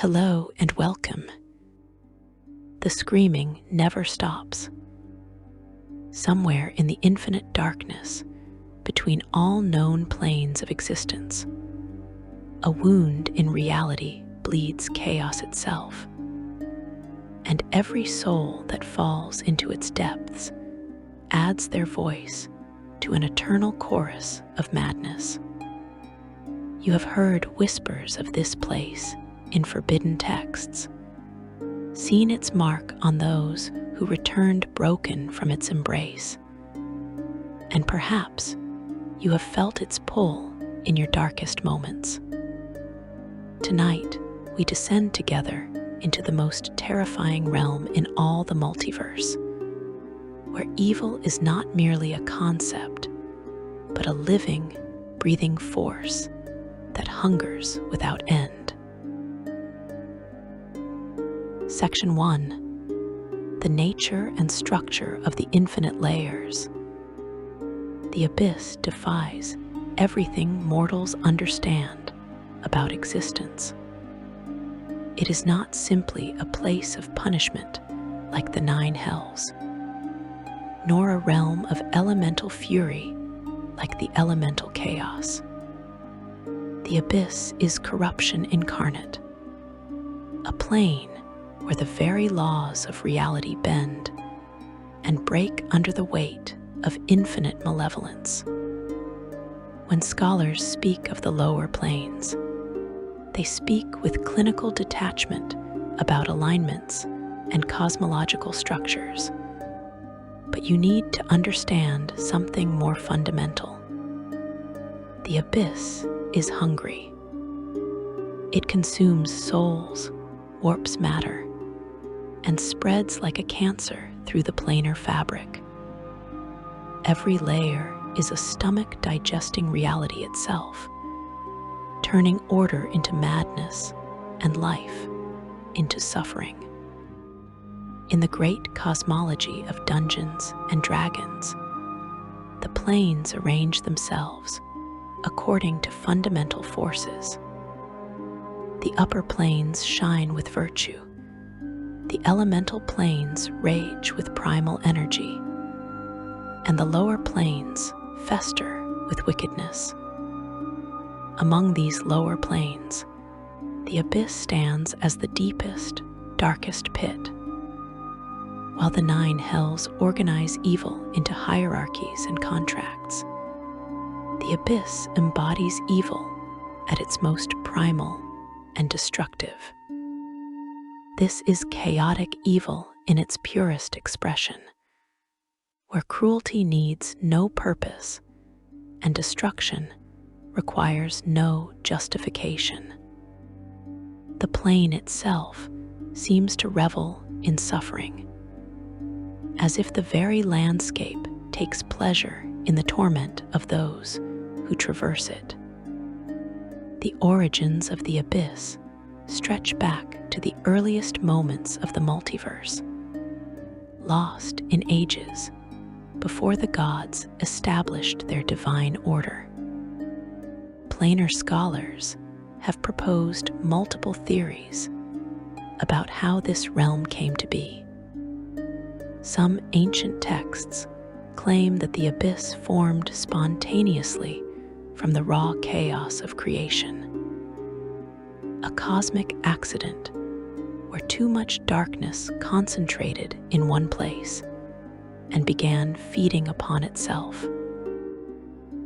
Hello and welcome. The screaming never stops. Somewhere in the infinite darkness, between all known planes of existence, a wound in reality bleeds chaos itself, and every soul that falls into its depths adds their voice to an eternal chorus of madness. You have heard whispers of this place in forbidden texts, seen its mark on those who returned broken from its embrace, and perhaps you have felt its pull in your darkest moments. Tonight, we descend together into the most terrifying realm in all the multiverse, where evil is not merely a concept, but a living, breathing force that hungers without end. Section 1. The nature and structure of the infinite layers. The abyss defies everything mortals understand about existence. It is not simply a place of punishment like the 9 hells, nor a realm of elemental fury like the elemental chaos. The abyss is corruption incarnate, a plane where the very laws of reality bend and break under the weight of infinite malevolence. When scholars speak of the lower planes, they speak with clinical detachment about alignments and cosmological structures. But you need to understand something more fundamental. The abyss is hungry. It consumes souls, warps matter, and spreads like a cancer through the planar fabric. Every layer is a stomach digesting reality itself, turning order into madness and life into suffering. In the great cosmology of Dungeons and Dragons, the planes arrange themselves according to fundamental forces. The upper planes shine with virtue. The elemental planes rage with primal energy, and the lower planes fester with wickedness. Among these lower planes, the abyss stands as the deepest, darkest pit, while the 9 hells organize evil into hierarchies and contracts. The abyss embodies evil at its most primal and destructive. This is chaotic evil in its purest expression, where cruelty needs no purpose and destruction requires no justification. The plane itself seems to revel in suffering, as if the very landscape takes pleasure in the torment of those who traverse it. The origins of the abyss stretch back to the earliest moments of the multiverse, lost in ages before the gods established their divine order. Planar scholars have proposed multiple theories about how this realm came to be. Some ancient texts claim that the abyss formed spontaneously from the raw chaos of creation, a cosmic accident where too much darkness concentrated in one place and began feeding upon itself.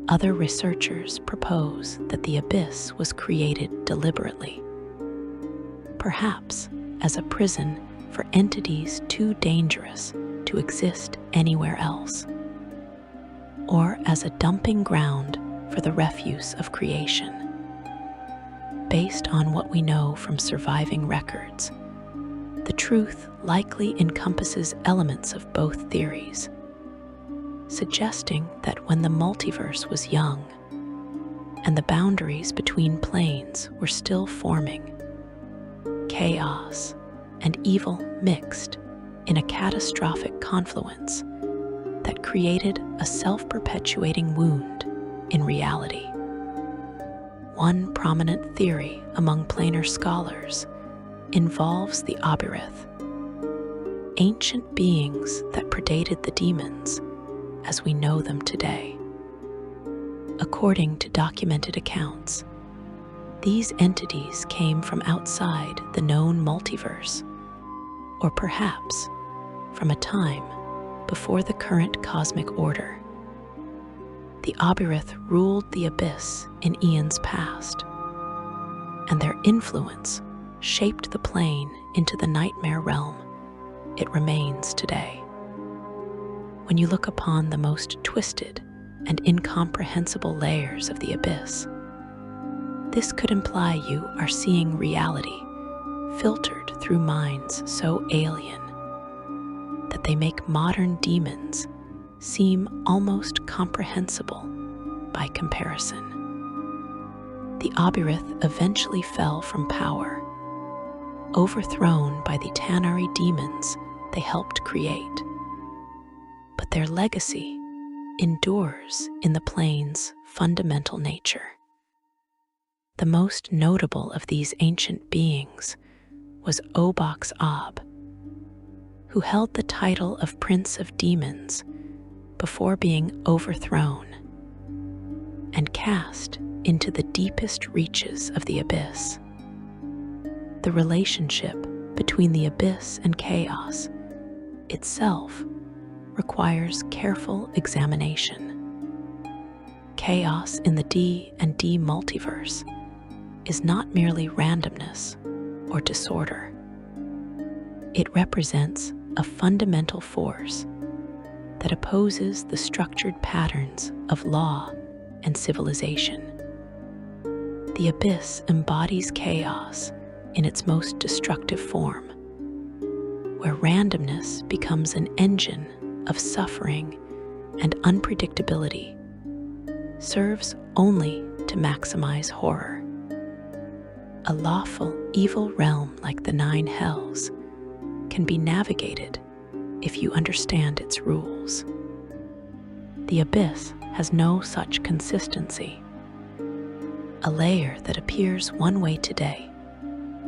Other researchers propose that the abyss was created deliberately, perhaps as a prison for entities too dangerous to exist anywhere else, or as a dumping ground for the refuse of creation. Based on what we know from surviving records, the truth likely encompasses elements of both theories, suggesting that when the multiverse was young and the boundaries between planes were still forming, chaos and evil mixed in a catastrophic confluence that created a self-perpetuating wound in reality. One prominent theory among planar scholars involves the Obirith, ancient beings that predated the demons as we know them today. According to documented accounts, these entities came from outside the known multiverse, or perhaps from a time before the current cosmic order. The Obirith ruled the abyss in eons past, and their influence shaped the plane into the nightmare realm it remains today. When you look upon the most twisted and incomprehensible layers of the abyss, this could imply you are seeing reality filtered through minds so alien that they make modern demons seem almost comprehensible by comparison. The Obirith eventually fell from power, overthrown by the Tanar'ri demons they helped create. But their legacy endures in the plane's fundamental nature. The most notable of these ancient beings was Graz'zt, who held the title of Prince of Demons before being overthrown and cast into the deepest reaches of the abyss. The relationship between the abyss and chaos itself requires careful examination. Chaos in the D&D multiverse is not merely randomness or disorder. It represents a fundamental force that opposes the structured patterns of law and civilization. The abyss embodies chaos in its most destructive form, where randomness becomes an engine of suffering and unpredictability, serves only to maximize horror. A lawful evil realm like the Nine Hells can be navigated if you understand its rules. The abyss has no such consistency. A layer that appears one way today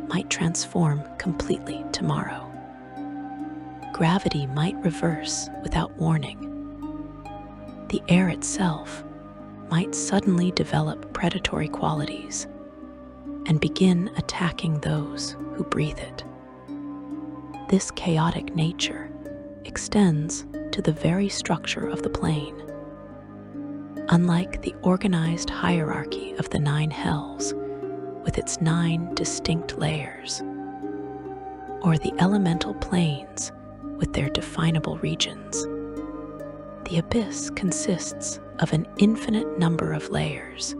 might transform completely tomorrow. Gravity might reverse without warning. The air itself might suddenly develop predatory qualities and begin attacking those who breathe it. This chaotic nature extends to the very structure of the plane. Unlike the organized hierarchy of the Nine Hells, with its 9 distinct layers, or the elemental planes with their definable regions, the abyss consists of an infinite number of layers,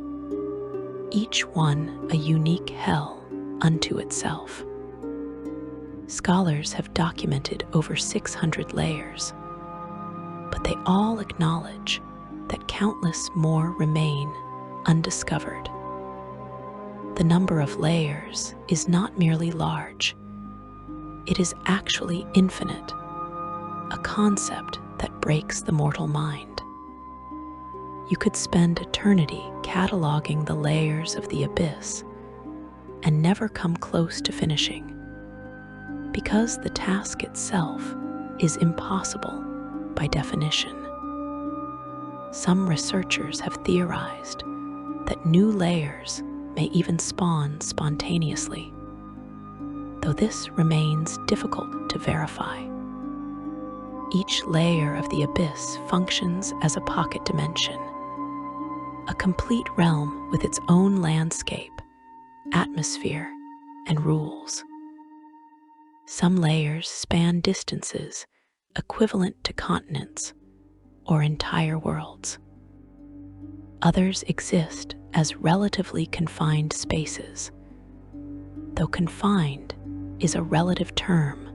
each one a unique hell unto itself. Scholars have documented over 600 layers, but they all acknowledge that countless more remain undiscovered. The number of layers is not merely large, it is actually infinite, a concept that breaks the mortal mind. You could spend eternity cataloging the layers of the abyss and never come close to finishing, because the task itself is impossible by definition. Some researchers have theorized that new layers may even spawn spontaneously, though this remains difficult to verify. Each layer of the abyss functions as a pocket dimension, a complete realm with its own landscape, atmosphere, and rules. Some layers span distances equivalent to continents or entire worlds. Others exist as relatively confined spaces, though confined is a relative term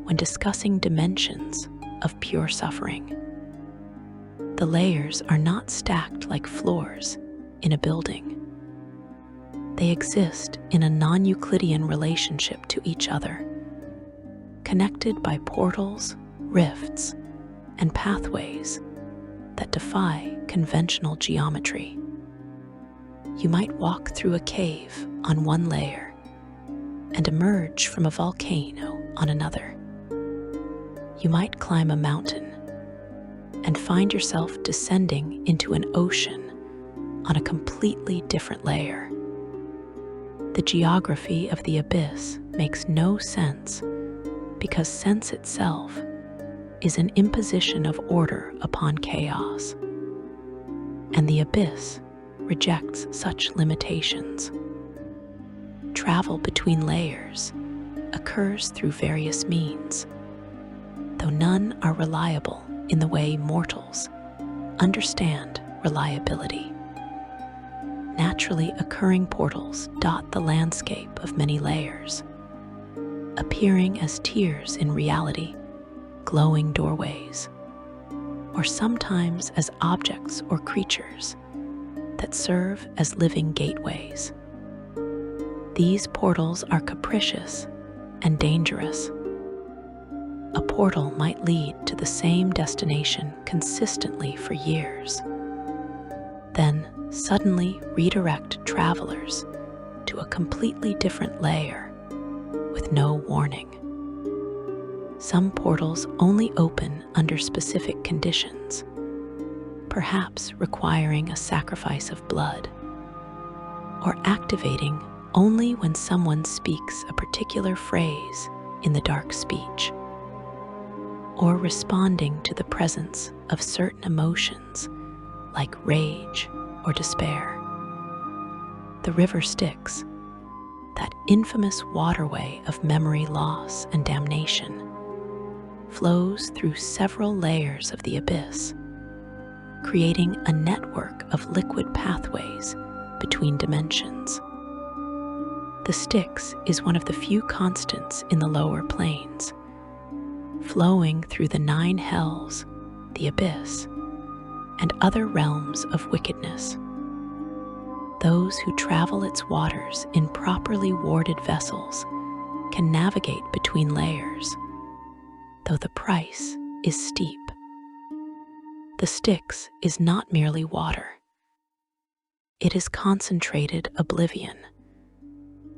when discussing dimensions of pure suffering. The layers are not stacked like floors in a building. They exist in a non-Euclidean relationship to each other, connected by portals, rifts, and pathways that defy conventional geometry. You might walk through a cave on one layer and emerge from a volcano on another. You might climb a mountain and find yourself descending into an ocean on a completely different layer. The geography of the abyss makes no sense because sense itself is an imposition of order upon chaos, and the abyss rejects such limitations. Travel between layers occurs through various means, though none are reliable in the way mortals understand reliability. Naturally occurring portals dot the landscape of many layers, appearing as tiers in reality, glowing doorways, or sometimes as objects or creatures that serve as living gateways. These portals are capricious and dangerous. A portal might lead to the same destination consistently for years, then suddenly redirect travelers to a completely different layer with no warning. Some portals only open under specific conditions, perhaps requiring a sacrifice of blood, or activating only when someone speaks a particular phrase in the dark speech, or responding to the presence of certain emotions like rage or despair. The river Styx, that infamous waterway of memory loss and damnation, flows through several layers of the abyss, creating a network of liquid pathways between dimensions. The Styx is one of the few constants in the lower planes, flowing through the 9 hells, the abyss, and other realms of wickedness. Those who travel its waters in properly warded vessels can navigate between layers, though the price is steep. The Styx is not merely water. It is concentrated oblivion,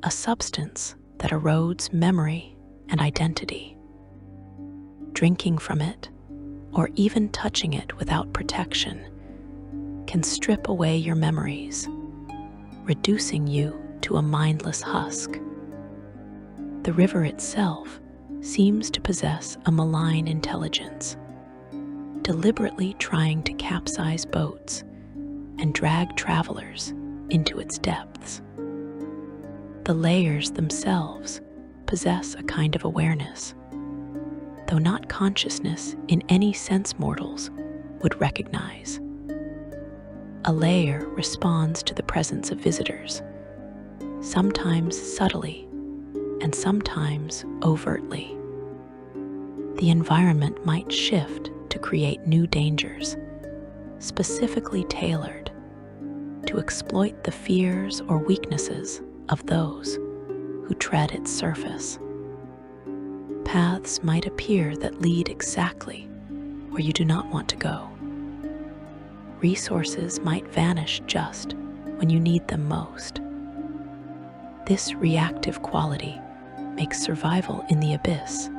a substance that erodes memory and identity. Drinking from it, or even touching it without protection, can strip away your memories, reducing you to a mindless husk. The river itself seems to possess a malign intelligence, deliberately trying to capsize boats and drag travelers into its depths. The layers themselves possess a kind of awareness, though not consciousness in any sense mortals would recognize. A layer responds to the presence of visitors, sometimes subtly and sometimes overtly. The environment might shift to create new dangers, specifically tailored to exploit the fears or weaknesses of those who tread its surface. Paths might appear that lead exactly where you do not want to go. Resources might vanish just when you need them most. This reactive quality makes survival in the abyss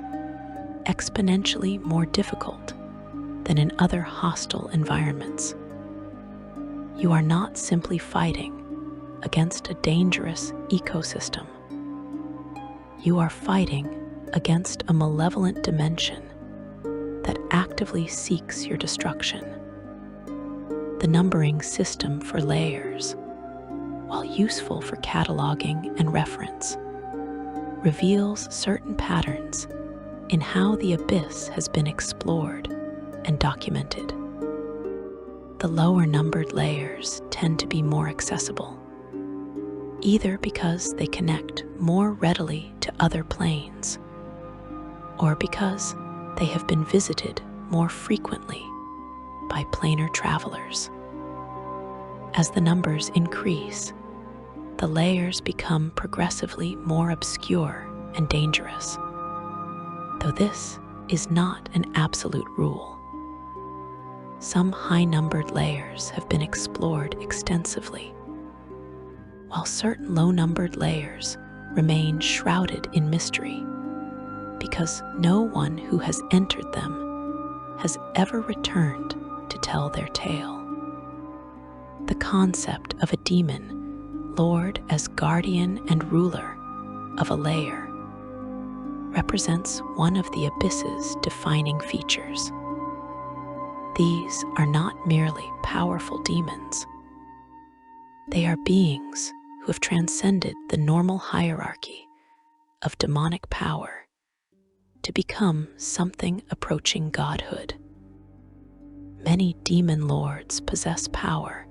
exponentially more difficult than in other hostile environments. You are not simply fighting against a dangerous ecosystem. You are fighting against a malevolent dimension that actively seeks your destruction. The numbering system for layers, while useful for cataloging and reference, reveals certain patterns in how the abyss has been explored and documented. The lower numbered layers tend to be more accessible, either because they connect more readily to other planes, or because they have been visited more frequently by planar travelers. As the numbers increase, the layers become progressively more obscure and dangerous, though this is not an absolute rule. Some high-numbered layers have been explored extensively, while certain low-numbered layers remain shrouded in mystery because no one who has entered them has ever returned to tell their tale. The concept of a demon lord as guardian and ruler of a lair represents one of the abyss's defining features. These are not merely powerful demons. They are beings who have transcended the normal hierarchy of demonic power to become something approaching godhood. Many demon lords possess power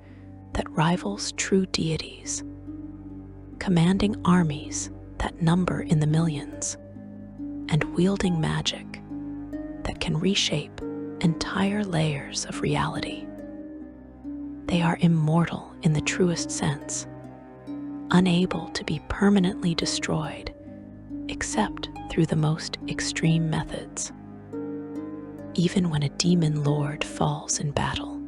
that rivals true deities, commanding armies that number in the millions and wielding magic that can reshape entire layers of reality. They are immortal in the truest sense, unable to be permanently destroyed except through the most extreme methods. Even when a demon lord falls in battle,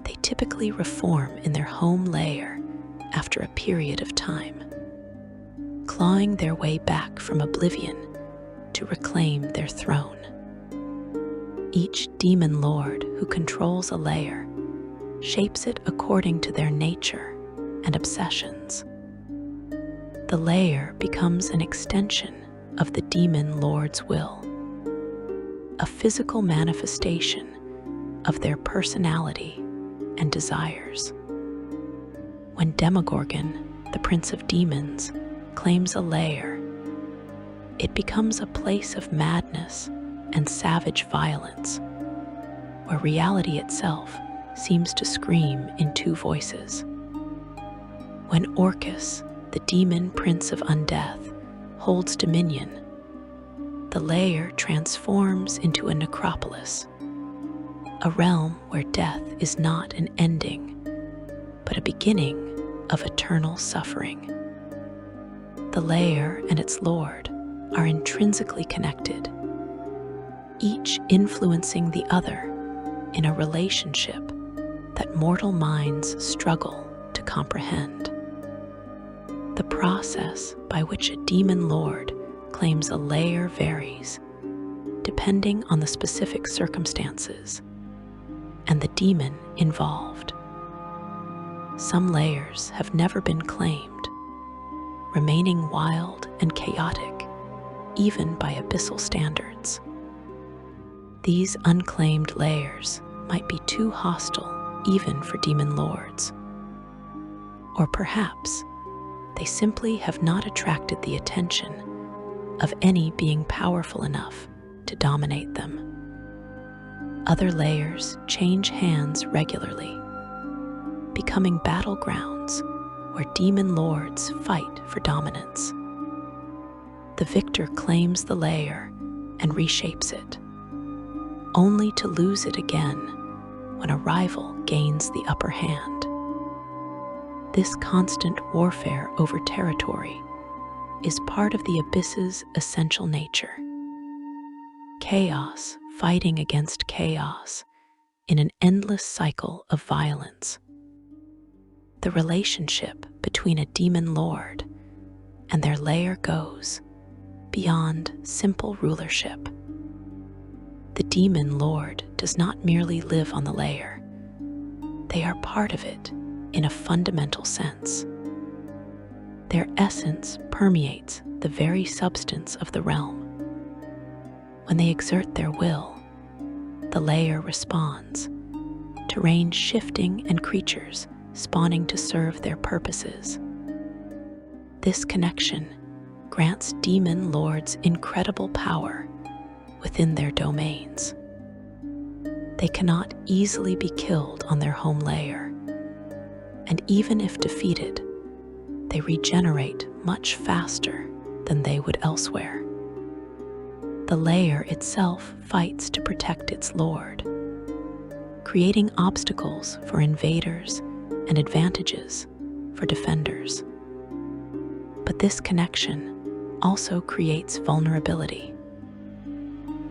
they typically reform in their home lair after a period of time, clawing their way back from oblivion to reclaim their throne. Each demon lord who controls a lair shapes it according to their nature and obsessions. The lair becomes an extension of the demon lord's will, a physical manifestation of their personality and desires. When Demogorgon, the prince of demons, claims a lair, it becomes a place of madness and savage violence, where reality itself seems to scream in two voices. When Orcus, the demon prince of undeath, holds dominion, the lair transforms into a necropolis, a realm where death is not an ending, but a beginning of eternal suffering. The lair and its lord are intrinsically connected, each influencing the other in a relationship that mortal minds struggle to comprehend. The process by which a demon lord claims a lair varies, depending on the specific circumstances and the demon involved. Some lairs have never been claimed, remaining wild and chaotic even by abyssal standards. These unclaimed lairs might be too hostile even for demon lords. Or perhaps they simply have not attracted the attention of any being powerful enough to dominate them. Other lairs change hands regularly, becoming battlegrounds where demon lords fight for dominance. The victor claims the lair and reshapes it, only to lose it again when a rival gains the upper hand. This constant warfare over territory is part of the abyss's essential nature. Chaos fighting against chaos in an endless cycle of violence. The relationship between a demon lord and their lair goes beyond simple rulership. The demon lord does not merely live on the lair. They are part of it in a fundamental sense. Their essence permeates the very substance of the realm. When they exert their will, the lair responds, terrain shifting and creatures spawning to serve their purposes. This connection grants demon lords incredible power within their domains. They cannot easily be killed on their home lair, and even if defeated, they regenerate much faster than they would elsewhere. The lair itself fights to protect its lord, creating obstacles for invaders and advantages for defenders. But this connection also creates vulnerability.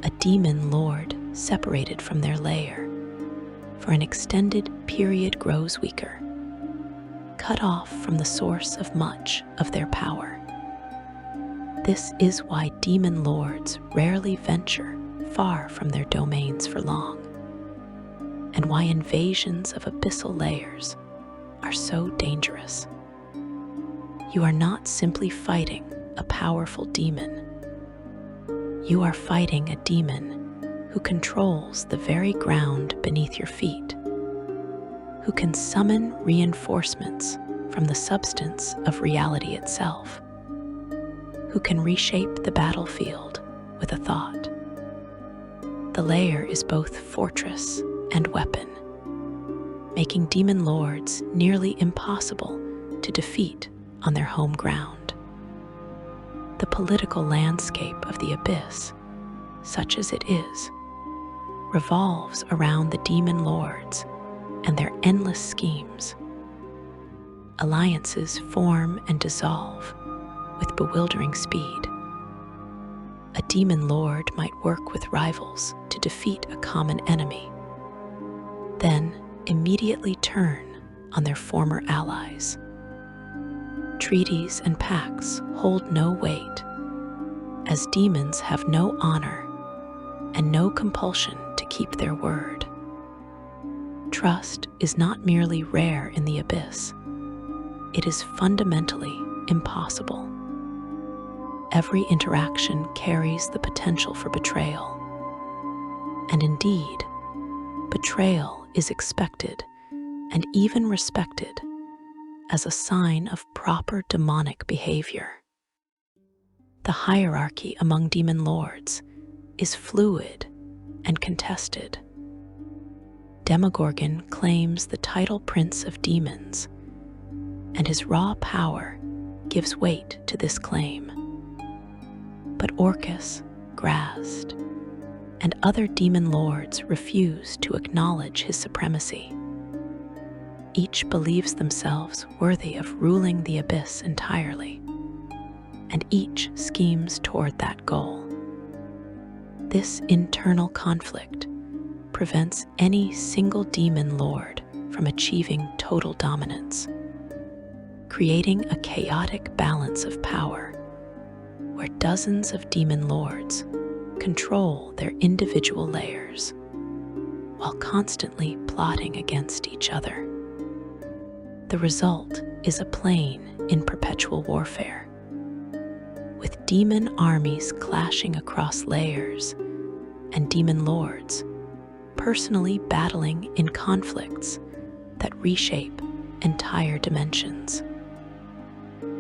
A demon lord separated from their lair for an extended period grows weaker, cut off from the source of much of their power. This is why demon lords rarely venture far from their domains for long, and why invasions of abyssal layers are so dangerous. You are not simply fighting a powerful demon. You are fighting a demon who controls the very ground beneath your feet, who can summon reinforcements from the substance of reality itself, who can reshape the battlefield with a thought. The layer is both fortress and weapon, making demon lords nearly impossible to defeat on their home ground. The political landscape of the abyss, such as it is, revolves around the demon lords and their endless schemes. Alliances form and dissolve with bewildering speed. A demon lord might work with rivals to defeat a common enemy, then immediately turn on their former allies. Treaties and pacts hold no weight, as demons have no honor and no compulsion to keep their word. Trust is not merely rare in the abyss, it is fundamentally impossible. Every interaction carries the potential for betrayal, and indeed, betrayal is expected and even respected as a sign of proper demonic behavior. The hierarchy among demon lords is fluid and contested. Demogorgon claims the title Prince of Demons, and his raw power gives weight to this claim. But Orcus, Graz'zt, and other demon lords refuse to acknowledge his supremacy. Each believes themselves worthy of ruling the abyss entirely, and each schemes toward that goal. This internal conflict prevents any single demon lord from achieving total dominance, creating a chaotic balance of power where dozens of demon lords control their individual layers while constantly plotting against each other. The result is a plane in perpetual warfare, with demon armies clashing across layers and demon lords personally battling in conflicts that reshape entire dimensions.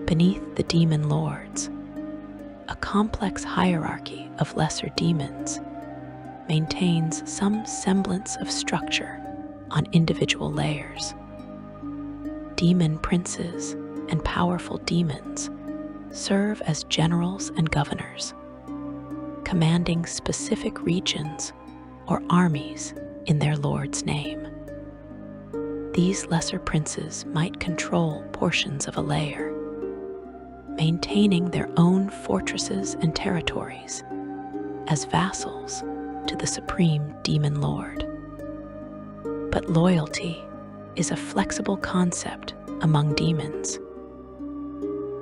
Beneath the demon lords, a complex hierarchy of lesser demons maintains some semblance of structure on individual layers. Demon princes and powerful demons serve as generals and governors, commanding specific regions or armies in their lord's name. These lesser princes might control portions of a layer, maintaining their own fortresses and territories as vassals to the supreme demon lord. But loyalty is a flexible concept among demons.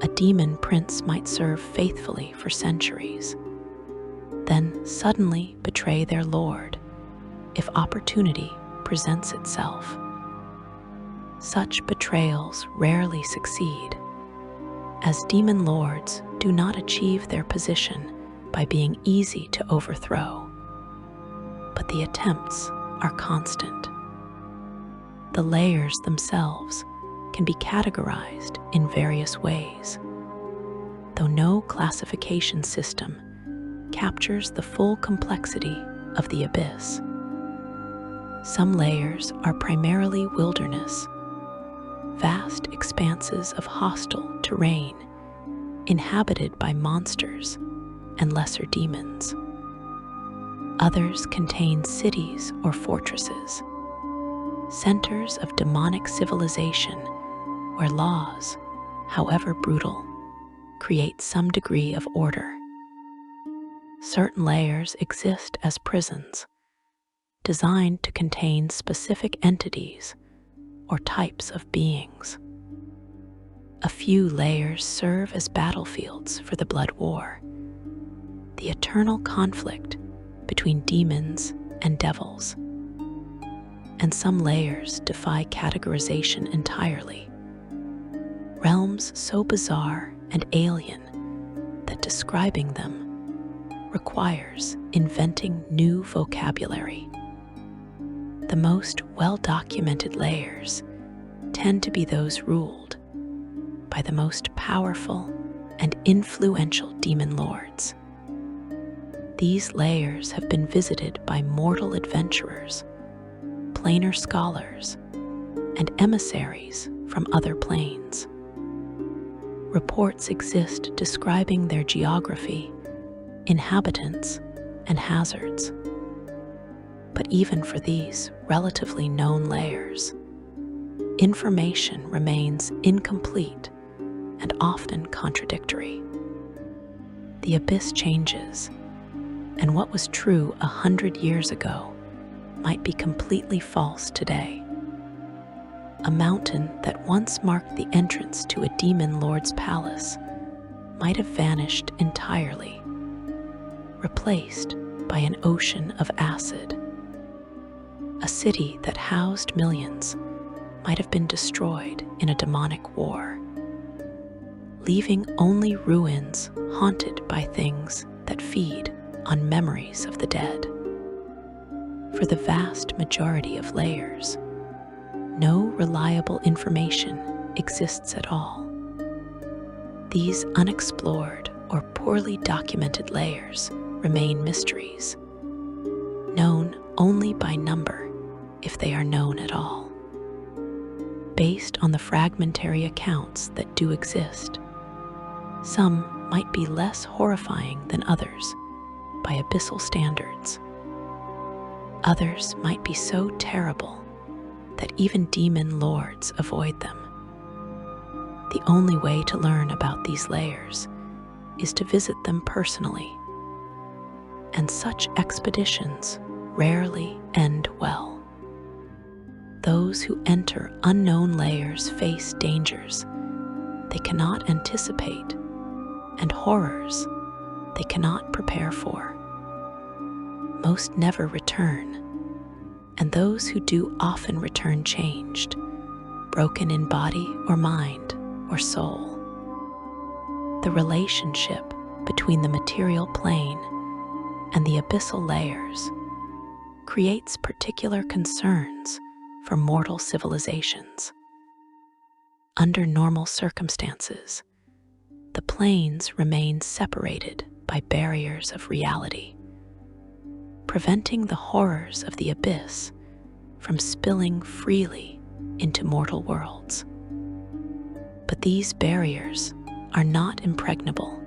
A demon prince might serve faithfully for centuries, then suddenly betray their lord if opportunity presents itself. Such betrayals rarely succeed, as demon lords do not achieve their position by being easy to overthrow, but the attempts are constant. The layers themselves can be categorized in various ways, though no classification system captures the full complexity of the abyss. Some layers are primarily wilderness, vast expanses of hostile terrain inhabited by monsters and lesser demons. Others contain cities or fortresses, centers of demonic civilization where laws, however brutal, create some degree of order. Certain layers exist as prisons, designed to contain specific entities or types of beings. A few layers serve as battlefields for the blood war, the eternal conflict between demons and devils. And some layers defy categorization entirely, realms so bizarre and alien that describing them requires inventing new vocabulary. The most well-documented layers tend to be those ruled by the most powerful and influential demon lords. These layers have been visited by mortal adventurers, planar scholars, and emissaries from other planes. Reports exist describing their geography, inhabitants, and hazards. But even for these relatively known layers, information remains incomplete and often contradictory. The abyss changes, and what was true 100 years ago might be completely false today. A mountain that once marked the entrance to a demon lord's palace might have vanished entirely, replaced by an ocean of acid. A city that housed millions might have been destroyed in a demonic war, leaving only ruins haunted by things that feed on memories of the dead. For the vast majority of layers, no reliable information exists at all. These unexplored or poorly documented layers remain mysteries, known only by number if they are known at all. Based on the fragmentary accounts that do exist, some might be less horrifying than others by abyssal standards. Others might be so terrible that even demon lords avoid them. The only way to learn about these layers is to visit them personally, and such expeditions rarely end well. Those who enter unknown layers face dangers they cannot anticipate and horrors they cannot prepare for. Most never return, and those who do often return changed, broken in body or mind or soul. The relationship between the material plane and the abyssal layers creates particular concerns for mortal civilizations. Under normal circumstances, the planes remain separated by barriers of reality, preventing the horrors of the abyss from spilling freely into mortal worlds. But these barriers are not impregnable.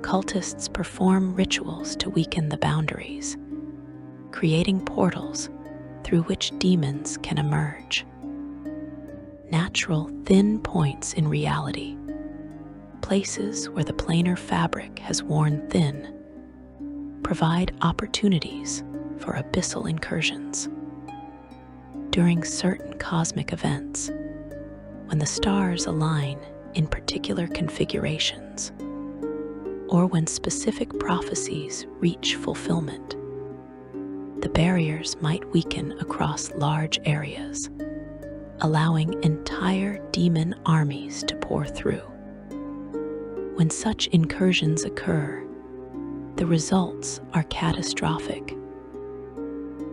Cultists perform rituals to weaken the boundaries, creating portals through which demons can emerge. Natural thin points in reality, places where the planar fabric has worn thin, provide opportunities for abyssal incursions. During certain cosmic events, when the stars align in particular configurations, or when specific prophecies reach fulfillment, the barriers might weaken across large areas, allowing entire demon armies to pour through. When such incursions occur, the results are catastrophic.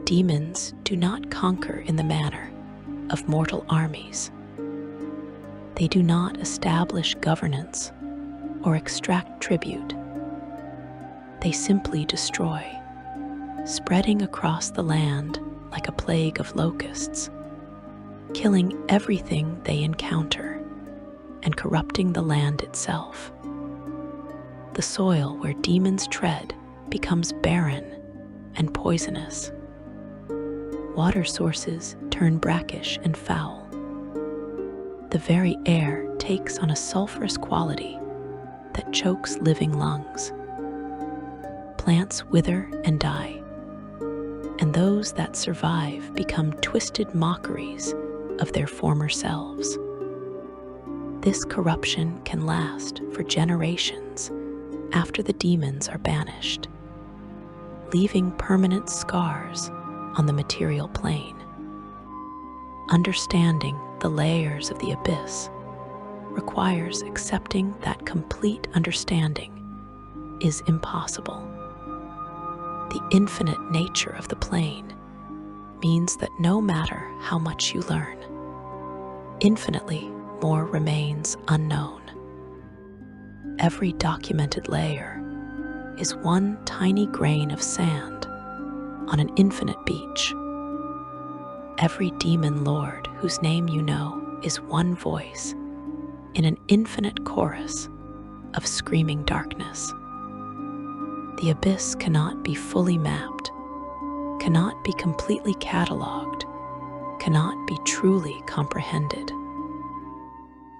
Demons do not conquer in the manner of mortal armies. They do not establish governance or extract tribute. They simply destroy, spreading across the land like a plague of locusts, killing everything they encounter and corrupting the land itself. The soil where demons tread becomes barren and poisonous. Water sources turn brackish and foul. The very air takes on a sulfurous quality that chokes living lungs. Plants wither and die, and those that survive become twisted mockeries of their former selves. This corruption can last for generations after the demons are banished, leaving permanent scars on the material plane. Understanding the layers of the abyss requires accepting that complete understanding is impossible. The infinite nature of the plane means that no matter how much you learn, infinitely more remains unknown. Every documented layer is one tiny grain of sand on an infinite beach. Every demon lord whose name you know is one voice in an infinite chorus of screaming darkness. The abyss cannot be fully mapped, cannot be completely cataloged, cannot be truly comprehended.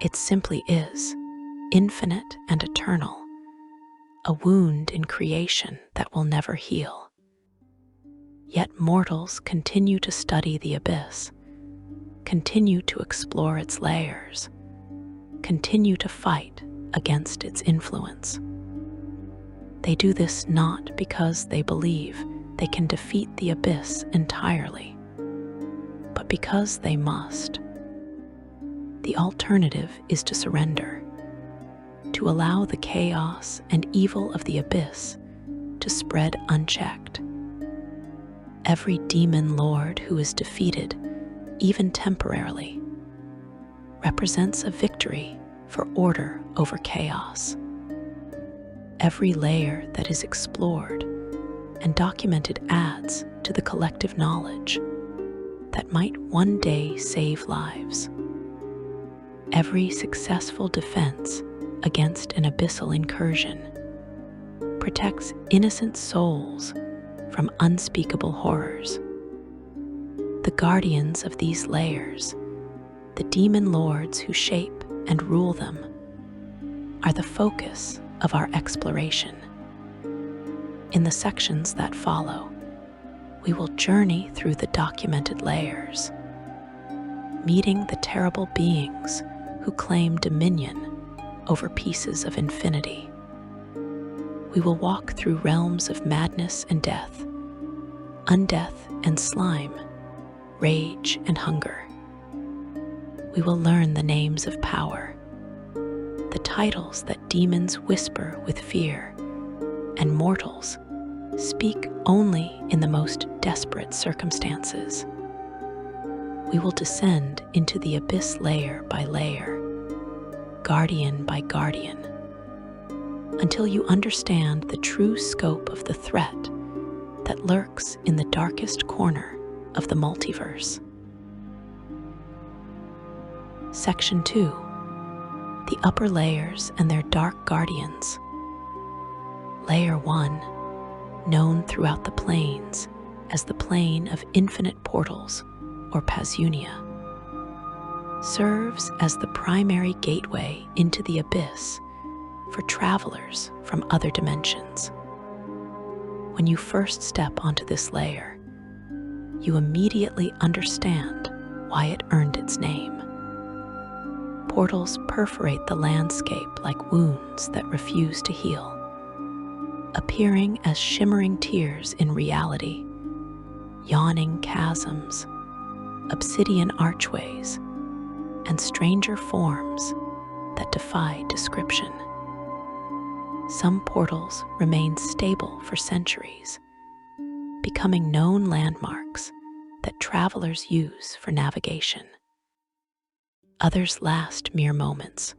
It simply is, infinite and eternal, a wound in creation that will never heal. Yet mortals continue to study the abyss, continue to explore its layers, continue to fight against its influence. They do this not because they believe they can defeat the abyss entirely, but because they must. The alternative is to surrender, to allow the chaos and evil of the abyss to spread unchecked. Every demon lord who is defeated, even temporarily, represents a victory for order over chaos. Every layer that is explored and documented adds to the collective knowledge that might one day save lives. Every successful defense against an abyssal incursion protects innocent souls from unspeakable horrors. The guardians of these layers, the demon lords who shape and rule them, are the focus of our exploration. In the sections that follow, we will journey through the documented layers, meeting the terrible beings who claim dominion over pieces of infinity. We will walk through realms of madness and death, undeath and slime, rage and hunger. We will learn the names of power, the titles that demons whisper with fear, and mortals speak only in the most desperate circumstances. We will descend into the abyss layer by layer, guardian by guardian, until you understand the true scope of the threat that lurks in the darkest corner of the multiverse. Section 2. The upper layers and their dark guardians. Layer 1, known throughout the planes as the plane of infinite portals, or Pazunia, serves as the primary gateway into the abyss for travelers from other dimensions. When you first step onto this layer, you immediately understand why it earned its name. Portals perforate the landscape like wounds that refuse to heal, appearing as shimmering tears in reality, yawning chasms, obsidian archways, and stranger forms that defy description. Some portals remain stable for centuries, becoming known landmarks that travelers use for navigation. Others last mere moments,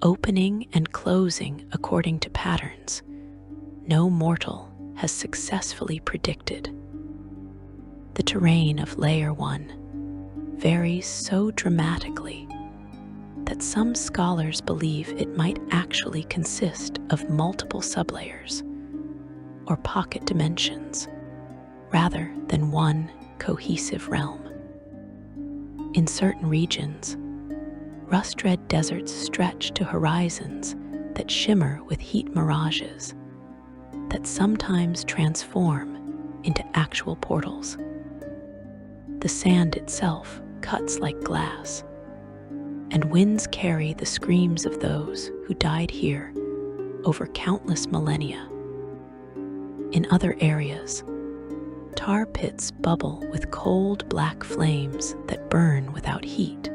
opening and closing according to patterns no mortal has successfully predicted. The terrain of Layer 1 varies so dramatically that some scholars believe it might actually consist of multiple sublayers or pocket dimensions rather than one cohesive realm. In certain regions, rust-red deserts stretch to horizons that shimmer with heat mirages that sometimes transform into actual portals. The sand itself cuts like glass, and winds carry the screams of those who died here over countless millennia. In other areas, tar pits bubble with cold black flames that burn without heat,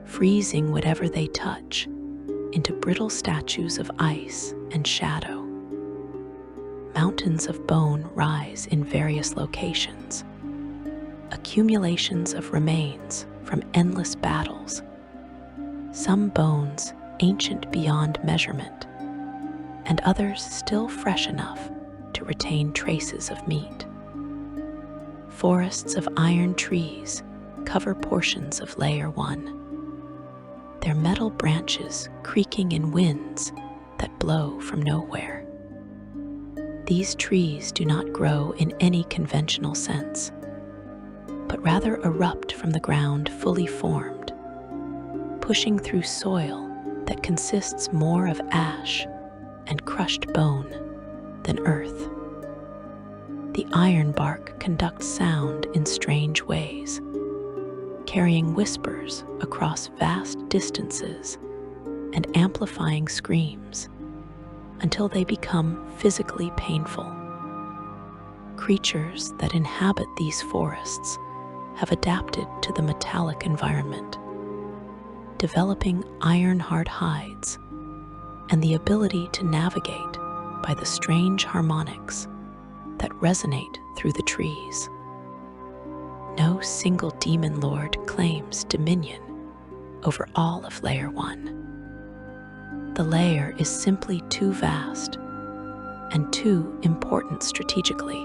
freezing whatever they touch into brittle statues of ice and shadow. Mountains of bone rise in various locations, accumulations of remains from endless battles, some bones ancient beyond measurement, and others still fresh enough to retain traces of meat. Forests of iron trees cover portions of Layer 1, their metal branches creaking in winds that blow from nowhere. These trees do not grow in any conventional sense, but rather erupt from the ground fully formed, pushing through soil that consists more of ash and crushed bone than earth. The iron bark conducts sound in strange ways, carrying whispers across vast distances and amplifying screams until they become physically painful. Creatures that inhabit these forests have adapted to the metallic environment, developing iron-hard hides and the ability to navigate by the strange harmonics that resonate through the trees. No single demon lord claims dominion over all of Layer 1. The layer is simply too vast and too important strategically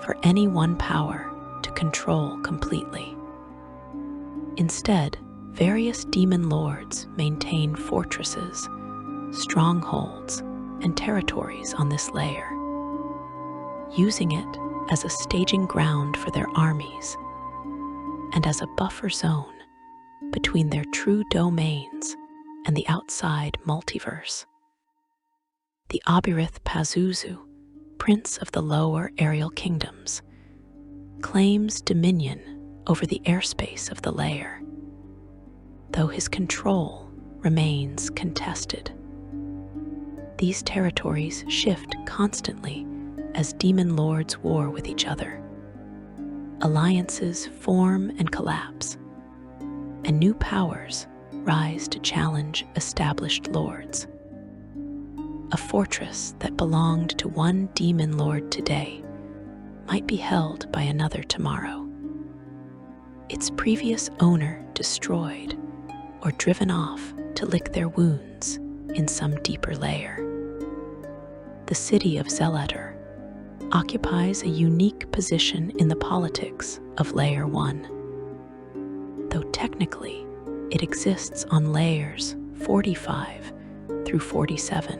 for any one power to control completely. Instead, various demon lords maintain fortresses, strongholds, and territories on this layer, using it as a staging ground for their armies and as a buffer zone between their true domains and the outside multiverse. The Obirith Pazuzu, prince of the lower aerial kingdoms, claims dominion over the airspace of the layer, though his control remains contested. These territories shift constantly as demon lords war with each other. Alliances form and collapse, and new powers rise to challenge established lords. A fortress that belonged to one demon lord today might be held by another tomorrow, its previous owner destroyed or driven off to lick their wounds in some deeper layer. The city of Zelator occupies a unique position in the politics of Layer 1, though technically it exists on layers 45 through 47.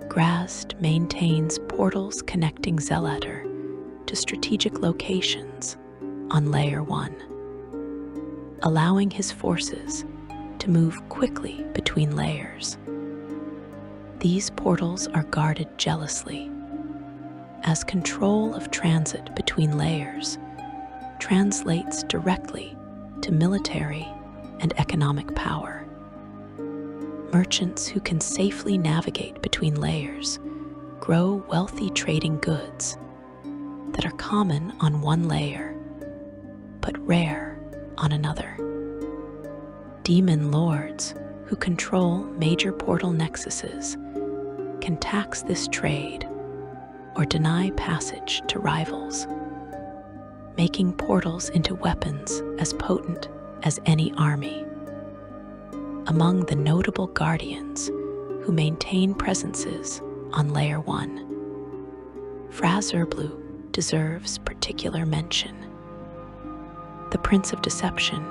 Graz'zt maintains portals connecting Zelator to strategic locations on Layer 1, allowing his forces to move quickly between layers. These portals are guarded jealously, as control of transit between layers translates directly to military and economic power. Merchants who can safely navigate between layers grow wealthy trading goods that are common on one layer, but rare on another. Demon lords who control major portal nexuses can tax this trade or deny passage to rivals, making portals into weapons as potent as any army. Among the notable guardians who maintain presences on Layer 1, Frazerblu deserves particular mention. The Prince of Deception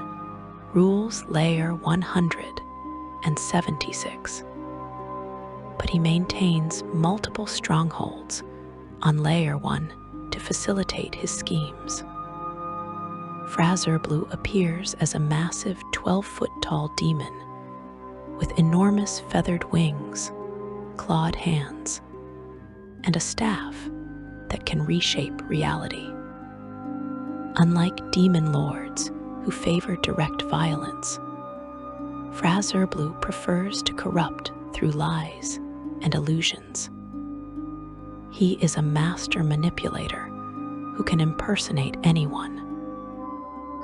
rules Layer 176, but he maintains multiple strongholds on Layer 1 to facilitate his schemes. Frazerblu appears as a massive 12-foot-tall demon with enormous feathered wings, clawed hands, and a staff that can reshape reality. Unlike demon lords who favor direct violence. Graz'zt prefers to corrupt through lies and illusions. He is a master manipulator who can impersonate anyone,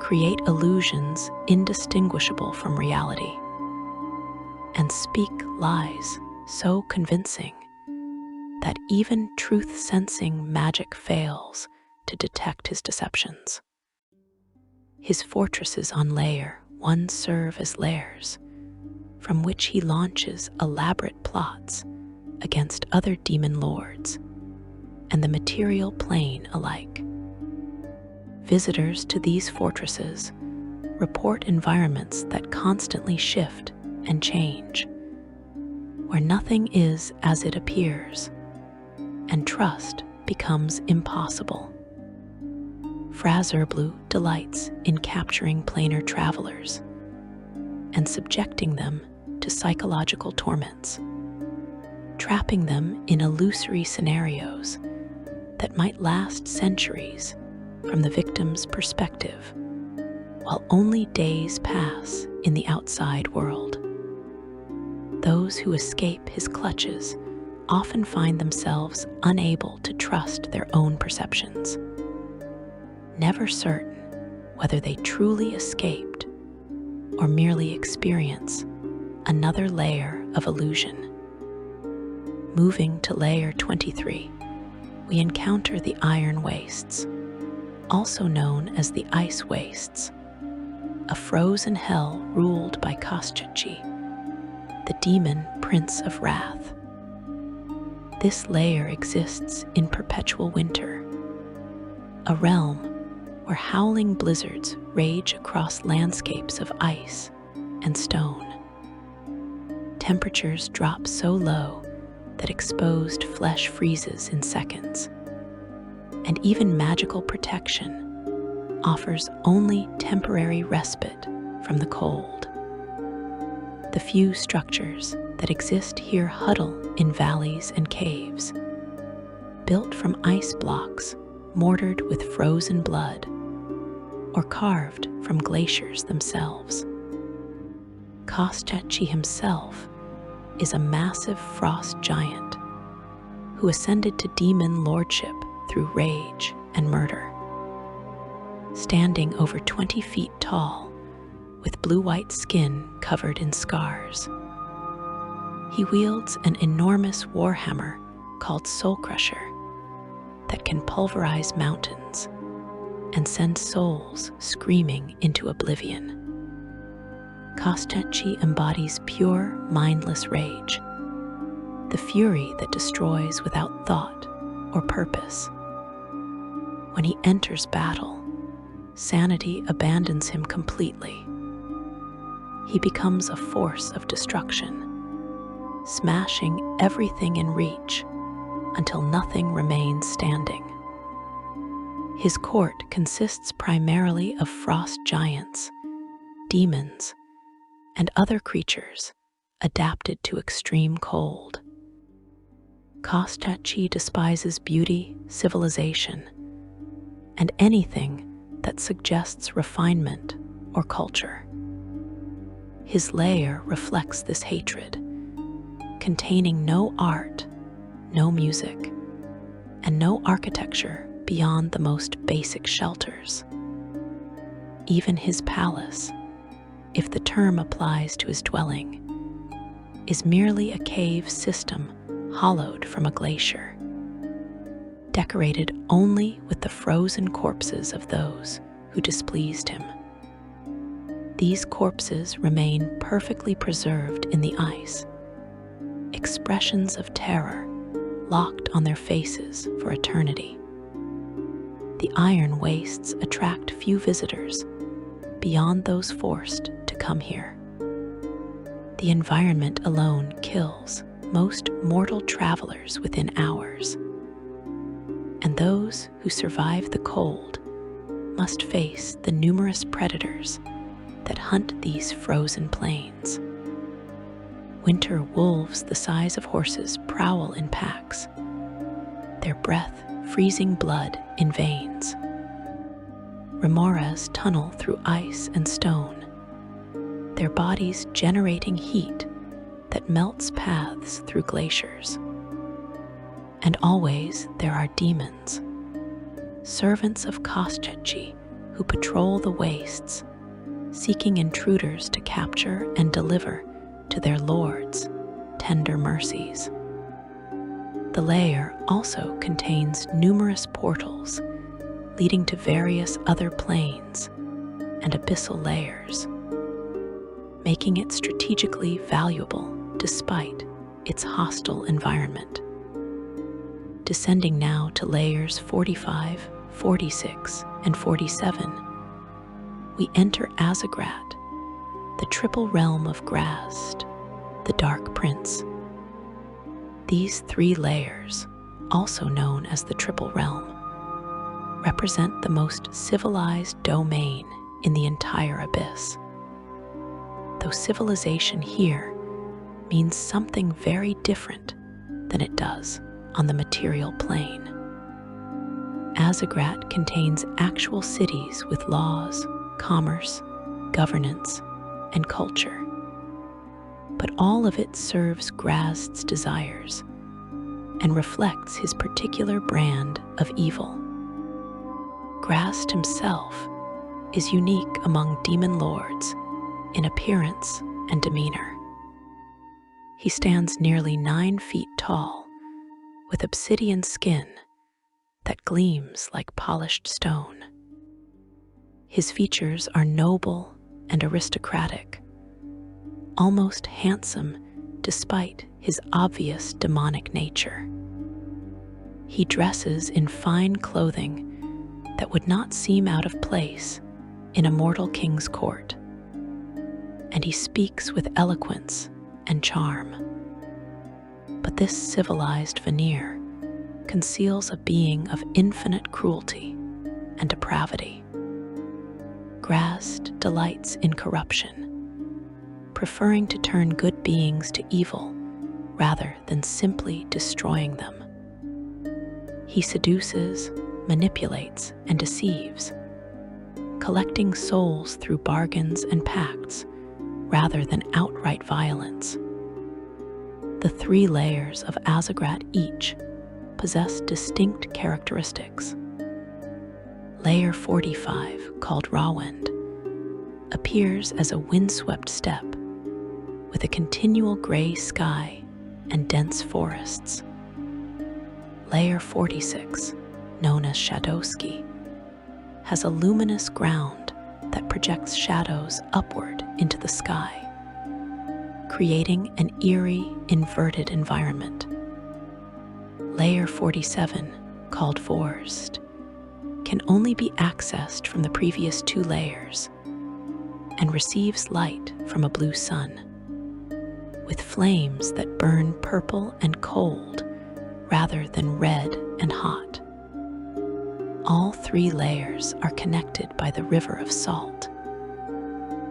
create illusions indistinguishable from reality, and speak lies so convincing that even truth-sensing magic fails to detect his deceptions. His fortresses on Layer 1 serve as lairs from which he launches elaborate plots against other demon lords and the material plane alike. Visitors to these fortresses report environments that constantly shift and change, where nothing is as it appears, and trust becomes impossible. Graz'zt delights in capturing planar travelers and subjecting them to psychological torments, trapping them in illusory scenarios that might last centuries from the victim's perspective, while only days pass in the outside world. Those who escape his clutches often find themselves unable to trust their own perceptions, never certain whether they truly escaped or merely experience another layer of illusion. Moving to Layer 23, we encounter the Iron Wastes, also known as the Ice Wastes, a frozen hell ruled by Graz'zt, the demon prince of wrath. This layer exists in perpetual winter, a realm where howling blizzards rage across landscapes of ice and stone. Temperatures drop so low that exposed flesh freezes in seconds, and even magical protection offers only temporary respite from the cold. The few structures that exist here huddle in valleys and caves, built from ice blocks mortared with frozen blood, or carved from glaciers themselves. Graz'zt himself is a massive frost giant who ascended to demon lordship through rage and murder. Standing over 20 feet tall, with blue-white skin covered in scars, he wields an enormous warhammer called Soul Crusher that can pulverize mountains and send souls screaming into oblivion. Graz'zt embodies pure, mindless rage, the fury that destroys without thought or purpose. When he enters battle, sanity abandons him completely. He becomes a force of destruction, smashing everything in reach until nothing remains standing. His court consists primarily of frost giants, demons, and other creatures adapted to extreme cold. Graz'zt despises beauty, civilization, and anything that suggests refinement or culture. His lair reflects this hatred, containing no art, no music, and no architecture beyond the most basic shelters. Even his palace, if the term applies to his dwelling, is merely a cave system hollowed from a glacier, decorated only with the frozen corpses of those who displeased him. These corpses remain perfectly preserved in the ice, expressions of terror locked on their faces for eternity. The Iron Wastes attract few visitors beyond those forced to come here. The environment alone kills most mortal travelers within hours, and those who survive the cold must face the numerous predators that hunt these frozen plains. Winter wolves the size of horses prowl in packs, their breath freezing blood in veins. Remores tunnel through ice and stone, their bodies generating heat that melts paths through glaciers. And always there are demons, servants of Graz'zt, who patrol the wastes, seeking intruders to capture and deliver to their lords tender mercies. The layer also contains numerous portals leading to various other planes and abyssal layers, making it strategically valuable despite its hostile environment. Descending now to layers 45, 46, and 47, we enter Graz'zt, the triple realm of Graz'zt, the Dark Prince. These 3 layers, also known as the Triple Realm, represent the most civilized domain in the entire abyss. Though civilization here means something very different than it does on the material plane. Graz'zt contains actual cities with laws, commerce, governance, and culture. But all of it serves Graz'zt's desires and reflects his particular brand of evil. Graz'zt himself is unique among demon lords in appearance and demeanor. He stands nearly 9 feet tall, with obsidian skin that gleams like polished stone. His features are noble and aristocratic, almost handsome despite his obvious demonic nature. He dresses in fine clothing that would not seem out of place in a mortal king's court, and he speaks with eloquence and charm. But this civilized veneer conceals a being of infinite cruelty and depravity. Graz'zt delights in corruption, preferring to turn good beings to evil rather than simply destroying them. He seduces, manipulates, and deceives, collecting souls through bargains and pacts rather than outright violence. The 3 layers of Graz'zt each possess distinct characteristics. Layer 45, called Rawend, appears as a windswept steppe with a continual gray sky and dense forests. Layer 46, known as Shadowski, has a luminous ground that projects shadows upward into the sky, creating an eerie, inverted environment. Layer 47, called Graz'zt, can only be accessed from the previous 2 layers and receives light from a blue sun, with flames that burn purple and cold rather than red and hot. All 3 layers are connected by the River of Salt,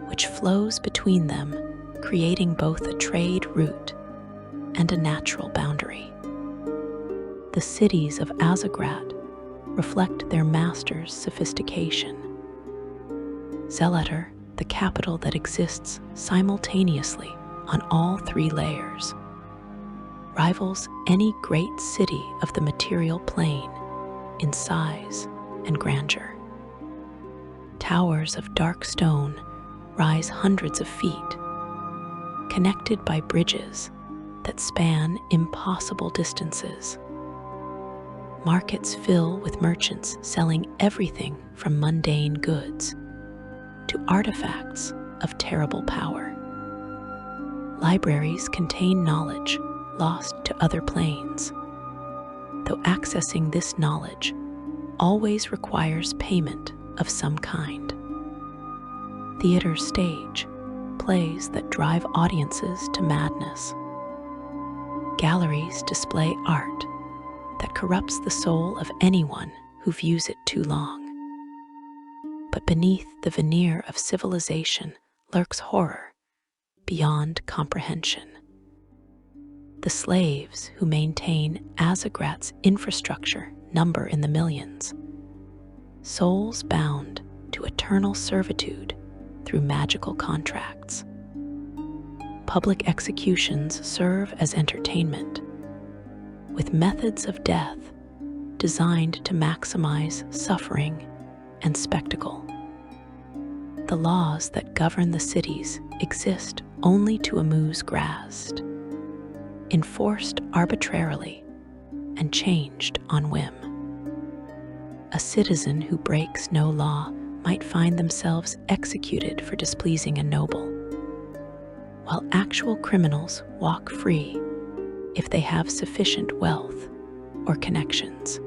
which flows between them, creating both a trade route and a natural boundary. The cities of Graz'zt reflect their master's sophistication. Zelator, the capital that exists simultaneously on all 3 layers, rivals any great city of the material plane in size and grandeur. Towers of dark stone rise hundreds of feet, connected by bridges that span impossible distances. Markets fill with merchants selling everything from mundane goods to artifacts of terrible power. Libraries contain knowledge lost to other planes, though accessing this knowledge always requires payment of some kind. Theater stage plays that drive audiences to madness. Galleries display art that corrupts the soul of anyone who views it too long. But beneath the veneer of civilization lurks horror beyond comprehension. The slaves who maintain Graz'zt's infrastructure number in the millions, souls bound to eternal servitude through magical contracts. Public executions serve as entertainment, with methods of death designed to maximize suffering and spectacle. The laws that govern the cities exist only to amuse Graz'zt, enforced arbitrarily and changed on whim. A citizen who breaks no law might find themselves executed for displeasing a noble, while actual criminals walk free if they have sufficient wealth or connections.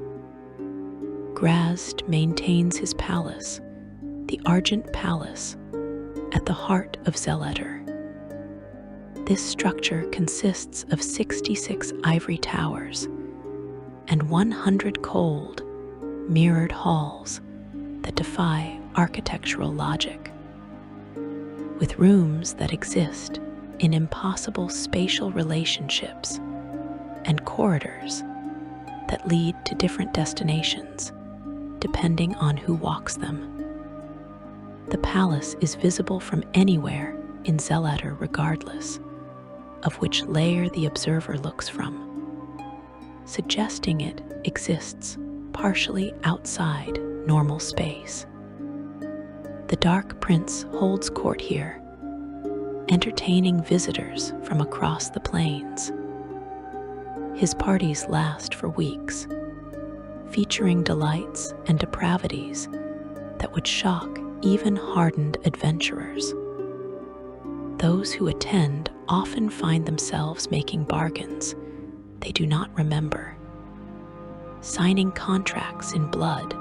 Graz'zt maintains his palace, the Argent Palace, at the heart of Zeletter. This structure consists of 66 ivory towers and 100 cold, mirrored halls that defy architectural logic, with rooms that exist in impossible spatial relationships and corridors that lead to different destinations depending on who walks them. The palace is visible from anywhere in Zeletter regardless of which layer the observer looks from, suggesting it exists partially outside normal space. The Dark Prince holds court here, entertaining visitors from across the plains. His parties last for weeks, featuring delights and depravities that would shock even hardened adventurers. Those who attend often find themselves making bargains they do not remember, signing contracts in blood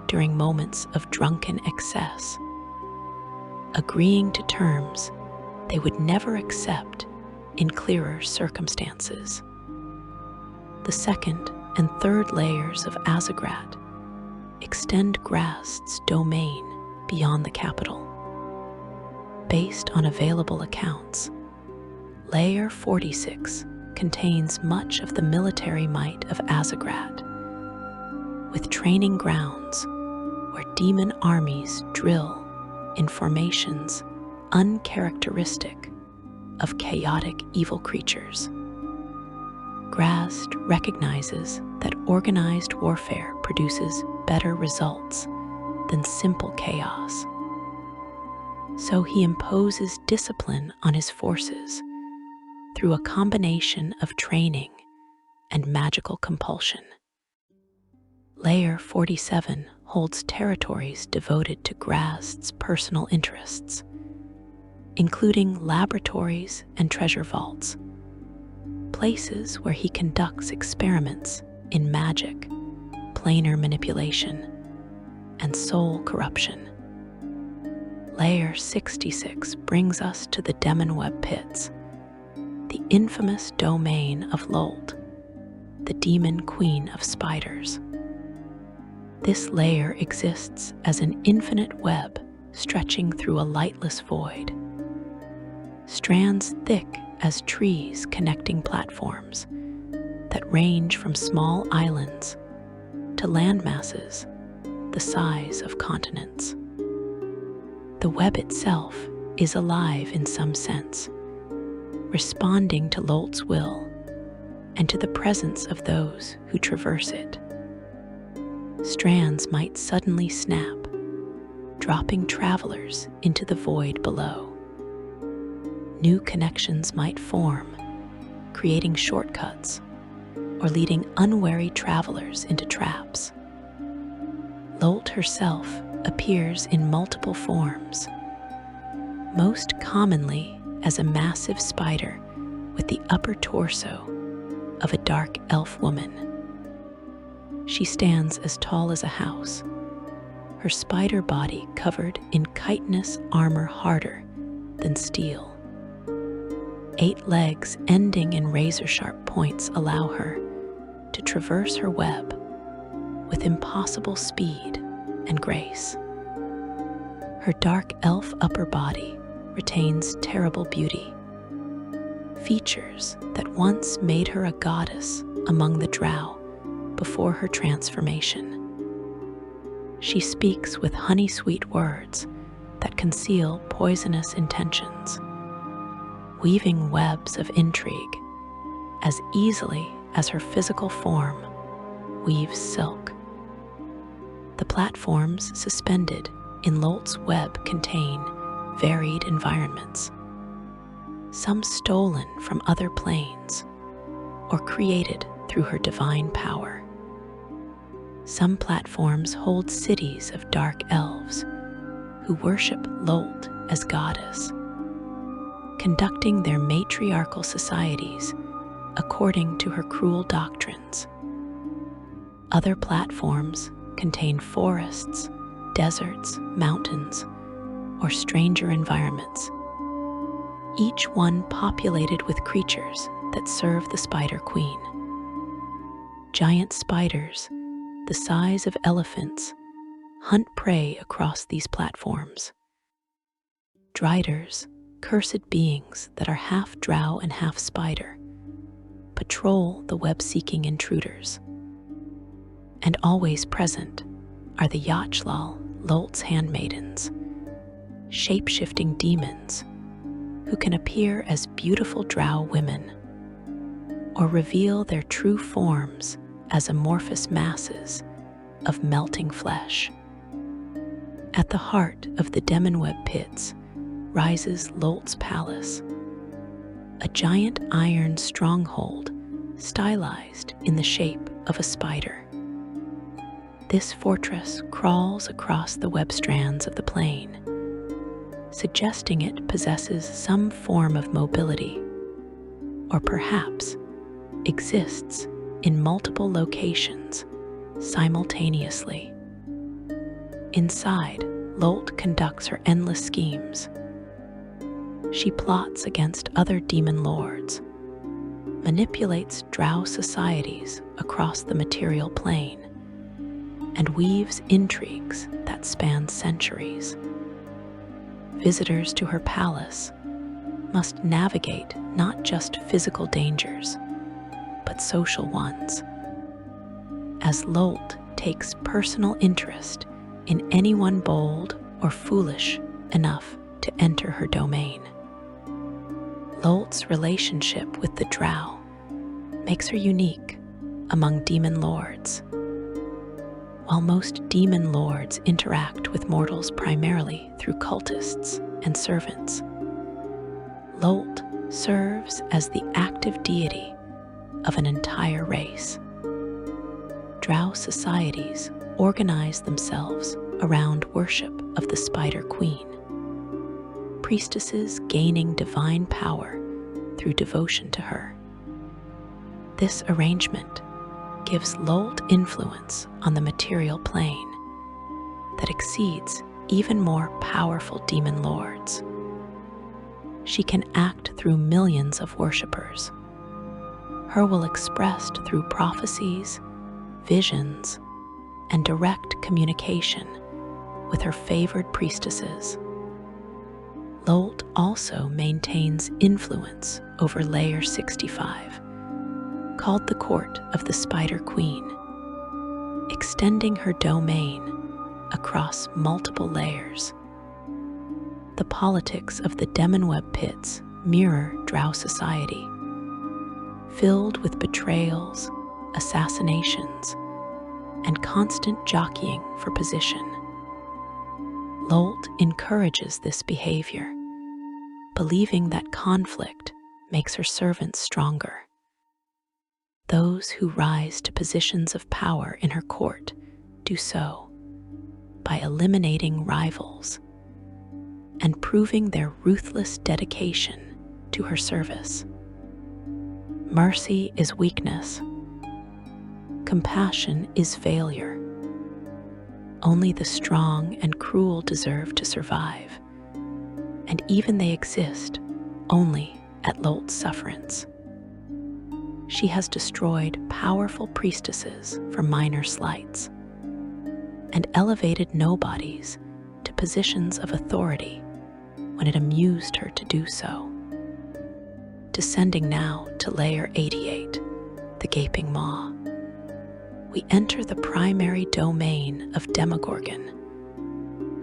during moments of drunken excess, agreeing to terms they would never accept in clearer circumstances. The second and third layers of Azagrat extend Graz'zt's domain beyond the capital. Based on available accounts, Layer 46 contains much of the military might of Azagrat, with training grounds where demon armies drill in formations uncharacteristic of chaotic evil creatures. Graz'zt recognizes that organized warfare produces better results than simple chaos. So he imposes discipline on his forces through a combination of training and magical compulsion. Layer 47 holds territories devoted to Graz'zt's personal interests, including laboratories and treasure vaults, places where he conducts experiments in magic, planar manipulation, and soul corruption. Layer 66 brings us to the Demonweb pits, the infamous domain of Lult, the demon queen of spiders. This layer exists as an infinite web stretching through a lightless void. Strands thick as trees connecting platforms that range from small islands to landmasses the size of continents. The web itself is alive in some sense, responding to Lult's will and to the presence of those who traverse it. Strands might suddenly snap, dropping travelers into the void below. New connections might form, creating shortcuts or leading unwary travelers into traps. Lult herself appears in multiple forms, most commonly as a massive spider with the upper torso of a dark elf woman. She stands as tall as a house, her spider body covered in chitinous armor harder than steel. 8 legs ending in razor-sharp points allow her to traverse her web with impossible speed and grace. Her dark elf upper body retains terrible beauty, features that once made her a goddess among the drow before her transformation. She speaks with honey-sweet words that conceal poisonous intentions, weaving webs of intrigue as easily as her physical form weaves silk. The platforms suspended in Lolt's web contain varied environments, some stolen from other planes or created through her divine power. Some platforms hold cities of dark elves who worship Lolt as goddess, conducting their matriarchal societies according to her cruel doctrines. Other platforms contain forests, deserts, mountains, or stranger environments, each one populated with creatures that serve the Spider Queen. Giant spiders, the size of elephants, hunt prey across these platforms. Driders, cursed beings that are half drow and half spider, patrol the web-seeking intruders. And always present are the Yachlal, Lolt's handmaidens, shape-shifting demons who can appear as beautiful drow women or reveal their true forms as amorphous masses of melting flesh. At the heart of the Demonweb pits rises Lolt's palace, a giant iron stronghold stylized in the shape of a spider. This fortress crawls across the web strands of the plane, suggesting it possesses some form of mobility, or perhaps exists in multiple locations simultaneously. Inside, Lolt conducts her endless schemes. She plots against other demon lords, manipulates drow societies across the material plane, and weaves intrigues that span centuries. Visitors to her palace must navigate not just physical dangers, but social ones, as Lolt takes personal interest in anyone bold or foolish enough to enter her domain. Lolt's relationship with the drow makes her unique among demon lords. While most demon lords interact with mortals primarily through cultists and servants, Lolt serves as the active deity of an entire race. Drow societies organize themselves around worship of the Spider Queen, priestesses gaining divine power through devotion to her. This arrangement gives Lolt influence on the material plane that exceeds even more powerful demon lords. She can act through millions of worshippers, her will expressed through prophecies, visions, and direct communication with her favored priestesses. Lolt also maintains influence over Layer 65, called the Court of the Spider Queen, extending her domain across multiple layers. The politics of the Demonweb pits mirror drow society, filled with betrayals, assassinations, and constant jockeying for position. Lolt encourages this behavior, believing that conflict makes her servants stronger. Those who rise to positions of power in her court do so by eliminating rivals and proving their ruthless dedication to her service. Mercy is weakness. Compassion is failure. Only the strong and cruel deserve to survive, and even they exist only at Lolt's sufferance. She has destroyed powerful priestesses for minor slights and elevated nobodies to positions of authority when it amused her to do so. Descending now to Layer 88, the Gaping Maw. we enter the primary domain of Demogorgon,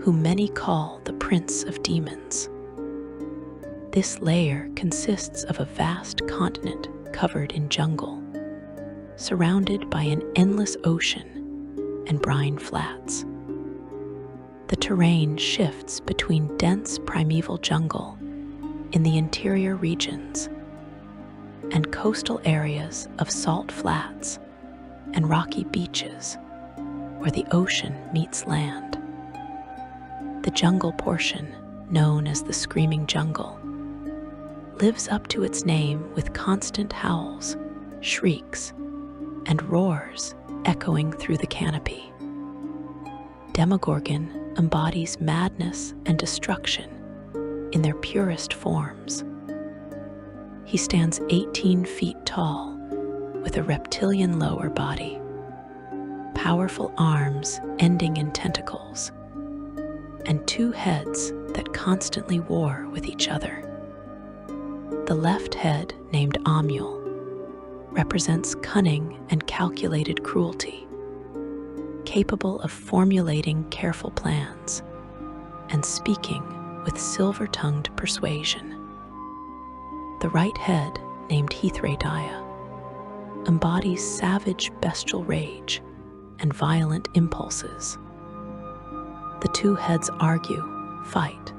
whom many call the Prince of Demons. This layer consists of a vast continent covered in jungle, surrounded by an endless ocean and brine flats. The terrain shifts between dense primeval jungle in the interior regions and coastal areas of salt flats and rocky beaches where the ocean meets land. The jungle portion, known as the Screaming Jungle, lives up to its name with constant howls, shrieks, and roars echoing through the canopy. Demogorgon embodies madness and destruction in their purest forms. He stands 18 feet tall with a reptilian lower body, powerful arms ending in tentacles, and two heads that constantly war with each other. The left head, named Amul, represents cunning and calculated cruelty, capable of formulating careful plans and speaking with silver-tongued persuasion. The right head, named Heathraediah, embodies savage bestial rage and violent impulses. The two heads argue, fight,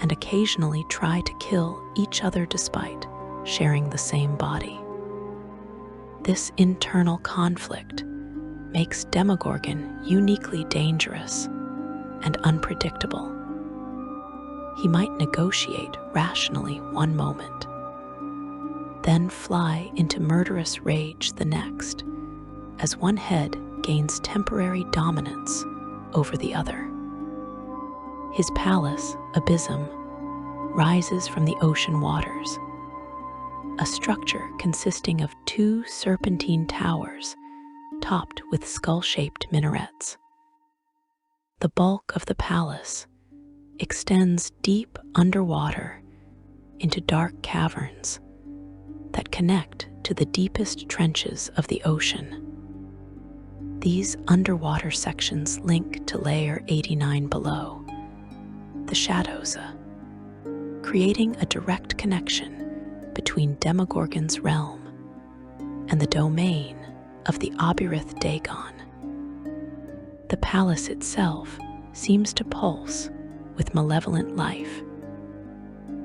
and occasionally try to kill each other despite sharing the same body. This internal conflict makes Demogorgon uniquely dangerous and unpredictable. He might negotiate rationally one moment, then fly into murderous rage the next, as one head gains temporary dominance over the other. His palace, Abyssum, rises from the ocean waters, a structure consisting of two serpentine towers topped with skull-shaped minarets. The bulk of the palace extends deep underwater into dark caverns that connect to the deepest trenches of the ocean. These underwater sections link to layer 89 below, the Graz'zt, creating a direct connection between Demogorgon's realm and the domain of the Obyrith Dagon. The palace itself seems to pulse with malevolent life,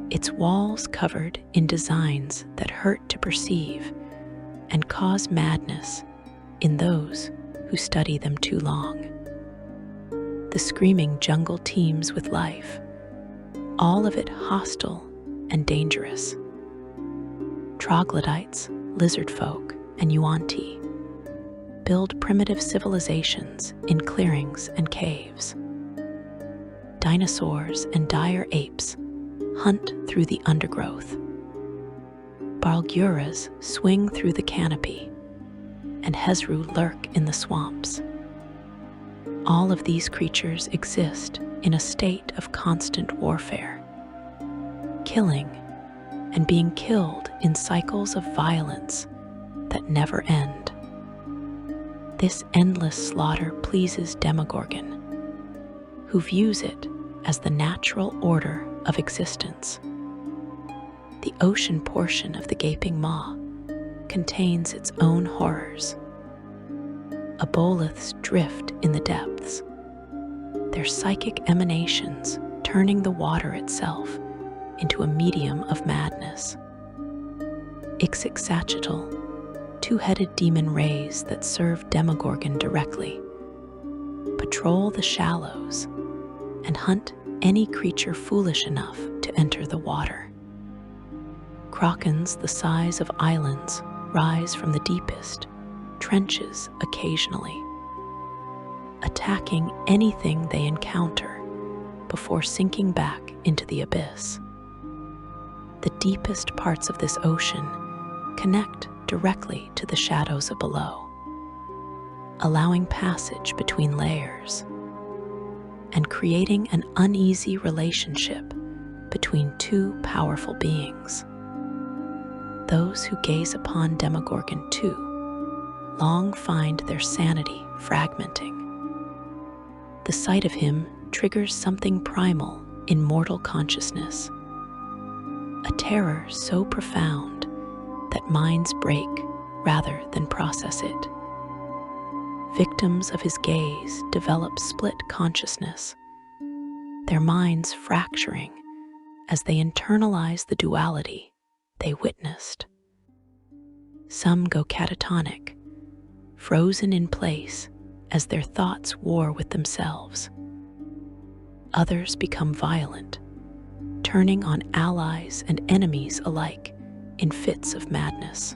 its walls covered in designs that hurt to perceive and cause madness in those who study them too long. The Screaming Jungle teems with life, all of it hostile and dangerous. Troglodytes, lizard folk, and Yuan-ti build primitive civilizations in clearings and caves. Dinosaurs and dire apes hunt through the undergrowth. Barlguras swing through the canopy, and Hezru lurk in the swamps. All of these creatures exist in a state of constant warfare, killing and being killed in cycles of violence that never end. This endless slaughter pleases Demogorgon, who views it as the natural order of existence. The ocean portion of the gaping maw contains its own horrors. Aboleths drift in the depths, their psychic emanations turning the water itself into a medium of madness. Ixixachital, two-headed demon rays that serve Demogorgon directly, patrol the shallows and hunt any creature foolish enough to enter the water. Krakens the size of islands rise from the deepest trenches occasionally, attacking anything they encounter before sinking back into the abyss. The deepest parts of this ocean connect directly to the shadows of below, allowing passage between layers and creating an uneasy relationship between two powerful beings. Those who gaze upon Demogorgon too long find their sanity fragmenting. The sight of him triggers something primal in mortal consciousness, a terror so profound that minds break rather than process it. Victims of his gaze develop split consciousness, their minds fracturing as they internalize the duality they witnessed. Some go catatonic, frozen in place as their thoughts war with themselves. Others become violent, turning on allies and enemies alike in fits of madness.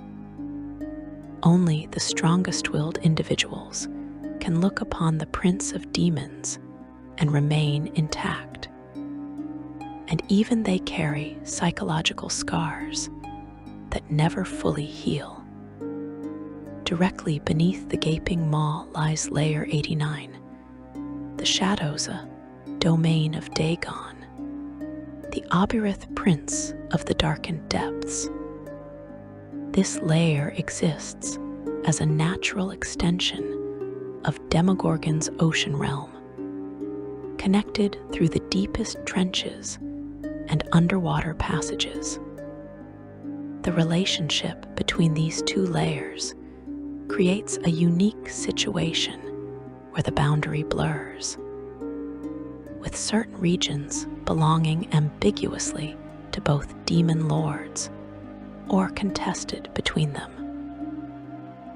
Only the strongest-willed individuals can look upon the prince of demons and remain intact. And even they carry psychological scars that never fully heal. Directly beneath the gaping maw lies Layer 89, the Shadow'zt domain of Dagon, the Obirith prince of the darkened depths. This layer exists as a natural extension of Demogorgon's ocean realm, connected through the deepest trenches and underwater passages. The relationship between these two layers creates a unique situation where the boundary blurs, with certain regions belonging ambiguously to both demon lords or contested between them.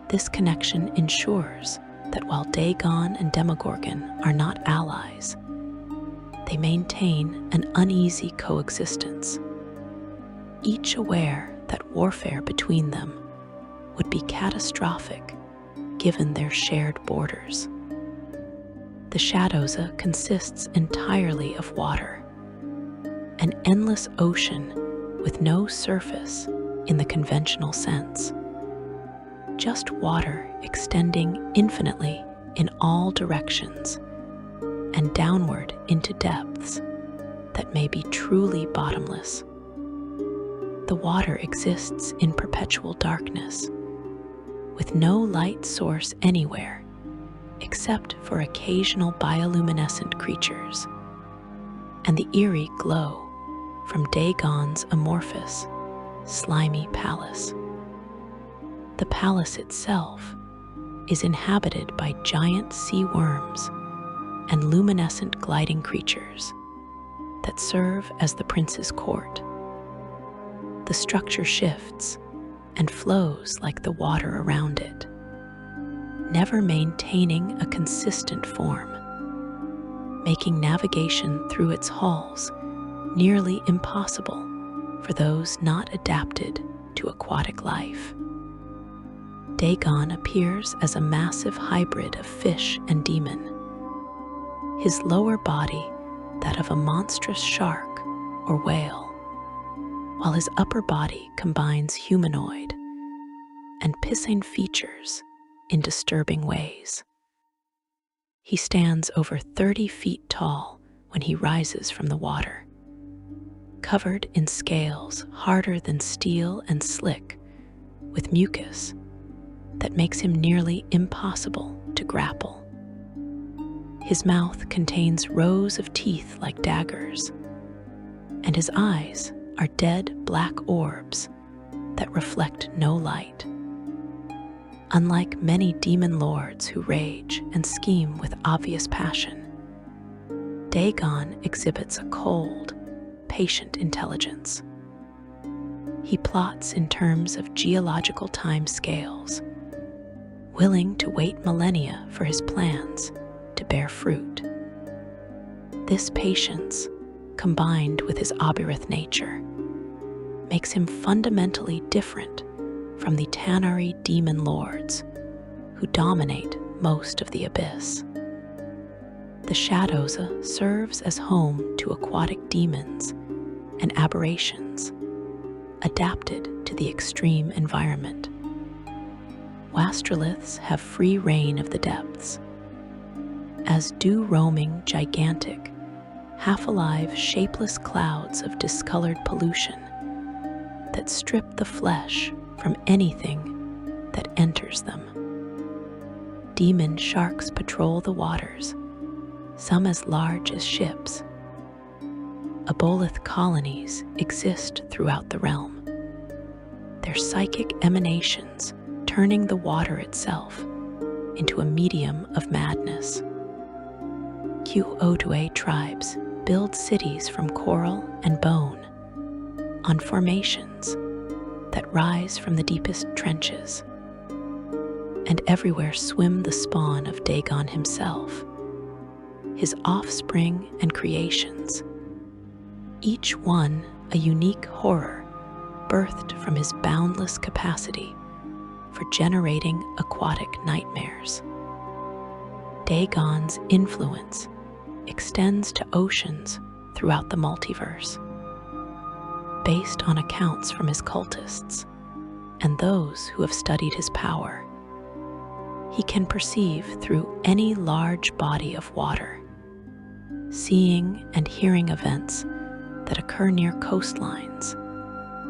This connection ensures that while Dagon and Demogorgon are not allies, they maintain an uneasy coexistence, each aware that warfare between them would be catastrophic given their shared borders. The Shadow'zt consists entirely of water, an endless ocean with no surface in the conventional sense, just water extending infinitely in all directions and downward into depths that may be truly bottomless. The water exists in perpetual darkness, with no light source anywhere except for occasional bioluminescent creatures, and the eerie glow from Dagon's amorphous, slimy palace. The palace itself is inhabited by giant sea worms and luminescent gliding creatures that serve as the prince's court. The structure shifts and flows like the water around it, never maintaining a consistent form, making navigation through its halls nearly impossible for those not adapted to aquatic life. Dagon appears as a massive hybrid of fish and demon, his lower body that of a monstrous shark or whale, while his upper body combines humanoid and piscine features in disturbing ways. He stands over 30 feet tall when he rises from the water, covered in scales harder than steel and slick with mucus that makes him nearly impossible to grapple. His mouth contains rows of teeth like daggers, and his eyes are dead black orbs that reflect no light. Unlike many demon lords who rage and scheme with obvious passion, Dagon exhibits a cold, patient intelligence. He plots in terms of geological time scales, willing to wait millennia for his plans to bear fruit. This patience, combined with his Obirith nature, makes him fundamentally different from the Tanar'ri demon lords who dominate most of the abyss. The Shadow'zt serves as home to aquatic demons and aberrations, adapted to the extreme environment. Wastroliths have free reign of the depths, as do roaming gigantic, half-alive, shapeless clouds of discolored pollution that strip the flesh from anything that enters them. demon sharks patrol the waters, some as large as ships. Aboleth colonies exist throughout the realm, their psychic emanations turning the water itself into a medium of madness. Qodue tribes build cities from coral and bone on formations that rise from the deepest trenches, and everywhere swim the spawn of Dagon himself, his offspring and creations, each one a unique horror birthed from his boundless capacity for generating aquatic nightmares. Dagon's influence extends to oceans throughout the multiverse. Based on accounts from his cultists and those who have studied his power, he can perceive through any large body of water, seeing and hearing events that occur near coastlines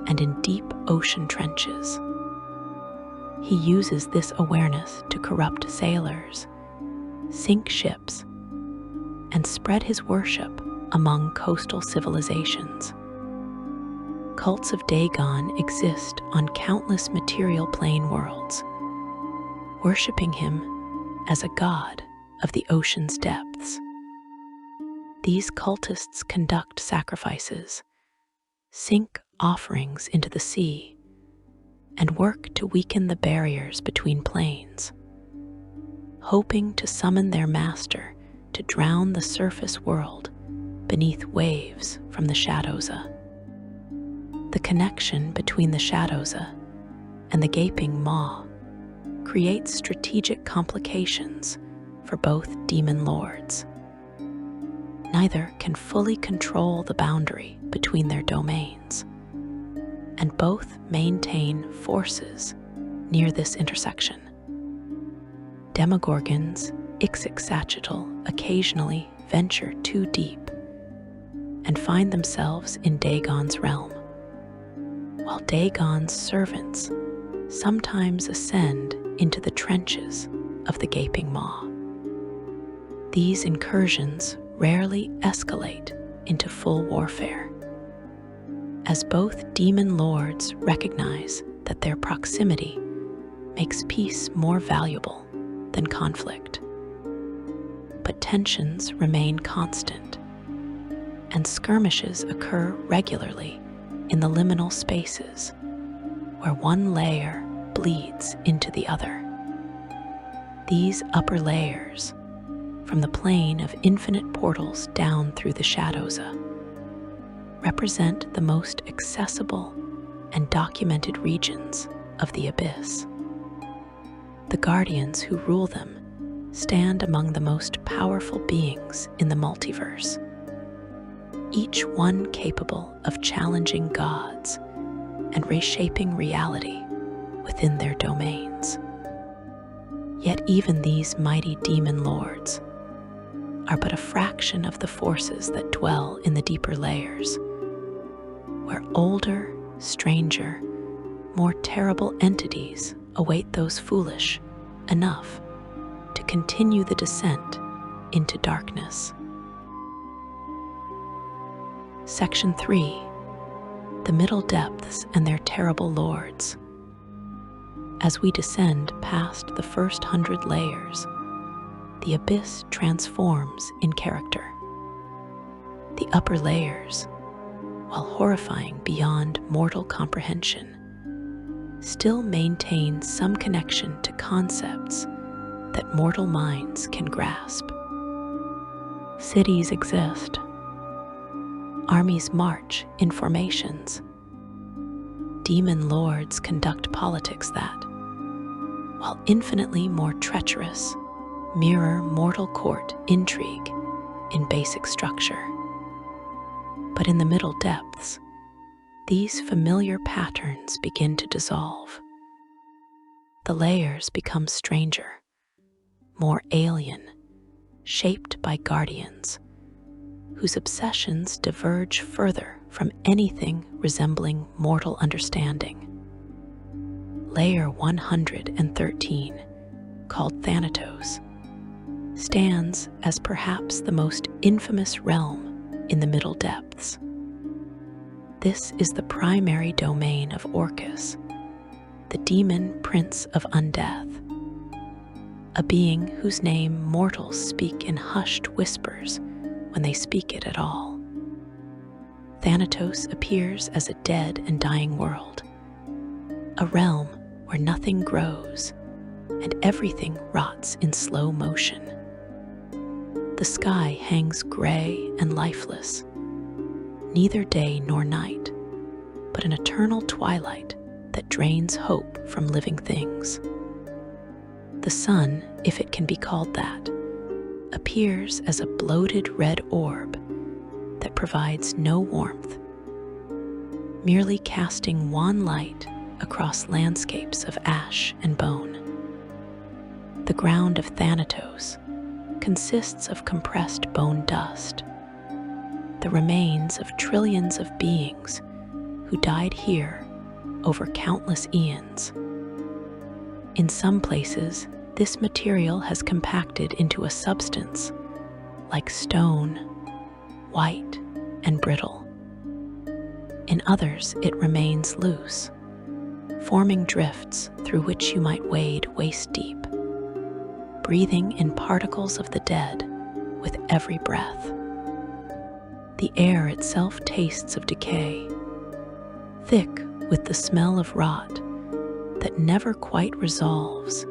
and in deep ocean trenches. He uses this awareness to corrupt sailors, sink ships, and spread his worship among coastal civilizations. Cults of Dagon exist on countless material plane worlds, worshipping him as a god of the ocean's depths. These cultists conduct sacrifices, sink offerings into the sea, and work to weaken the barriers between planes, hoping to summon their master to drown the surface world beneath waves from the Shadow'zt. The connection between the Shadow'zt and the gaping maw creates strategic complications for both demon lords. Neither can fully control the boundary between their domains, and both maintain forces near this intersection. Demogorgons Ixixachital occasionally venture too deep and find themselves in Dagon's realm, while Dagon's servants sometimes ascend into the trenches of the gaping maw. These incursions rarely escalate into full warfare, as both demon lords recognize that their proximity makes peace more valuable than conflict. But tensions remain constant, and skirmishes occur regularly in the liminal spaces where one layer bleeds into the other. These upper layers, from the plane of infinite portals down through the Shadow'zt, represent the most accessible and documented regions of the abyss. The guardians who rule them stand among the most powerful beings in the multiverse, each one capable of challenging gods and reshaping reality within their domains. Yet even these mighty demon lords are but a fraction of the forces that dwell in the deeper layers, where older, stranger, more terrible entities await those foolish enough to continue the descent into darkness. Section 3. The Middle Depths and Their Terrible Lords. As we descend past the first 100 layers, the abyss transforms in character. The upper layers, while horrifying beyond mortal comprehension, still maintain some connection to concepts that mortal minds can grasp. Cities exist. Armies march in formations. Demon lords conduct politics that, while infinitely more treacherous, mirror mortal court intrigue in basic structure. But in the middle depths, these familiar patterns begin to dissolve. The layers become stranger, more alien, shaped by guardians, whose obsessions diverge further from anything resembling mortal understanding. Layer 113 called Thanatos, stands as perhaps the most infamous realm in the middle depths. This is the primary domain of Orcus, the demon prince of undeath, a being whose name mortals speak in hushed whispers when they speak it at all. Thanatos appears as a dead and dying world, a realm where nothing grows and everything rots in slow motion. The sky hangs gray and lifeless, neither day nor night, but an eternal twilight that drains hope from living things. The sun, if it can be called that, appears as a bloated red orb that provides no warmth, merely casting wan light across landscapes of ash and bone. The ground of Thanatos consists of compressed bone dust, the remains of trillions of beings who died here over countless eons. In some places, this material has compacted into a substance like stone, white and brittle. In others, it remains loose, forming drifts through which you might wade waist-deep, breathing in particles of the dead with every breath. The air itself tastes of decay, thick with the smell of rot that never quite resolves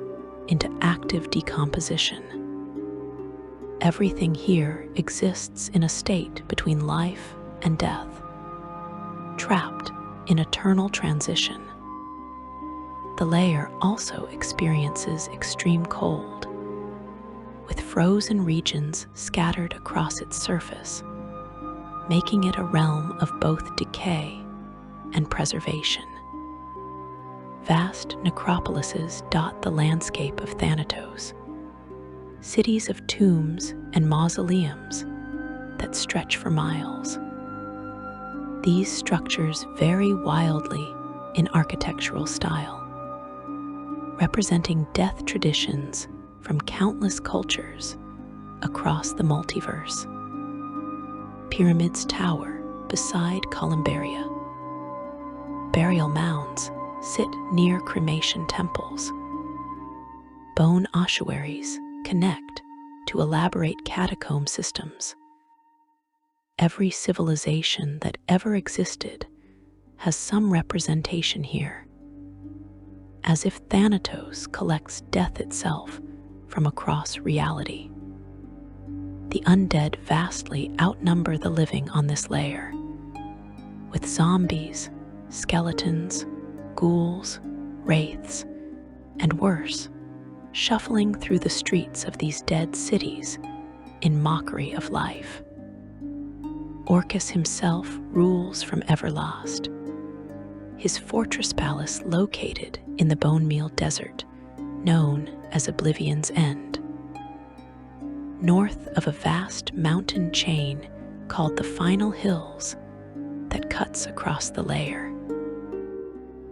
into active decomposition. Everything here exists in a state between life and death, trapped in eternal transition. The layer also experiences extreme cold, with frozen regions scattered across its surface, making it a realm of both decay and preservation. Vast necropolises dot the landscape of Thanatos, cities of tombs and mausoleums that stretch for miles. These structures vary wildly in architectural style, representing death traditions from countless cultures across the multiverse. Pyramids tower beside columbaria. Burial mounds sit near cremation temples. Bone ossuaries connect to elaborate catacomb systems. Every civilization that ever existed has some representation here, as if Thanatos collects death itself from across reality. The undead vastly outnumber the living on this layer, with zombies, skeletons, ghouls, wraiths, and worse, shuffling through the streets of these dead cities in mockery of life. Orcus himself rules from Everlast, his fortress palace located in the Bone Meal Desert, known as Oblivion's End, north of a vast mountain chain called the Final Hills that cuts across the layer.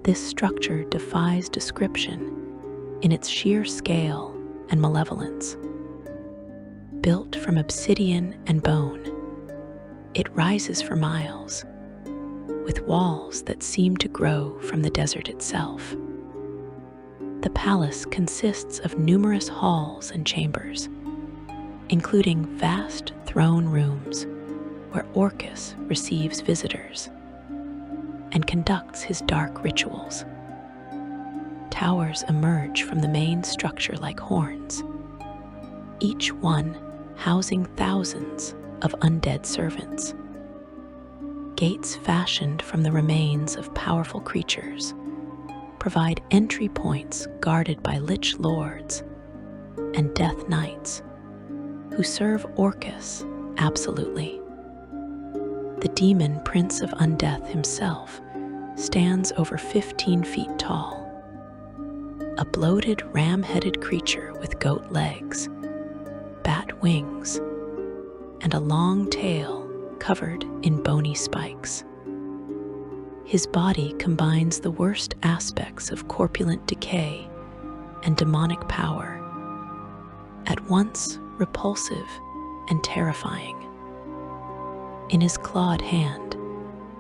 This structure defies description in its sheer scale and malevolence. Built from obsidian and bone, it rises for miles, with walls that seem to grow from the desert itself. The palace consists of numerous halls and chambers, including vast throne rooms where Orcus receives visitors and conducts his dark rituals. Towers emerge from the main structure like horns, each one housing thousands of undead servants. Gates fashioned from the remains of powerful creatures provide entry points guarded by lich lords and death knights who serve Orcus absolutely. The demon prince of undeath himself stands over 15 feet tall, a bloated ram-headed creature with goat legs, bat wings, and a long tail covered in bony spikes. His body combines the worst aspects of corpulent decay and demonic power at once repulsive and terrifying. In his clawed hand,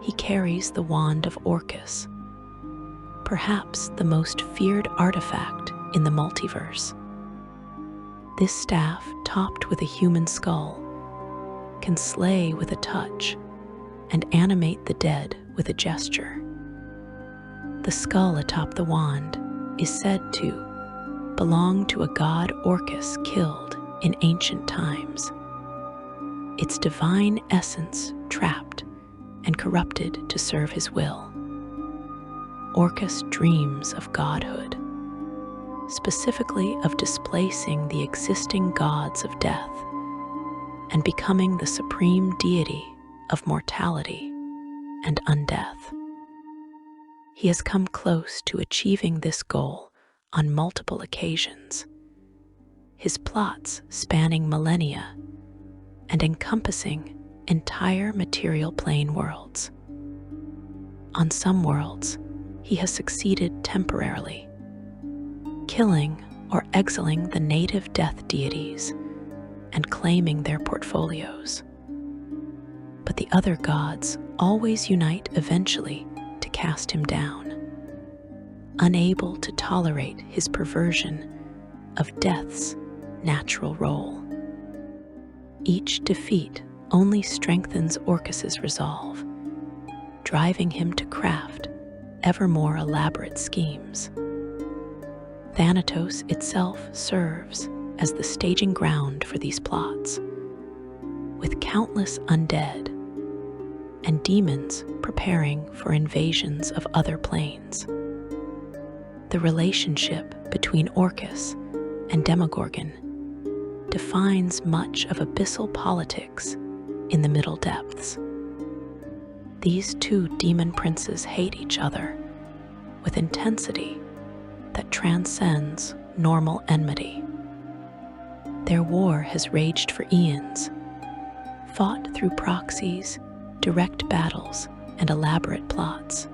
he carries the wand of Orcus, perhaps the most feared artifact in the multiverse. This staff, topped with a human skull, can slay with a touch and animate the dead with a gesture. The skull atop the wand is said to belong to a god Orcus killed in ancient times, its divine essence trapped and corrupted to serve his will. Orcus dreams of godhood, specifically of displacing the existing gods of death and becoming the supreme deity of mortality and undeath. He has come close to achieving this goal on multiple occasions, his plots spanning millennia and encompassing entire material plane worlds. On some worlds, he has succeeded temporarily, killing or exiling the native death deities and claiming their portfolios. But the other gods always unite eventually to cast him down, unable to tolerate his perversion of death's natural role. Each defeat only strengthens Orcus's resolve, driving him to craft ever more elaborate schemes. Thanatos itself serves as the staging ground for these plots, with countless undead and demons preparing for invasions of other planes. The relationship between Orcus and Demogorgon defines much of abyssal politics in the middle depths. These two demon princes hate each other with intensity that transcends normal enmity. Their war has raged for eons, fought through proxies, direct battles, and elaborate plots.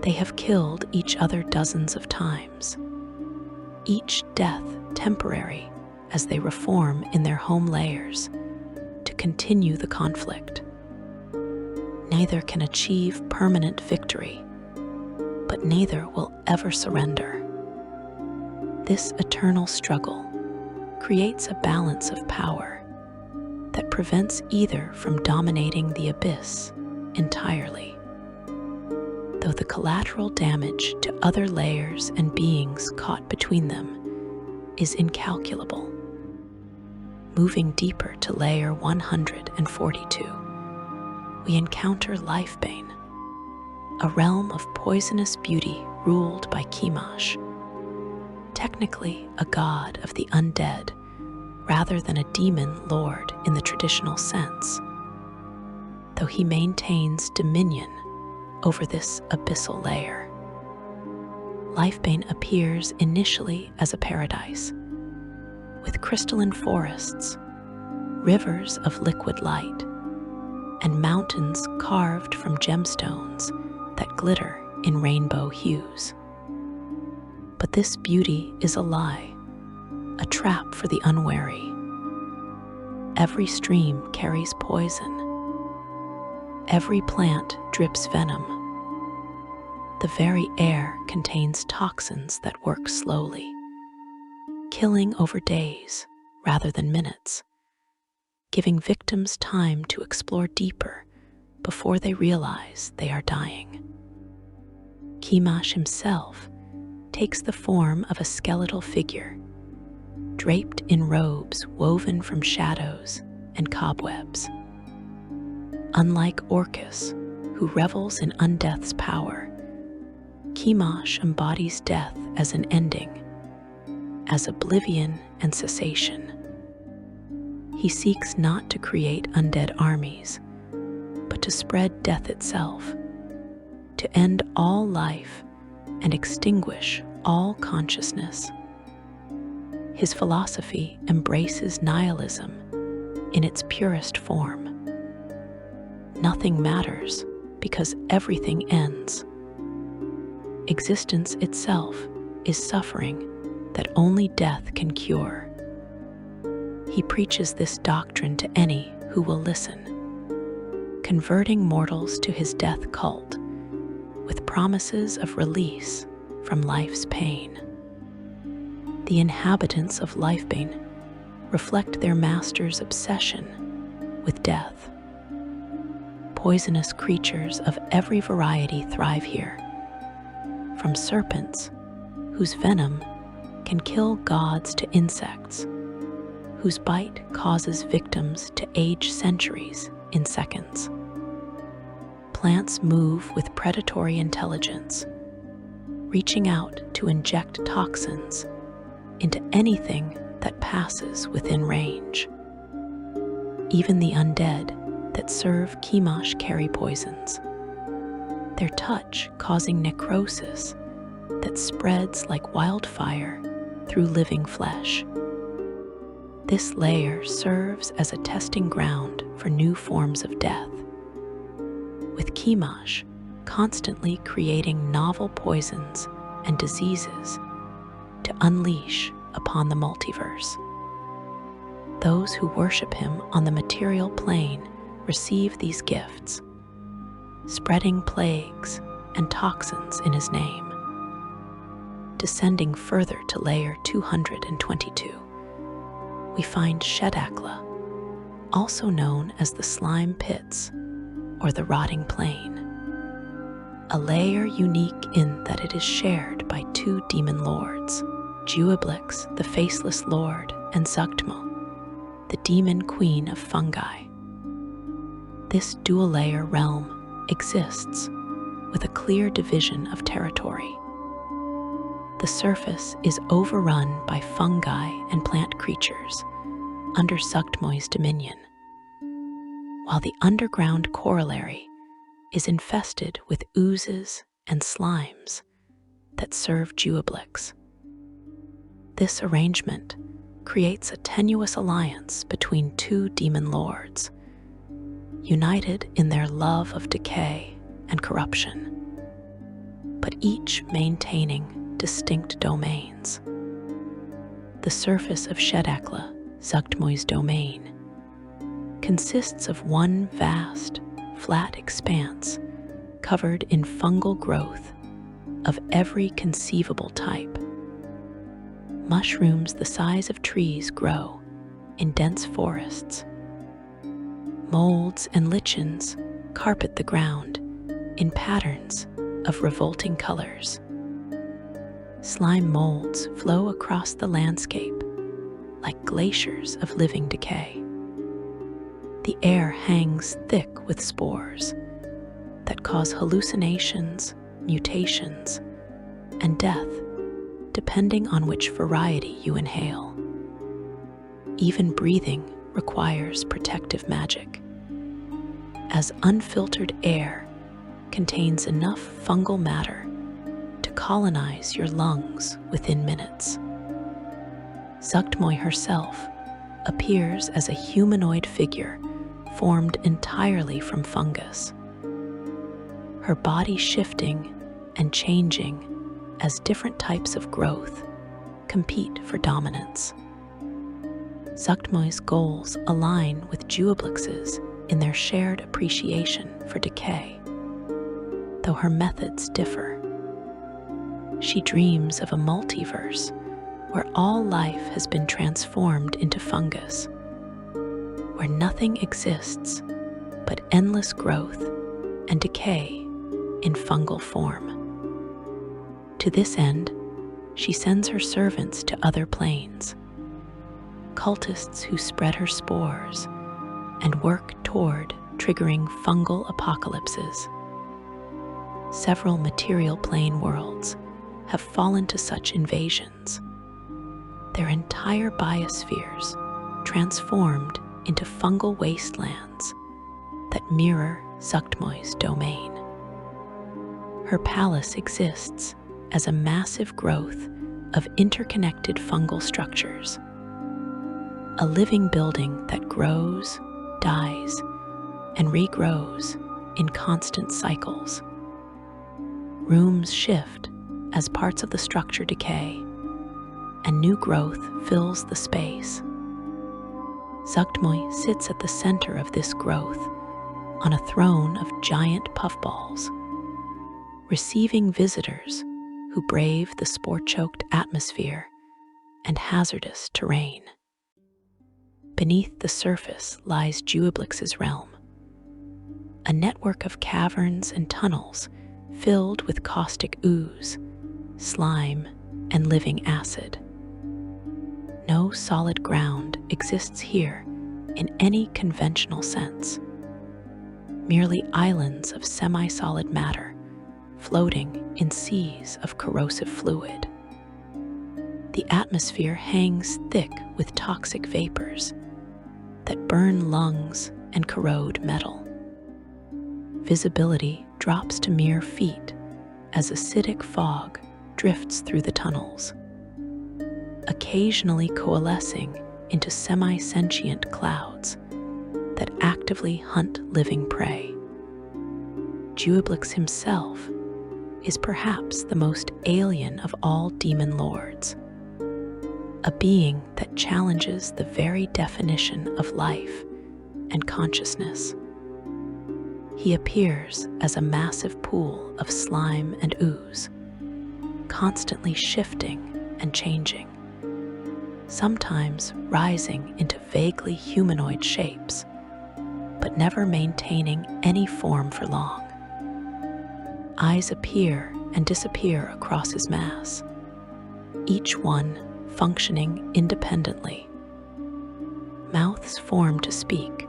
They have killed each other dozens of times, each death temporary as they reform in their home layers to continue the conflict. Neither can achieve permanent victory, but neither will ever surrender. This eternal struggle creates a balance of power that prevents either from dominating the abyss entirely, though the collateral damage to other layers and beings caught between them is incalculable. Moving deeper to layer 142, we encounter Lifebane, a realm of poisonous beauty ruled by Chemosh, technically a god of the undead rather than a demon lord in the traditional sense, though he maintains dominion over this abyssal layer. Lifebane appears initially as a paradise, with crystalline forests, rivers of liquid light, and mountains carved from gemstones that glitter in rainbow hues. But this beauty is a lie, a trap for the unwary. Every stream carries poison. Every plant drips venom. The very air contains toxins that work slowly, killing over days rather than minutes, giving victims time to explore deeper before they realize they are dying. Chemosh himself takes the form of a skeletal figure, draped in robes woven from shadows and cobwebs. Unlike Orcus, who revels in undeath's power, Chemosh embodies death as an ending, as oblivion and cessation. He seeks not to create undead armies, but to spread death itself, to end all life and extinguish all consciousness. His philosophy embraces nihilism in its purest form. Nothing matters because everything ends. Existence itself is suffering that only death can cure, He preaches this doctrine to any who will listen, converting mortals to his death cult with promises of release from life's pain. The inhabitants of Lifebane reflect their master's obsession with death. Poisonous creatures of every variety thrive here, from serpents, whose venom can kill gods, to insects, whose bite causes victims to age centuries in seconds. Plants move with predatory intelligence, reaching out to inject toxins into anything that passes within range. Even the undead that serve Kimash carry poisons, their touch causing necrosis that spreads like wildfire through living flesh. This layer serves as a testing ground for new forms of death, with Kimash constantly creating novel poisons and diseases to unleash upon the multiverse. Those who worship him on the material plane receive these gifts, spreading plagues and toxins in his name. Descending further to layer 222, we find Shedakla, also known as the Slime Pits or the Rotting Plain, a layer unique in that it is shared by two demon lords, Juiblix, the Faceless Lord, and Zugtmo, the demon queen of fungi. This dual-layer realm exists with a clear division of territory. The surface is overrun by fungi and plant creatures under Zugtmo's dominion, while the underground corollary is infested with oozes and slimes that serve Juiblix. This arrangement creates a tenuous alliance between two demon lords, united in their love of decay and corruption, but each maintaining distinct domains. The surface of Shedakla, Zugtmo's domain, consists of one vast, flat expanse covered in fungal growth of every conceivable type. Mushrooms the size of trees grow in dense forests. Molds and lichens carpet the ground in patterns of revolting colors. Slime molds flow across the landscape like glaciers of living decay. The air hangs thick with spores that cause hallucinations, mutations, and death, depending on which variety you inhale. Even breathing requires protective magic, as unfiltered air contains enough fungal matter to colonize your lungs within minutes. Zugtmo herself appears as a humanoid figure formed entirely from fungus, her body shifting and changing as different types of growth compete for dominance. Zugtmo's goals align with Juiblix's in their shared appreciation for decay, though her methods differ. She dreams of a multiverse where all life has been transformed into fungus, where nothing exists but endless growth and decay in fungal form. To this end, she sends her servants to other planes, cultists who spread her spores and work toward triggering fungal apocalypses. Several material plane worlds have fallen to such invasions, their entire biospheres transformed into fungal wastelands that mirror Zugtmo's domain. Her palace exists as a massive growth of interconnected fungal structures, a living building that grows, dies, and regrows in constant cycles. Rooms shift as parts of the structure decay, and new growth fills the space. Zuggtmoy sits at the center of this growth, on a throne of giant puffballs, receiving visitors who brave the spore-choked atmosphere and hazardous terrain. Beneath the surface lies Juoblix's realm, a network of caverns and tunnels filled with caustic ooze, slime, and living acid. No solid ground exists here in any conventional sense, merely islands of semi-solid matter floating in seas of corrosive fluid. The atmosphere hangs thick with toxic vapors that burn lungs and corrode metal. Visibility drops to mere feet as acidic fog drifts through the tunnels, occasionally coalescing into semi-sentient clouds that actively hunt living prey. Juoblix himself is perhaps the most alien of all demon lords, a being that challenges the very definition of life and consciousness. He appears as a massive pool of slime and ooze, constantly shifting and changing, sometimes rising into vaguely humanoid shapes, but never maintaining any form for long. Eyes appear and disappear across his mass, each one functioning independently. Mouths form to speak,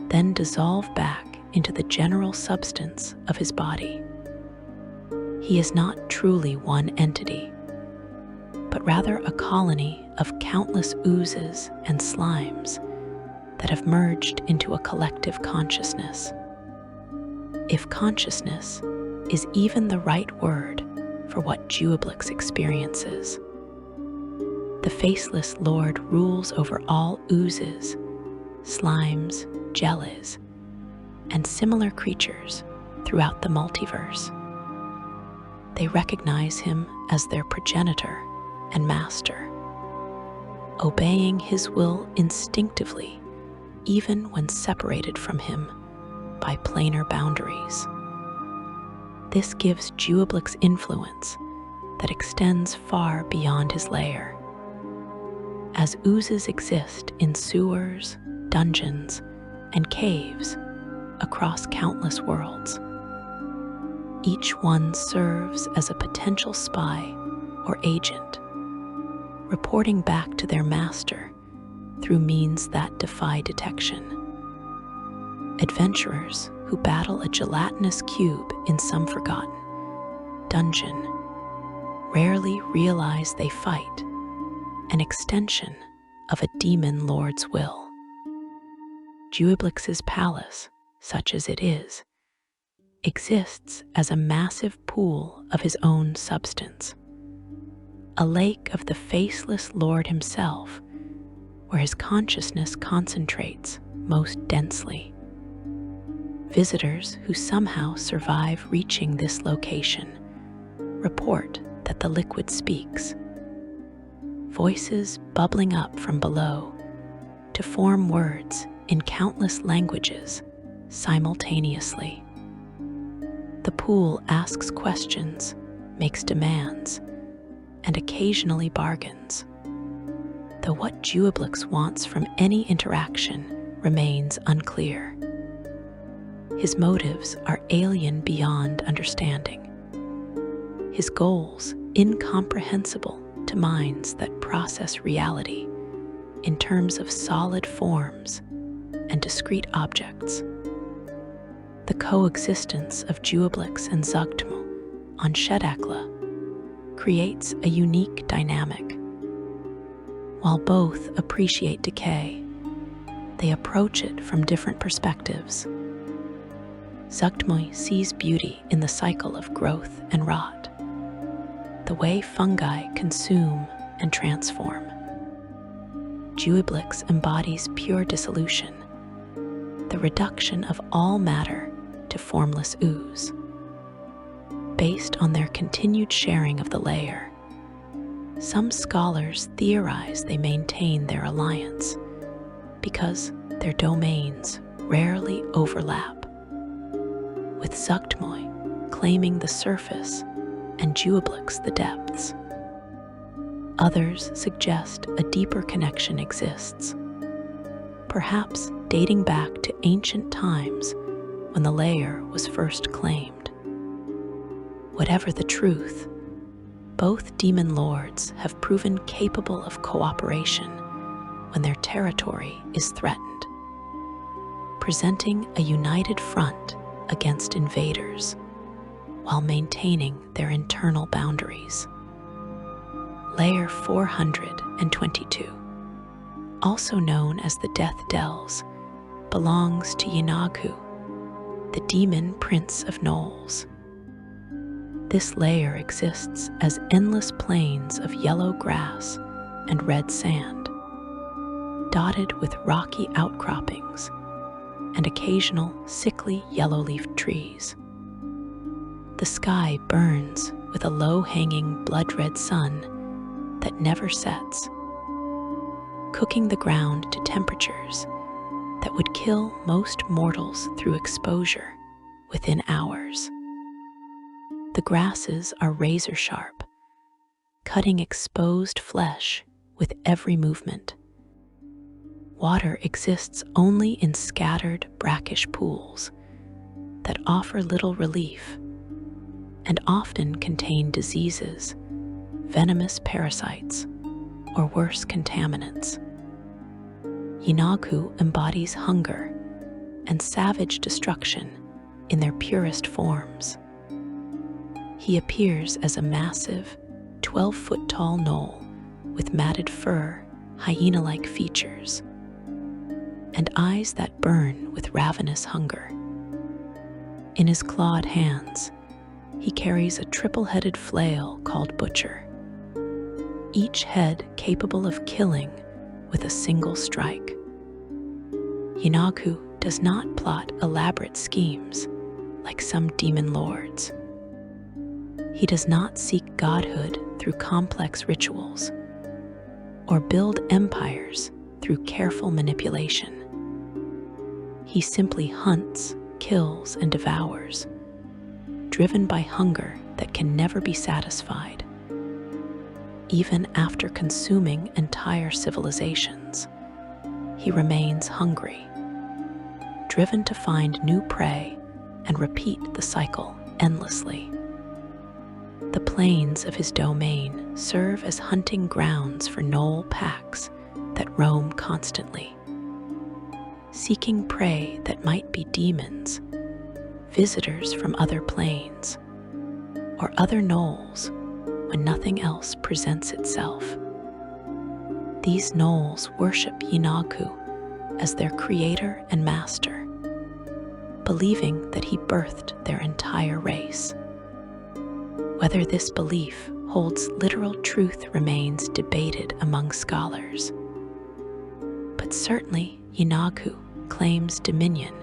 then dissolve back into the general substance of his body. He is not truly one entity, but rather a colony of countless oozes and slimes that have merged into a collective consciousness. If consciousness is even the right word for what Juoblix experiences. The faceless lord rules over all oozes, slimes, jellies, and similar creatures throughout the multiverse. They recognize him as their progenitor and master, obeying his will instinctively, even when separated from him by planar boundaries. This gives Juoblix influence that extends far beyond his lair. As oozes exist in sewers, dungeons, and caves across countless worlds, each one serves as a potential spy or agent, reporting back to their master through means that defy detection. Adventurers who battle a gelatinous cube in some forgotten dungeon rarely realize they fight an extension of a demon lord's will. Juoblix's palace, such as it is, exists as a massive pool of his own substance, a lake of the faceless lord himself, where his consciousness concentrates most densely. Visitors who somehow survive reaching this location report that the liquid speaks, voices bubbling up from below to form words in countless languages simultaneously. The pool asks questions, makes demands, and occasionally bargains, though what Juoblix wants from any interaction remains unclear. His motives are alien beyond understanding, his goals incomprehensible to minds that process reality in terms of solid forms and discrete objects. The coexistence of Juoblix and Zuggtmoy on Shedakla creates a unique dynamic. While both appreciate decay, they approach it from different perspectives. Zuggtmoy sees beauty in the cycle of growth and rot, the way fungi consume and transform. Juoblix embodies pure dissolution, the reduction of all matter to formless ooze. Based on their continued sharing of the layer, some scholars theorize they maintain their alliance, because their domains rarely overlap, with Zuchtmoy claiming the surface and Juoblix the depths. Others suggest a deeper connection exists, perhaps dating back to ancient times when the layer was first claimed. Whatever the truth, both demon lords have proven capable of cooperation when their territory is threatened, presenting a united front against invaders while maintaining their internal boundaries. Layer 422, also known as the Death Dells, belongs to Yinagu, the demon prince of gnolls. This layer exists as endless plains of yellow grass and red sand, dotted with rocky outcroppings and occasional sickly yellow-leafed trees. The sky burns with a low-hanging blood-red sun that never sets, cooking the ground to temperatures that would kill most mortals through exposure within hours. The grasses are razor sharp, cutting exposed flesh with every movement. Water exists only in scattered brackish pools that offer little relief and often contain diseases, venomous parasites, or worse contaminants. Yinagu embodies hunger and savage destruction in their purest forms. He appears as a massive, 12-foot-tall gnoll with matted fur, hyena-like features, and eyes that burn with ravenous hunger. In his clawed hands, he carries a triple-headed flail called Butcher, each head capable of killing with a single strike. Yinagu does not plot elaborate schemes like some demon lords. He does not seek godhood through complex rituals or build empires through careful manipulation. He simply hunts, kills, and devours, driven by hunger that can never be satisfied. Even after consuming entire civilizations, he remains hungry, driven to find new prey and repeat the cycle endlessly. The plains of his domain serve as hunting grounds for gnoll packs that roam constantly, seeking prey that might be demons, visitors from other planes, or other gnolls when nothing else presents itself. These gnolls worship Yinagu as their creator and master, believing that he birthed their entire race. Whether this belief holds literal truth remains debated among scholars, but certainly Yinagu claims dominion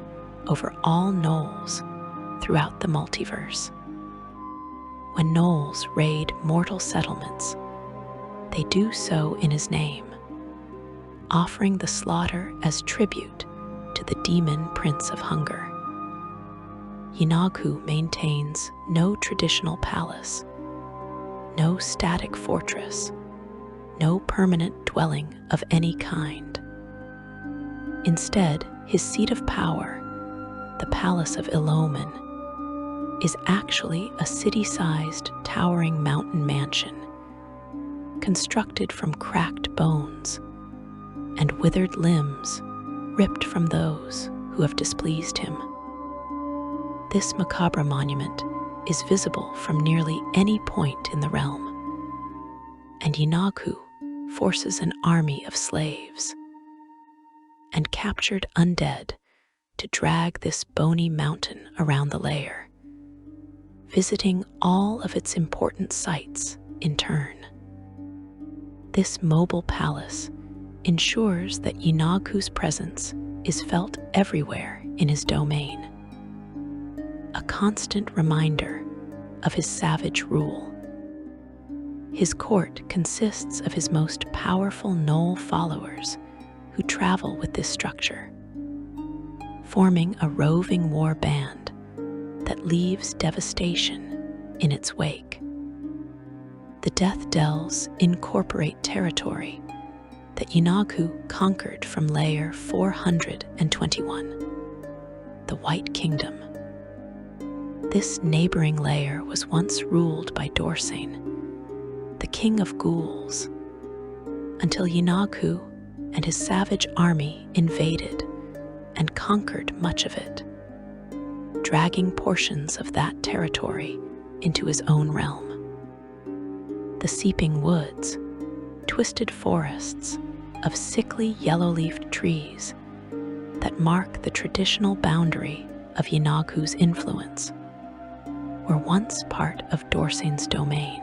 over all gnolls throughout the multiverse. When gnolls raid mortal settlements, they do so in his name, offering the slaughter as tribute to the demon Prince of Hunger. Yinagu maintains no traditional palace, no static fortress, no permanent dwelling of any kind. Instead, his seat of power, the Palace of Ilomen, is actually a city-sized, towering mountain mansion, constructed from cracked bones and withered limbs ripped from those who have displeased him. This macabre monument is visible from nearly any point in the realm, and Yinagu forces an army of slaves and captured undead to drag this bony mountain around the lair, visiting all of its important sites in turn. This mobile palace ensures that Yinagu's presence is felt everywhere in his domain, a constant reminder of his savage rule. His court consists of his most powerful gnoll followers who travel with this structure, forming a roving war band that leaves devastation in its wake. The Death Dells incorporate territory that Yinaghu conquered from layer 421, the White Kingdom. This neighboring layer was once ruled by Dorsain, the king of ghouls, until Yinaghu and his savage army invaded and conquered much of it, dragging portions of that territory into his own realm. The seeping woods, twisted forests of sickly yellow-leafed trees that mark the traditional boundary of Yinaghu's influence, were once part of Dorsain's domain.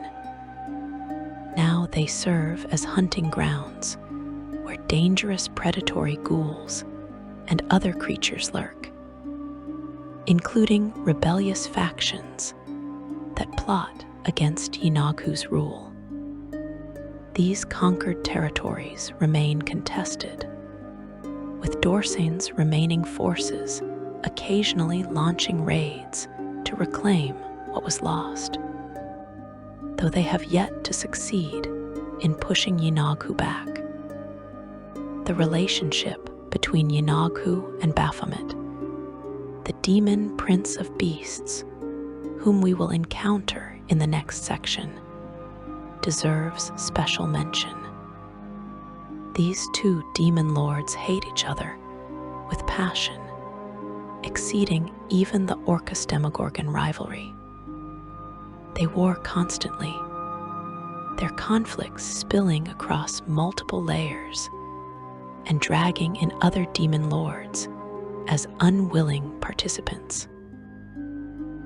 Now they serve as hunting grounds where dangerous predatory ghouls and other creatures lurk, including rebellious factions that plot against Yinaghu's rule. These conquered territories remain contested, with Dorsain's remaining forces occasionally launching raids to reclaim what was lost, though they have yet to succeed in pushing Yinaghu back. The relationship between Yinaghu and Baphomet, the demon prince of beasts, whom we will encounter in the next section, deserves special mention. These two demon lords hate each other with passion, exceeding even the Orcus-Demogorgon rivalry. They war constantly, their conflicts spilling across multiple layers and dragging in other demon lords as unwilling participants.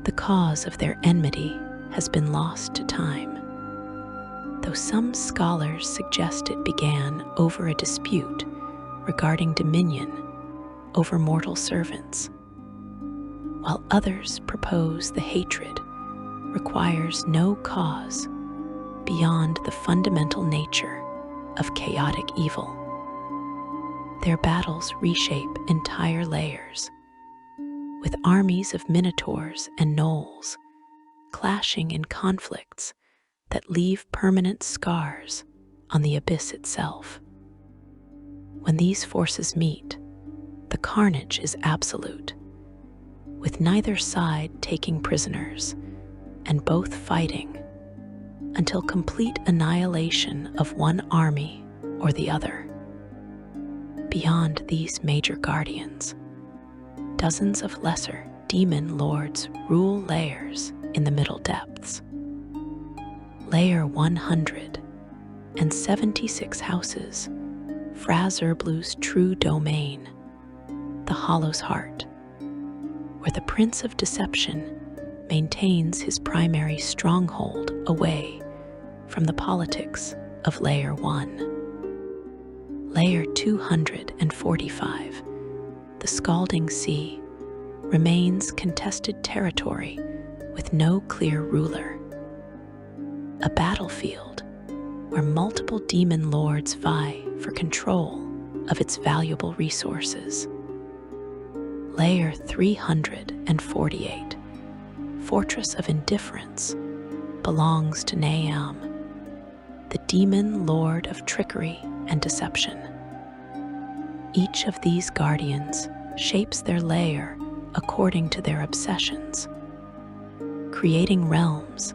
The cause of their enmity has been lost to time, though some scholars suggest it began over a dispute regarding dominion over mortal servants, while others propose the hatred requires no cause beyond the fundamental nature of chaotic evil. Their battles reshape entire layers, with armies of minotaurs and gnolls clashing in conflicts that leave permanent scars on the abyss itself. When these forces meet, the carnage is absolute, with neither side taking prisoners and both fighting until complete annihilation of one army or the other. Beyond these major guardians, dozens of lesser demon lords rule layers in the middle depths. Layer 176 houses, Frazerblu's true domain, the Hollow's Heart, where the Prince of Deception maintains his primary stronghold away from the politics of Layer 1. Layer 245, the Scalding Sea, remains contested territory with no clear ruler. A battlefield where multiple demon lords vie for control of its valuable resources. Layer 348, Fortress of Indifference, belongs to Naam, the demon lord of trickery and deception. Each of these guardians shapes their lair according to their obsessions, creating realms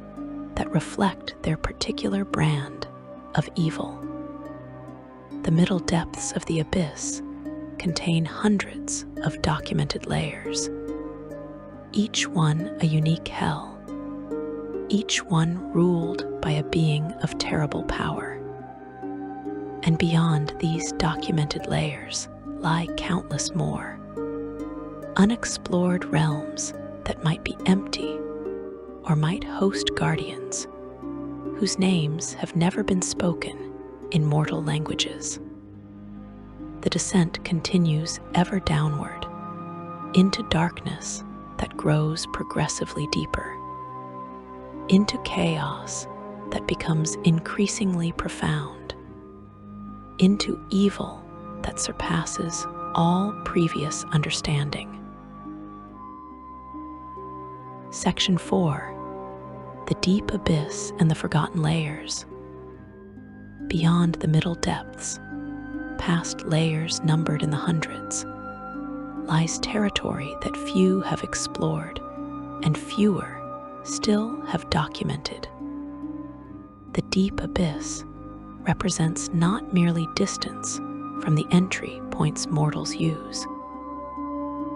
that reflect their particular brand of evil. The middle depths of the abyss contain hundreds of documented layers, each one a unique hell, each one ruled by a being of terrible power. And beyond these documented layers lie countless more, unexplored realms that might be empty or might host guardians whose names have never been spoken in mortal languages. The descent continues ever downward into darkness that grows progressively deeper, into chaos that becomes increasingly profound, into evil that surpasses all previous understanding. Section 4. The Deep Abyss and the Forgotten Layers. Beyond the middle depths, past layers numbered in the hundreds, lies territory that few have explored and fewer still have documented. The deep abyss represents not merely distance from the entry points mortals use,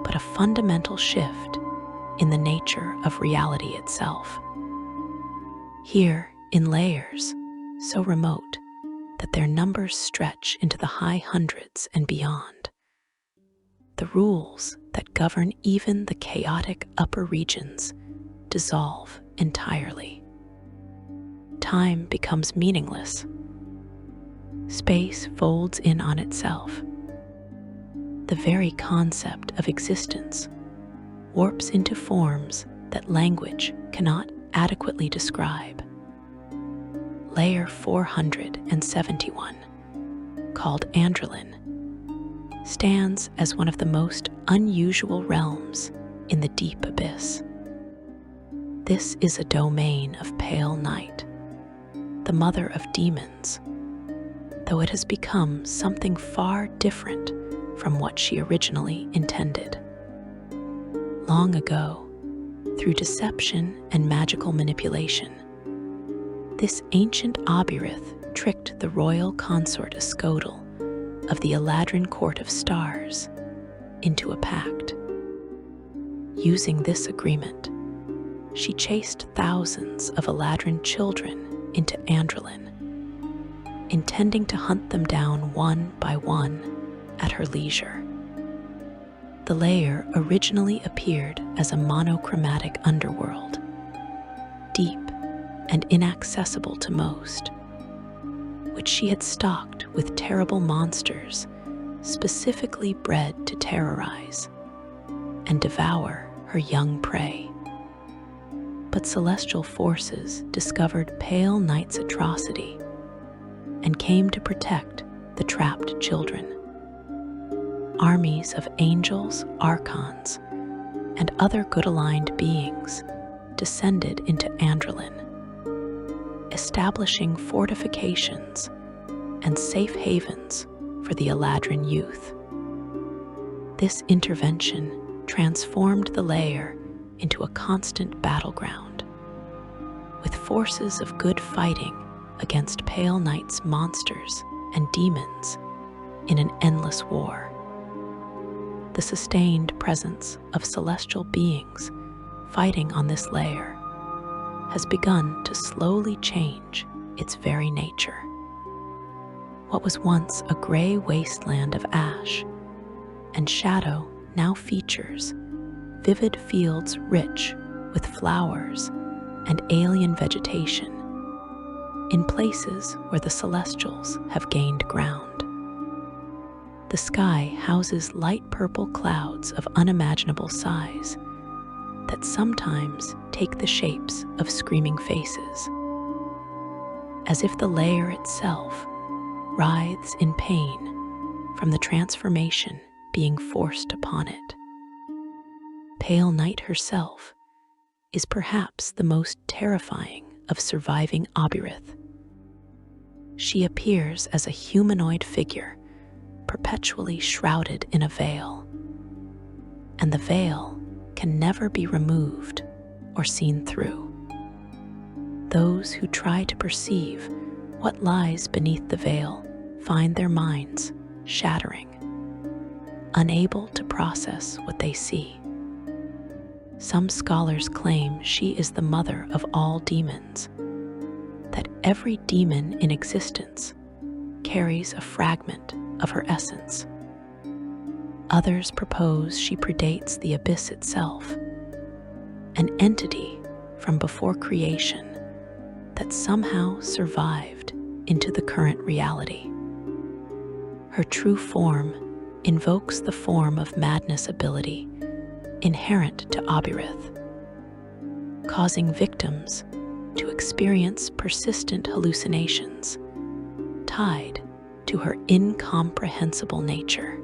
but a fundamental shift in the nature of reality itself. Here, in layers so remote that their numbers stretch into the high hundreds and beyond, the rules that govern even the chaotic upper regions dissolve entirely. Time becomes meaningless. Space folds in on itself. The very concept of existence warps into forms that language cannot adequately describe. Layer 471, called Androlin, stands as one of the most unusual realms in the deep abyss. This is a domain of pale night, the mother of demons, though it has become something far different from what she originally intended. Long ago, through deception and magical manipulation, this ancient Obyrith tricked the royal consort Escodal of the Eladrin Court of Stars into a pact. Using this agreement, she chased thousands of Eladrin children into Androlin, intending to hunt them down one by one at her leisure. The layer originally appeared as a monochromatic underworld, deep and inaccessible to most, which she had stocked with terrible monsters specifically bred to terrorize and devour her young prey. But celestial forces discovered pale night's atrocity and came to protect the trapped children. Armies of angels, archons, and other good-aligned beings descended into Androlin, establishing fortifications and safe havens for the Eladrin youth. This intervention transformed the layer into a constant battleground, with forces of good fighting against Pale Night's monsters and demons in an endless war. The sustained presence of celestial beings fighting on this layer has begun to slowly change its very nature. What was once a gray wasteland of ash and shadow now features vivid fields rich with flowers and alien vegetation in places where the Celestials have gained ground. The sky houses light purple clouds of unimaginable size that sometimes take the shapes of screaming faces, as if the layer itself writhes in pain from the transformation being forced upon it. Pale Night herself is perhaps the most terrifying of surviving Obyrith. She appears as a humanoid figure perpetually shrouded in a veil, and the veil can never be removed or seen through. Those who try to perceive what lies beneath the veil find their minds shattering, unable to process what they see. Some scholars claim she is the mother of all demons, that every demon in existence carries a fragment of her essence. Others propose she predates the abyss itself, an entity from before creation that somehow survived into the current reality. Her true form invokes the form of madness ability inherent to Obyrith, causing victims to experience persistent hallucinations tied to to her incomprehensible nature.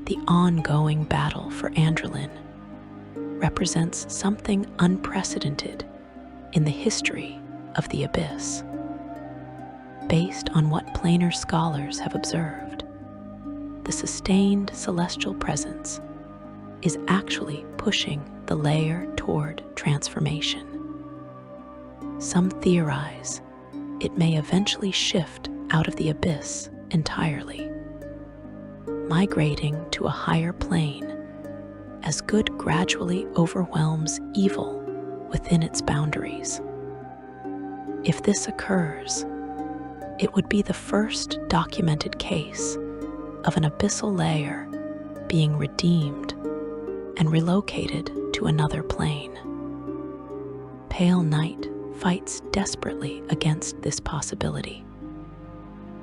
The ongoing battle for Androlyn represents something unprecedented in the history of the Abyss. Based on what planar scholars have observed, the sustained celestial presence is actually pushing the layer toward transformation. Some theorize it may eventually shift out of the Abyss entirely, migrating to a higher plane as good gradually overwhelms evil within its boundaries. If this occurs, it would be the first documented case of an abyssal layer being redeemed and relocated to another plane. Pale Night fights desperately against this possibility,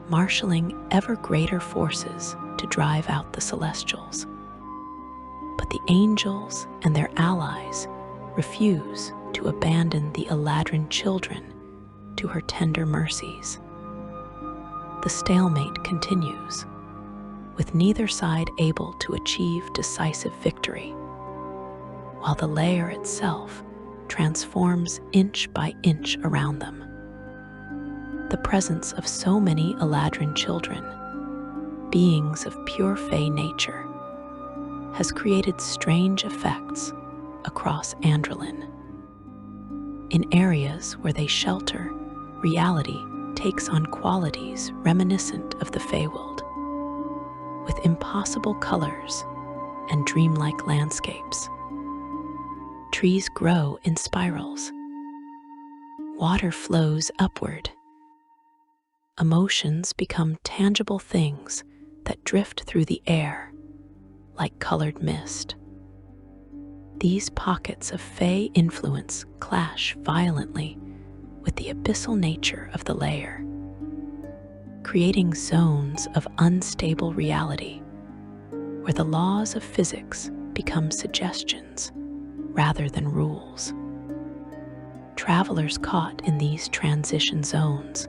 marshaling ever greater forces to drive out the Celestials. But the angels and their allies refuse to abandon the Eladrin children to her tender mercies. The stalemate continues, with neither side able to achieve decisive victory, while the layer itself transforms inch by inch around them. The presence of so many Eladrin children, beings of pure Fey nature, has created strange effects across Androlyn. In areas where they shelter, reality takes on qualities reminiscent of the Feywild, with impossible colors and dreamlike landscapes. Trees grow in spirals. Water flows upward. Emotions become tangible things that drift through the air like colored mist. These pockets of Fey influence clash violently with the abyssal nature of the layer, creating zones of unstable reality where the laws of physics become suggestions rather than rules. Travelers caught in these transition zones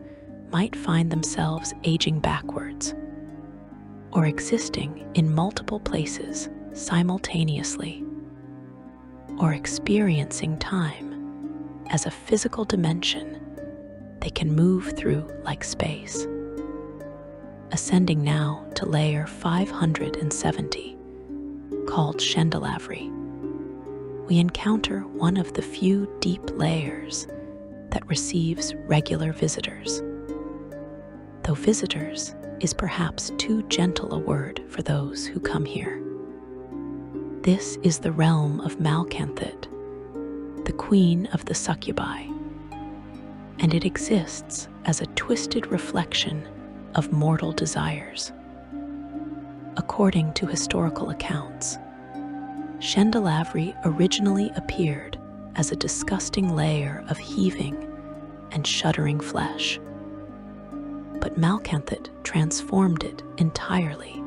might find themselves aging backwards or existing in multiple places simultaneously, or experiencing time as a physical dimension they can move through like space. Ascending now to layer 570, called Shendelavri, we encounter one of the few deep layers that receives regular visitors. Though visitors is perhaps too gentle a word for those who come here. This is the realm of Malcanthet, the queen of the succubi, and it exists as a twisted reflection of mortal desires. According to historical accounts, Shendelavri originally appeared as a disgusting layer of heaving and shuddering flesh, but Malcanthet transformed it entirely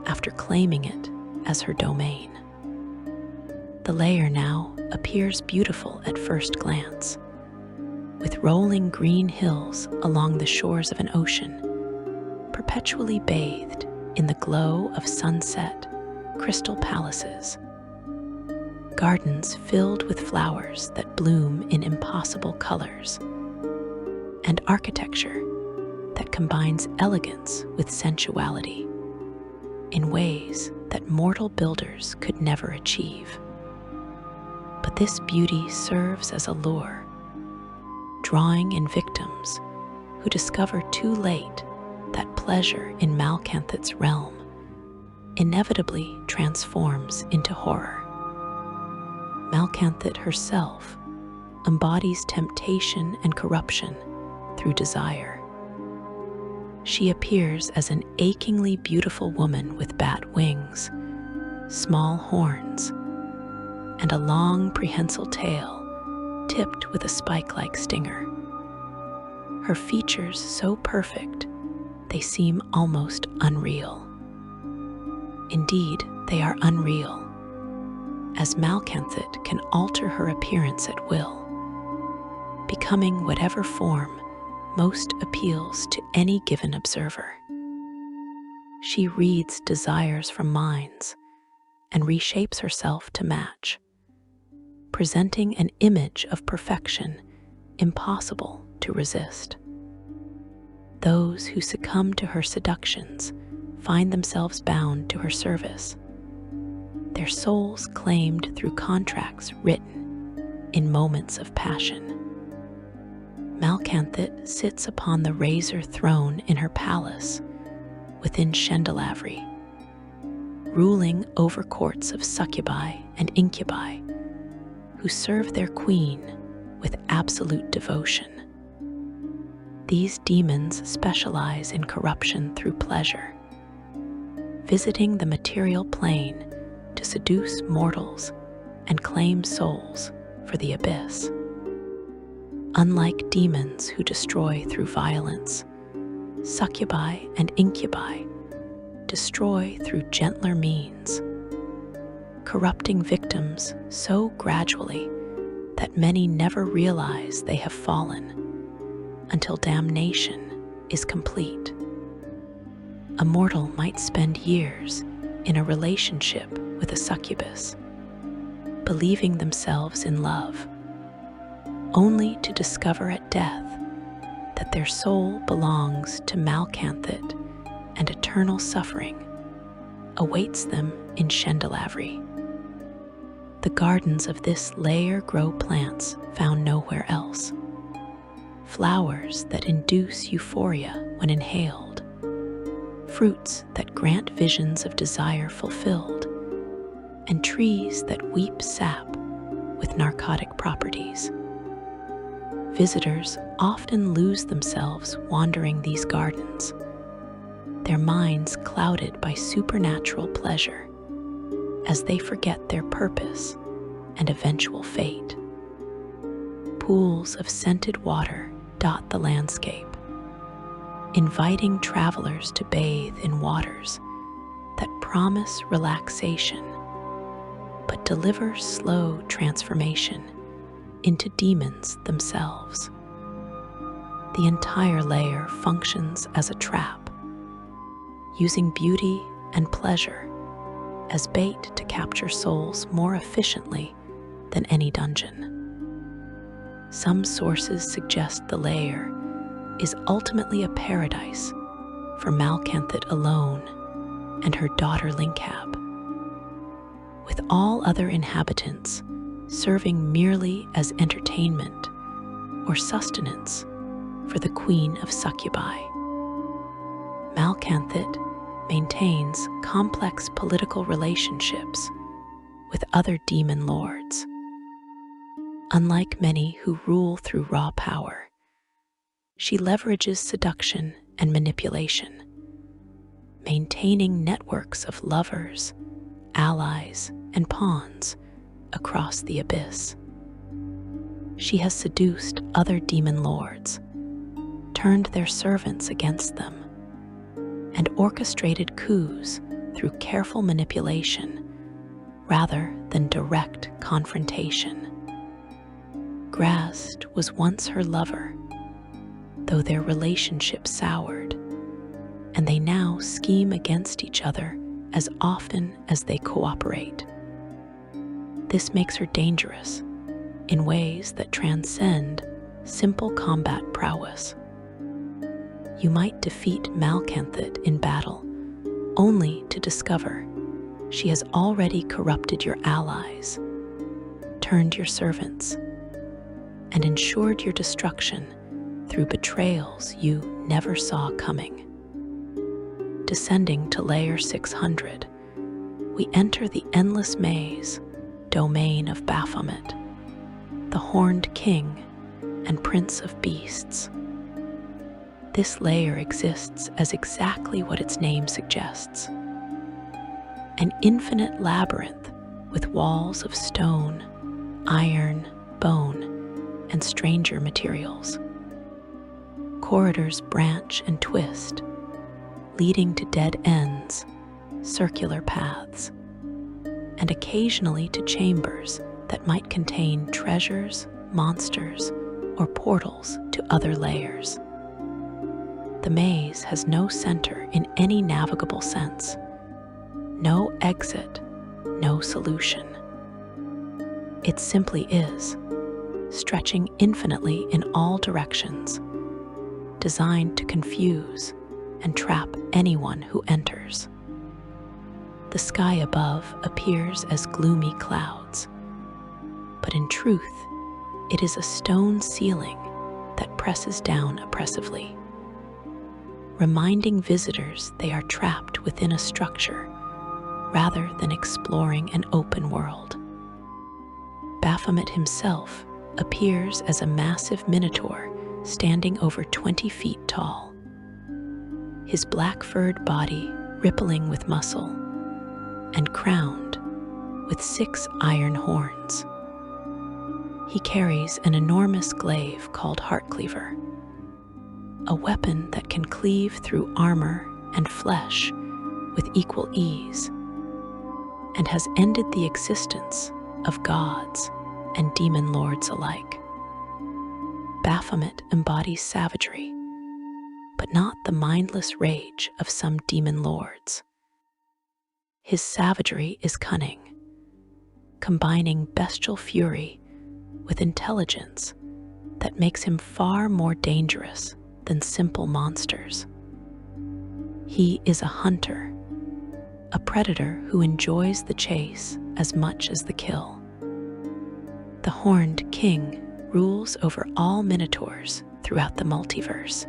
after claiming it as her domain. The layer now appears beautiful at first glance, with rolling green hills along the shores of an ocean, perpetually bathed in the glow of sunset crystal palaces, gardens filled with flowers that bloom in impossible colors, and architecture that combines elegance with sensuality in ways that mortal builders could never achieve. But this beauty serves as a lure, drawing in victims who discover too late that pleasure in Malcanthet's realm inevitably transforms into horror. Malcanthet herself embodies temptation and corruption through desire. She appears as an achingly beautiful woman with bat wings, small horns, and a long prehensile tail tipped with a spike-like stinger. Her features so perfect, they seem almost unreal. Indeed, they are unreal, as Malcanthet can alter her appearance at will, becoming whatever form most appeals to any given observer. She reads desires from minds and reshapes herself to match, presenting an image of perfection impossible to resist. Those who succumb to her seductions find themselves bound to her service, their souls claimed through contracts written in moments of passion. Malcanthet sits upon the razor throne in her palace within Shendelavri, ruling over courts of succubi and incubi who serve their queen with absolute devotion. These demons specialize in corruption through pleasure, visiting the material plane to seduce mortals and claim souls for the abyss. Unlike demons who destroy through violence, succubi and incubi destroy through gentler means, corrupting victims so gradually that many never realize they have fallen until damnation is complete. A mortal might spend years in a relationship with a succubus, believing themselves in love, only to discover at death that their soul belongs to Malcanthet and eternal suffering awaits them in Shendelavri. The gardens of this layer grow plants found nowhere else, flowers that induce euphoria when inhaled, fruits that grant visions of desire fulfilled, and trees that weep sap with narcotic properties. Visitors often lose themselves wandering these gardens, their minds clouded by supernatural pleasure as they forget their purpose and eventual fate. Pools of scented water dot the landscape, inviting travelers to bathe in waters that promise relaxation but deliver slow transformation into demons themselves. The entire layer functions as a trap, using beauty and pleasure as bait to capture souls more efficiently than any dungeon. Some sources suggest the lair is ultimately a paradise for Malcanthet alone and her daughter Linkhab, with all other inhabitants serving merely as entertainment or sustenance for the Queen of Succubi. Malcanthet maintains complex political relationships with other demon lords. Unlike many who rule through raw power, she leverages seduction and manipulation, maintaining networks of lovers, allies, and pawns across the abyss. She has seduced other demon lords, turned their servants against them, and orchestrated coups through careful manipulation rather than direct confrontation. Graz'zt was once her lover, though their relationship soured, and they now scheme against each other as often as they cooperate. This makes her dangerous in ways that transcend simple combat prowess. You might defeat Malcanthet in battle, only to discover she has already corrupted your allies, turned your servants, and ensured your destruction through betrayals you never saw coming. Descending to layer 600, we enter the endless maze, domain of Baphomet, the horned king and prince of beasts. This layer exists as exactly what its name suggests, an infinite labyrinth with walls of stone, iron, bone, and stranger materials. Corridors branch and twist, leading to dead ends, circular paths, and occasionally to chambers that might contain treasures, monsters, or portals to other layers. The maze has no center in any navigable sense, no exit, no solution. It simply is, stretching infinitely in all directions, designed to confuse and trap anyone who enters. The sky above appears as gloomy clouds, but in truth, it is a stone ceiling that presses down oppressively, reminding visitors they are trapped within a structure rather than exploring an open world. Baphomet himself appears as a massive minotaur standing over 20 feet tall, his black-furred body rippling with muscle and crowned with 6 iron horns. He carries an enormous glaive called Heartcleaver, a weapon that can cleave through armor and flesh with equal ease, and has ended the existence of gods and demon lords alike. Baphomet embodies savagery, but not the mindless rage of some demon lords. His savagery is cunning, combining bestial fury with intelligence that makes him far more dangerous than simple monsters. He is a hunter, a predator who enjoys the chase as much as the kill. The Horned King rules over all minotaurs throughout the multiverse,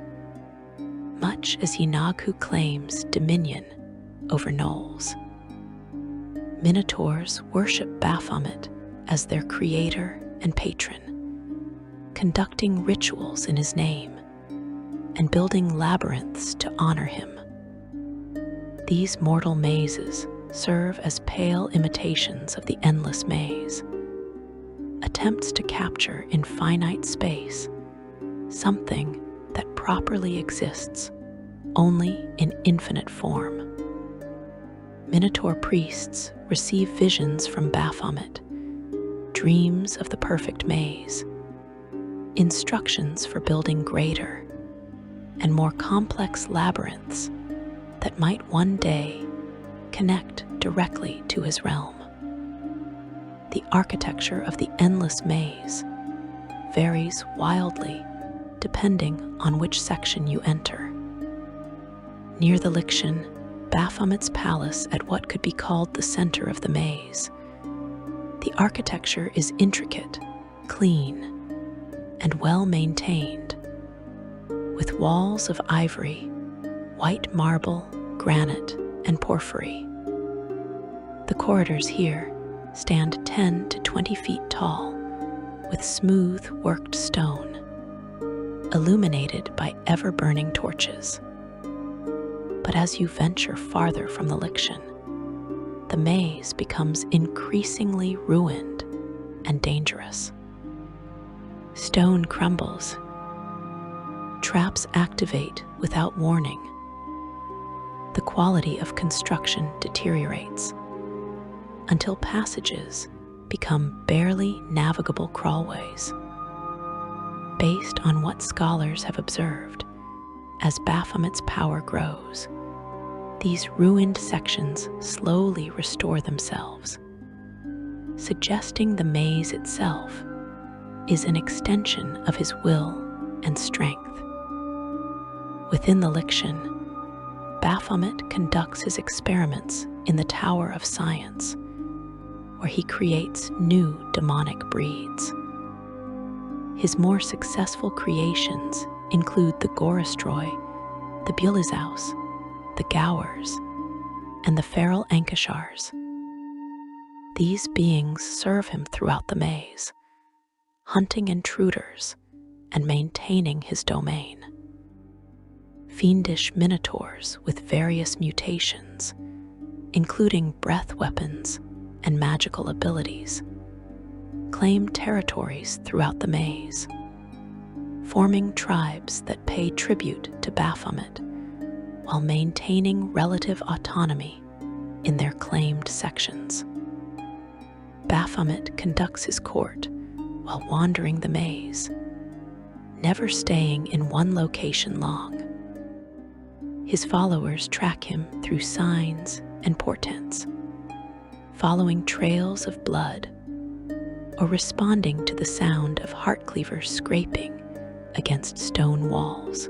much as Yinagu claims dominion over gnolls. Minotaurs worship Baphomet as their creator and patron, conducting rituals in his name and building labyrinths to honor him. These mortal mazes serve as pale imitations of the endless maze, attempts to capture in finite space something that properly exists only in infinite form. Minotaur priests receive visions from Baphomet, dreams of the perfect maze, instructions for building greater and more complex labyrinths that might one day connect directly to his realm. The architecture of the endless maze varies wildly depending on which section you enter. Near the Liction, Baphomet's palace at what could be called the center of the maze, the architecture is intricate, clean, and well maintained, with walls of ivory, white marble, granite, and porphyry. The corridors here stand 10 to 20 feet tall, with smooth worked stone, illuminated by ever-burning torches. But as you venture farther from the Liction, the maze becomes increasingly ruined and dangerous. Stone crumbles, traps activate without warning. The quality of construction deteriorates until passages become barely navigable crawlways. Based on what scholars have observed, as Baphomet's power grows, these ruined sections slowly restore themselves, suggesting the maze itself is an extension of his will and strength. Within the Liction, Baphomet conducts his experiments in the Tower of Science, where he creates new demonic breeds. His more successful creations include the Gorostroi, the Bulizaus, the Gowers, and the feral Ankashars. These beings serve him throughout the maze, hunting intruders and maintaining his domain. Fiendish minotaurs with various mutations, including breath weapons and magical abilities, claim territories throughout the maze, forming tribes that pay tribute to Baphomet while maintaining relative autonomy in their claimed sections. Baphomet conducts his court while wandering the maze, never staying in one location long. His followers track him through signs and portents, following trails of blood or responding to the sound of heart cleavers scraping against stone walls.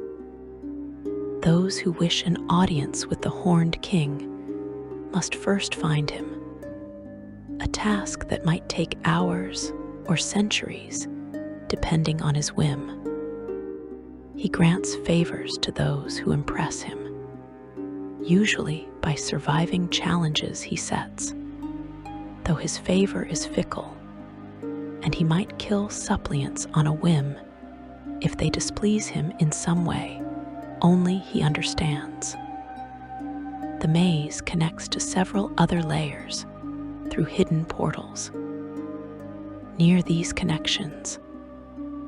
Those who wish an audience with the horned king must first find him, a task that might take hours or centuries, depending on his whim. He grants favors to those who impress him, usually by surviving challenges he sets, though his favor is fickle, and he might kill suppliants on a whim if they displease him in some way only he understands. The maze connects to several other layers through hidden portals. Near these connections,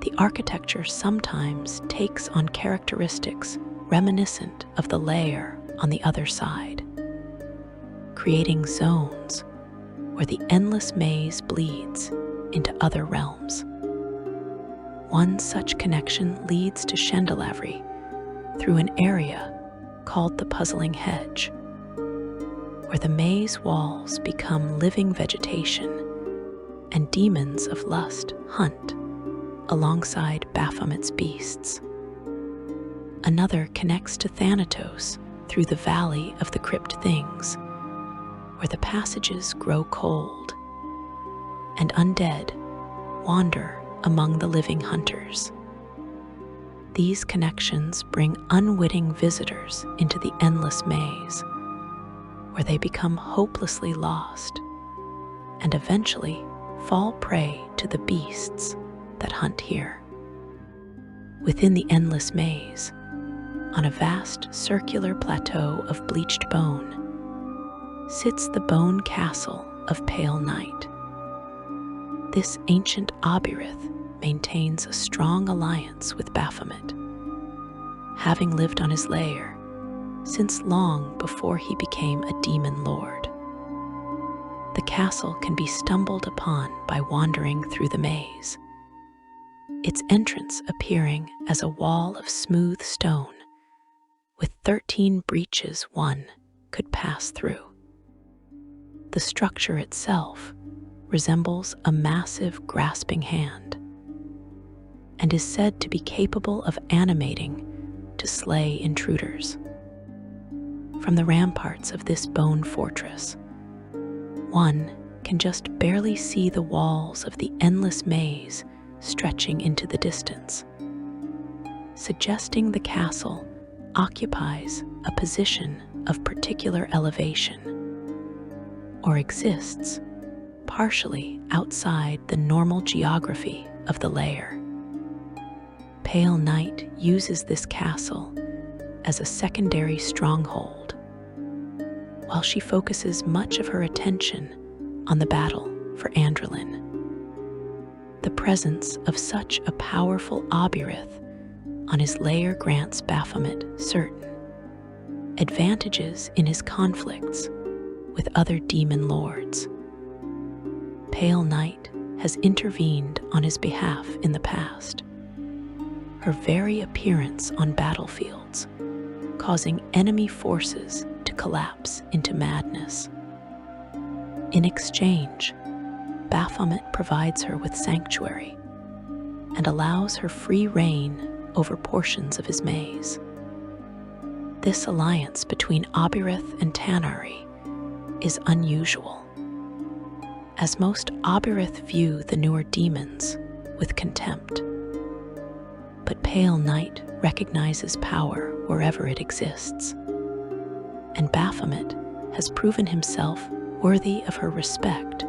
the architecture sometimes takes on characteristics reminiscent of the layer on the other side, creating zones where the endless maze bleeds into other realms. One such connection leads to Chandelavri through an area called the Puzzling Hedge, where the maze walls become living vegetation and demons of lust hunt alongside Baphomet's beasts. Another connects to Thanatos through the Valley of the Crypt Things, where the passages grow cold and undead wander among the living hunters. These connections bring unwitting visitors into the endless maze, where they become hopelessly lost and eventually fall prey to the beasts that hunt here. Within the endless maze, on a vast circular plateau of bleached bone, sits the bone castle of Pale Night. This ancient obyrith maintains a strong alliance with Baphomet, having lived on his lair since long before he became a demon lord. The castle can be stumbled upon by wandering through the maze, its entrance appearing as a wall of smooth stone with 13 breaches one could pass through. The structure itself resembles a massive grasping hand and is said to be capable of animating to slay intruders. From the ramparts of this bone fortress, one can just barely see the walls of the endless maze stretching into the distance, suggesting the castle occupies a position of particular elevation or exists partially outside the normal geography of the lair. Pale Night uses this castle as a secondary stronghold, while she focuses much of her attention on the battle for Andrelin. The presence of such a powerful obyrith on his lair grants Baphomet certain advantages in his conflicts with other demon lords. Pale Night has intervened on his behalf in the past, her very appearance on battlefields causing enemy forces to collapse into madness. In exchange, Baphomet provides her with sanctuary and allows her free reign over portions of his maze. This alliance between Obyrith and Tanar'ri is unusual, as most Obyrith view the newer demons with contempt. But Pale Night recognizes power wherever it exists, and Baphomet has proven himself worthy of her respect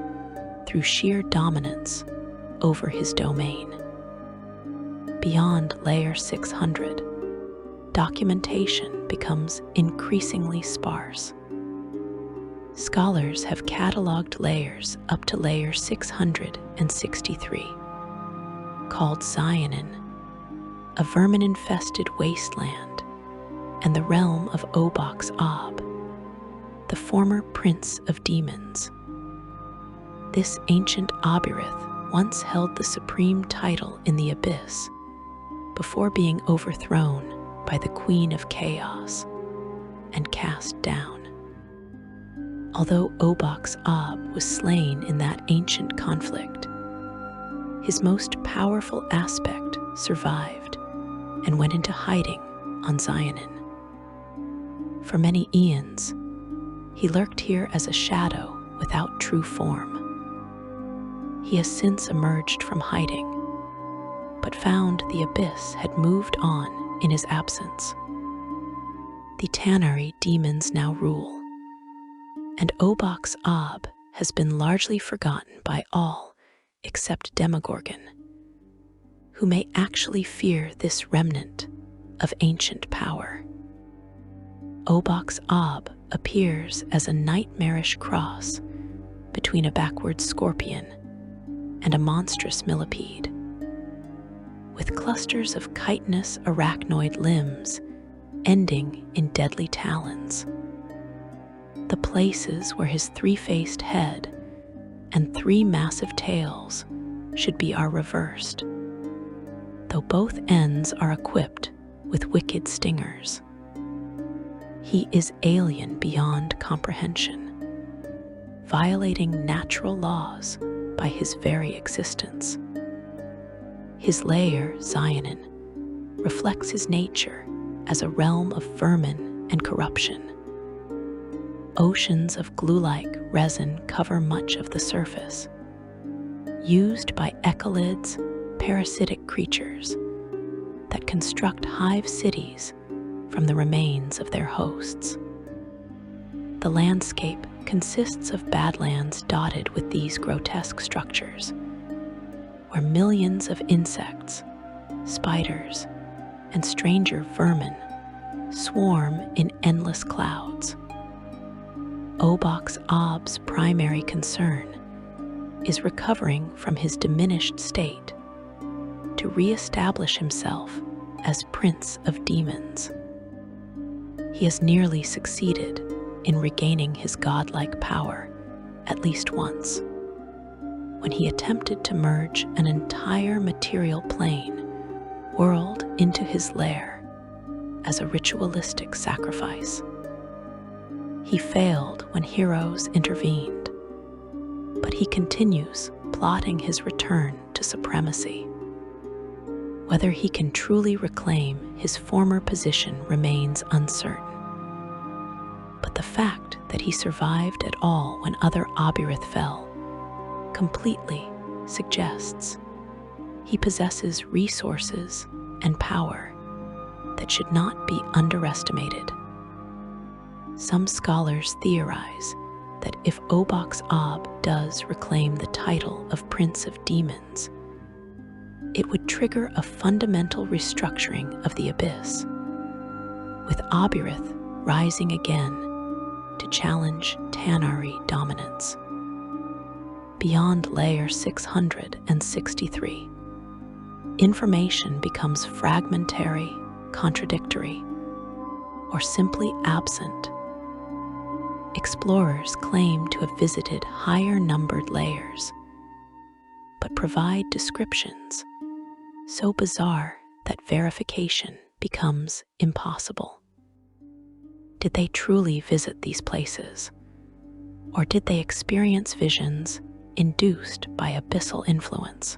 through sheer dominance over his domain. Beyond Layer 600, documentation becomes increasingly sparse. Scholars have cataloged layers up to Layer 663, called Zionin, a vermin-infested wasteland, and the realm of Obox Ob, the former prince of demons. This ancient Obyrith once held the supreme title in the abyss before being overthrown by the Queen of Chaos, and cast down. Although Graz'zt was slain in that ancient conflict, his most powerful aspect survived and went into hiding on Zionin. For many eons, he lurked here as a shadow without true form. He has since emerged from hiding, but found the abyss had moved on in his absence. The Tanar'ri demons now rule, and Graz'zt has been largely forgotten by all except Demogorgon, who may actually fear this remnant of ancient power. Graz'zt appears as a nightmarish cross between a backward scorpion and a monstrous millipede, with clusters of chitinous arachnoid limbs ending in deadly talons. The places where his three-faced head and three massive tails should be are reversed, though both ends are equipped with wicked stingers. He is alien beyond comprehension, violating natural laws by his very existence. His lair, Zionin, reflects his nature as a realm of vermin and corruption. Oceans of glue-like resin cover much of the surface, used by echolids, parasitic creatures that construct hive cities from the remains of their hosts. The landscape consists of badlands dotted with these grotesque structures, where millions of insects, spiders, and stranger vermin swarm in endless clouds. Graz'zt's primary concern is recovering from his diminished state to re-establish himself as Prince of Demons. He has nearly succeeded in regaining his godlike power at least once, when he attempted to merge an entire material plane world into his lair as a ritualistic sacrifice. He failed when heroes intervened, but he continues plotting his return to supremacy. Whether he can truly reclaim his former position remains uncertain, but the fact that he survived at all when other Obirith fell completely suggests he possesses resources and power that should not be underestimated. Some scholars theorize that if Graz'zt does reclaim the title of Prince of Demons, it would trigger a fundamental restructuring of the abyss, with Obirith rising again to challenge Tanar'ri dominance. Beyond layer 663, information becomes fragmentary, contradictory, or simply absent. Explorers claim to have visited higher-numbered layers, but provide descriptions so bizarre that verification becomes impossible. Did they truly visit these places, or did they experience visions induced by abyssal influence?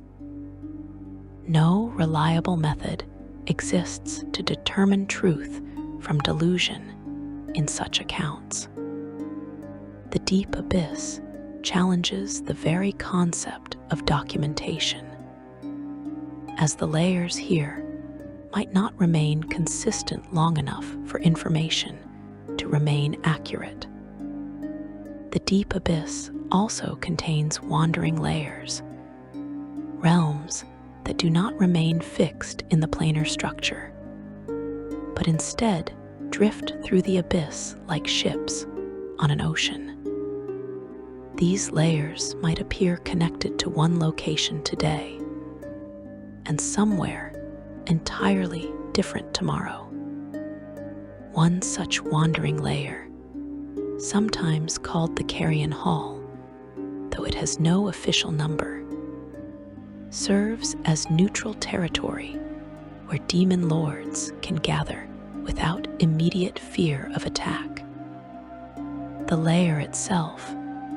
No reliable method exists to determine truth from delusion in such accounts. The deep abyss challenges the very concept of documentation, as the layers here might not remain consistent long enough for information to remain accurate. The deep abyss also contains wandering layers, realms that do not remain fixed in the planar structure, but instead drift through the abyss like ships on an ocean. These layers might appear connected to one location today, and somewhere entirely different tomorrow. One such wandering layer, sometimes called the Carrion Hall, though it has no official number, serves as neutral territory where demon lords can gather without immediate fear of attack. The layer itself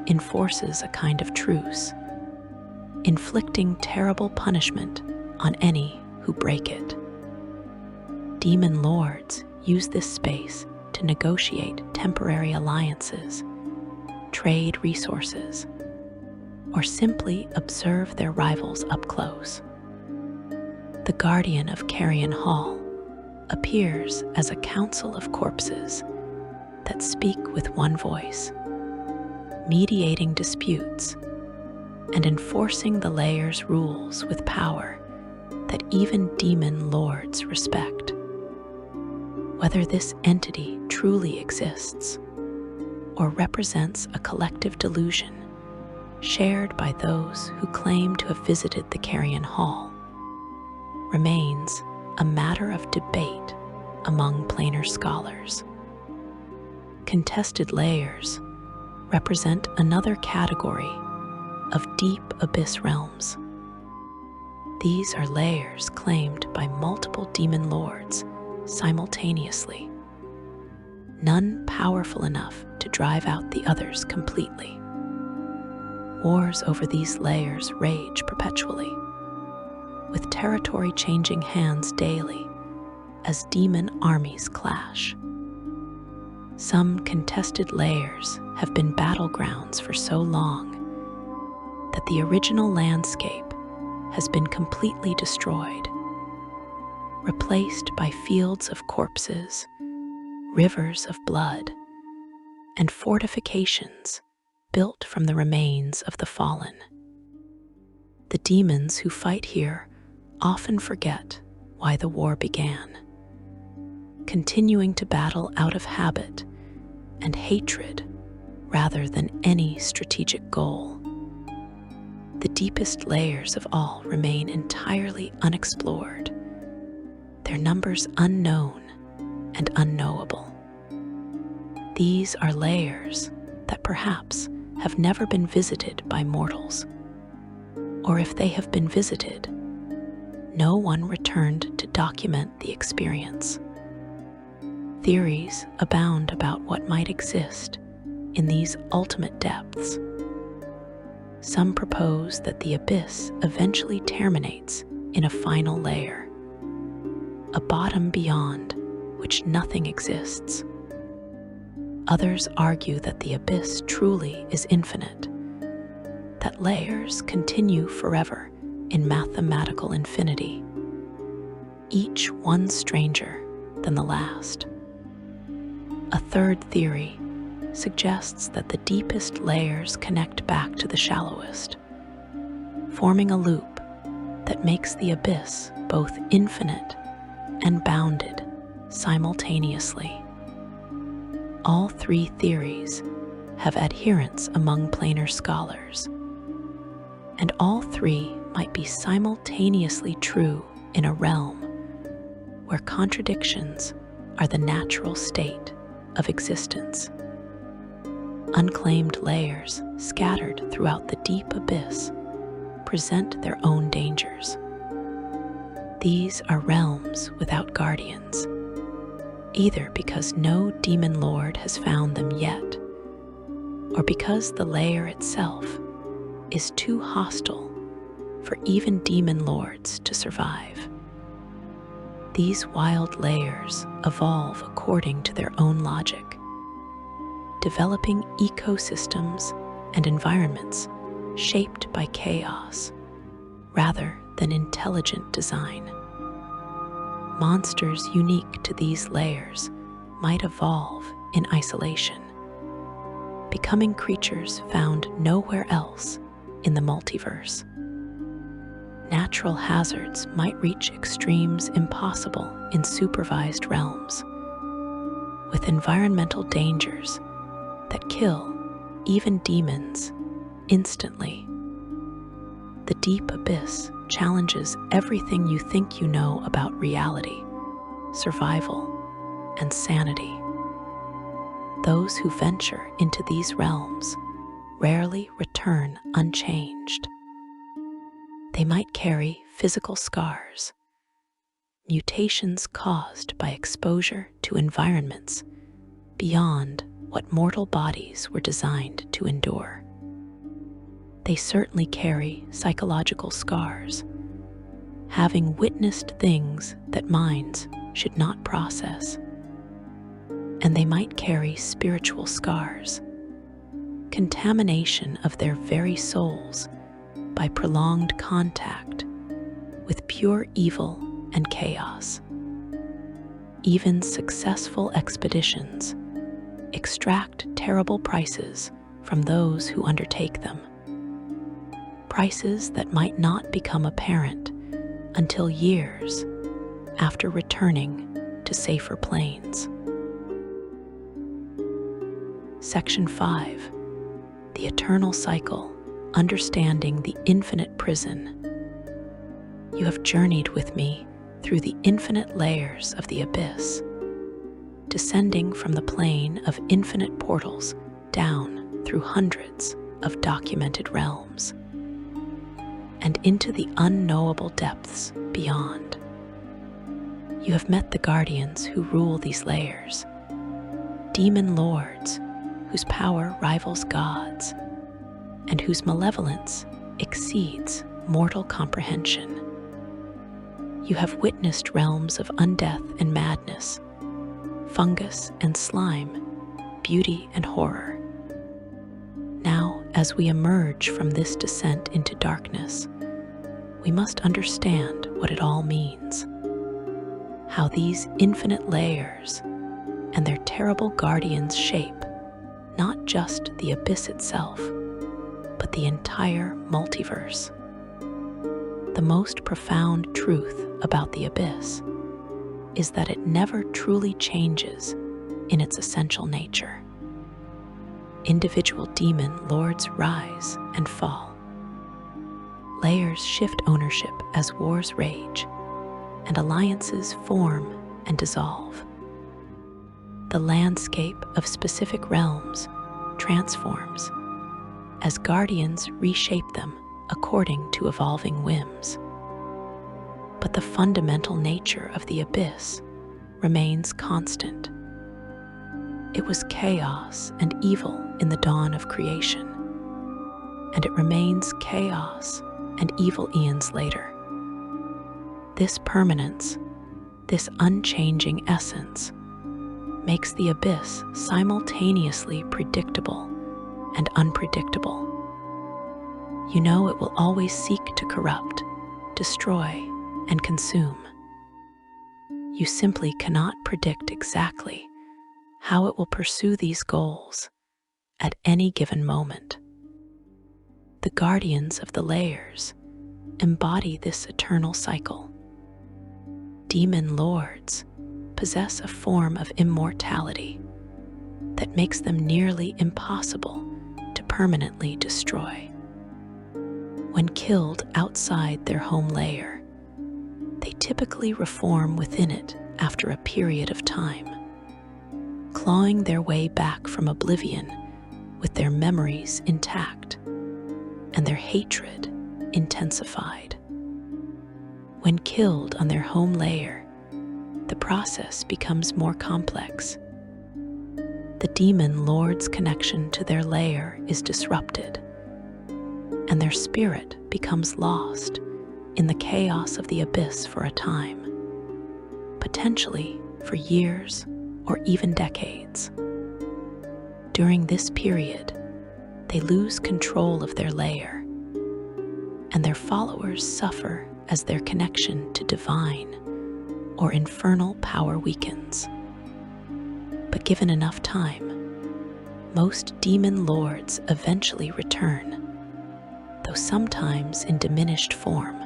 enforces a kind of truce, inflicting terrible punishment on any who break it. Demon lords use this space to negotiate temporary alliances, trade resources, or simply observe their rivals up close. The guardian of Carrion Hall appears as a council of corpses that speak with one voice, mediating disputes and enforcing the layer's rules with power that even demon lords respect. Whether this entity truly exists or represents a collective delusion shared by those who claim to have visited the Carrion Hall remains a matter of debate among planar scholars. Contested layers represent another category of deep abyss realms. These are layers claimed by multiple demon lords simultaneously, none powerful enough to drive out the others completely. Wars over these layers rage perpetually, with territory changing hands daily as demon armies clash. Some contested layers have been battlegrounds for so long that the original landscape has been completely destroyed, replaced by fields of corpses, rivers of blood, and fortifications built from the remains of the fallen. The demons who fight here often forget why the war began, continuing to battle out of habit and hatred rather than any strategic goal. The deepest layers of all remain entirely unexplored, their numbers unknown and unknowable. These are layers that perhaps have never been visited by mortals, or if they have been visited, no one returned to document the experience. Theories abound about what might exist in these ultimate depths. Some propose that the abyss eventually terminates in a final layer, a bottom beyond which nothing exists. Others argue that the abyss truly is infinite, that layers continue forever in mathematical infinity, each one stranger than the last. A third theory suggests that the deepest layers connect back to the shallowest, forming a loop that makes the abyss both infinite and bounded simultaneously. All three theories have adherents among planar scholars, and all three might be simultaneously true in a realm where contradictions are the natural state of existence. Unclaimed layers scattered throughout the deep abyss present their own dangers. These are realms without guardians, either because no demon lord has found them yet, or because the layer itself is too hostile for even demon lords to survive. These wild layers evolve according to their own logic, developing ecosystems and environments shaped by chaos rather than intelligent design. Monsters unique to these layers might evolve in isolation, becoming creatures found nowhere else in the multiverse. Natural hazards might reach extremes impossible in supervised realms, with environmental dangers that kill even demons instantly. The deep abyss challenges everything you think you know about reality, survival, and sanity. Those who venture into these realms rarely return unchanged. They might carry physical scars, mutations caused by exposure to environments beyond what mortal bodies were designed to endure. They certainly carry psychological scars, having witnessed things that minds should not process. And they might carry spiritual scars, contamination of their very souls by prolonged contact with pure evil and chaos. Even successful expeditions extract terrible prices from those who undertake them, prices that might not become apparent until years after returning to safer planes. Section 5. The Eternal Cycle, Understanding the Infinite Prison. You have journeyed with me through the infinite layers of the abyss, descending from the plane of infinite portals down through hundreds of documented realms, and into the unknowable depths beyond. You have met the guardians who rule these layers, demon lords whose power rivals God's, and whose malevolence exceeds mortal comprehension. You have witnessed realms of undeath and madness, fungus and slime, beauty and horror. Now, as we emerge from this descent into darkness, we must understand what it all means, how these infinite layers and their terrible guardians shape not just the abyss itself, but the entire multiverse. The most profound truth about the abyss is that it never truly changes in its essential nature. Individual demon lords rise and fall. Layers shift ownership as wars rage, and alliances form and dissolve. The landscape of specific realms transforms as guardians reshape them according to evolving whims. But the fundamental nature of the abyss remains constant. It was chaos and evil in the dawn of creation, and it remains chaos and evil eons later. This permanence, this unchanging essence, makes the abyss simultaneously predictable and unpredictable. You know it will always seek to corrupt, destroy, and consume. You simply cannot predict exactly how it will pursue these goals at any given moment. The guardians of the layers embody this eternal cycle. Demon lords possess a form of immortality that makes them nearly impossible to permanently destroy. When killed outside their home layer, they typically reform within it after a period of time, clawing their way back from oblivion with their memories intact and their hatred intensified. When killed on their home layer, the process becomes more complex. The demon lord's connection to their lair is disrupted, and their spirit becomes lost in the chaos of the abyss for a time, potentially for years or even decades. During this period, they lose control of their lair, and their followers suffer as their connection to divine or infernal power weakens. But given enough time, most demon lords eventually return, though sometimes in diminished form,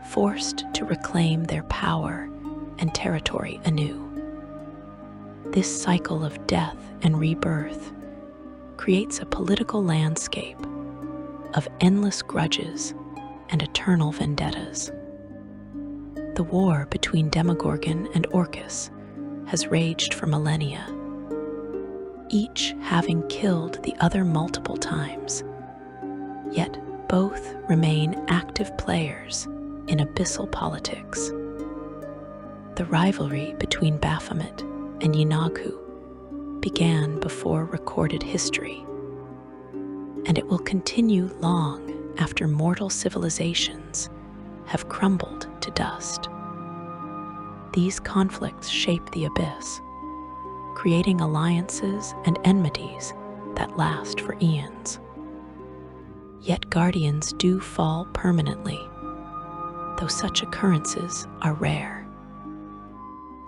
forced to reclaim their power and territory anew. This cycle of death and rebirth creates a political landscape of endless grudges and eternal vendettas. The war between Demogorgon and Orcus has raged for millennia, each having killed the other multiple times, yet both remain active players in abyssal politics. The rivalry between Baphomet and Yinagu began before recorded history, and it will continue long after mortal civilizations have crumbled to dust. These conflicts shape the abyss, creating alliances and enmities that last for eons. Yet guardians do fall permanently, though such occurrences are rare.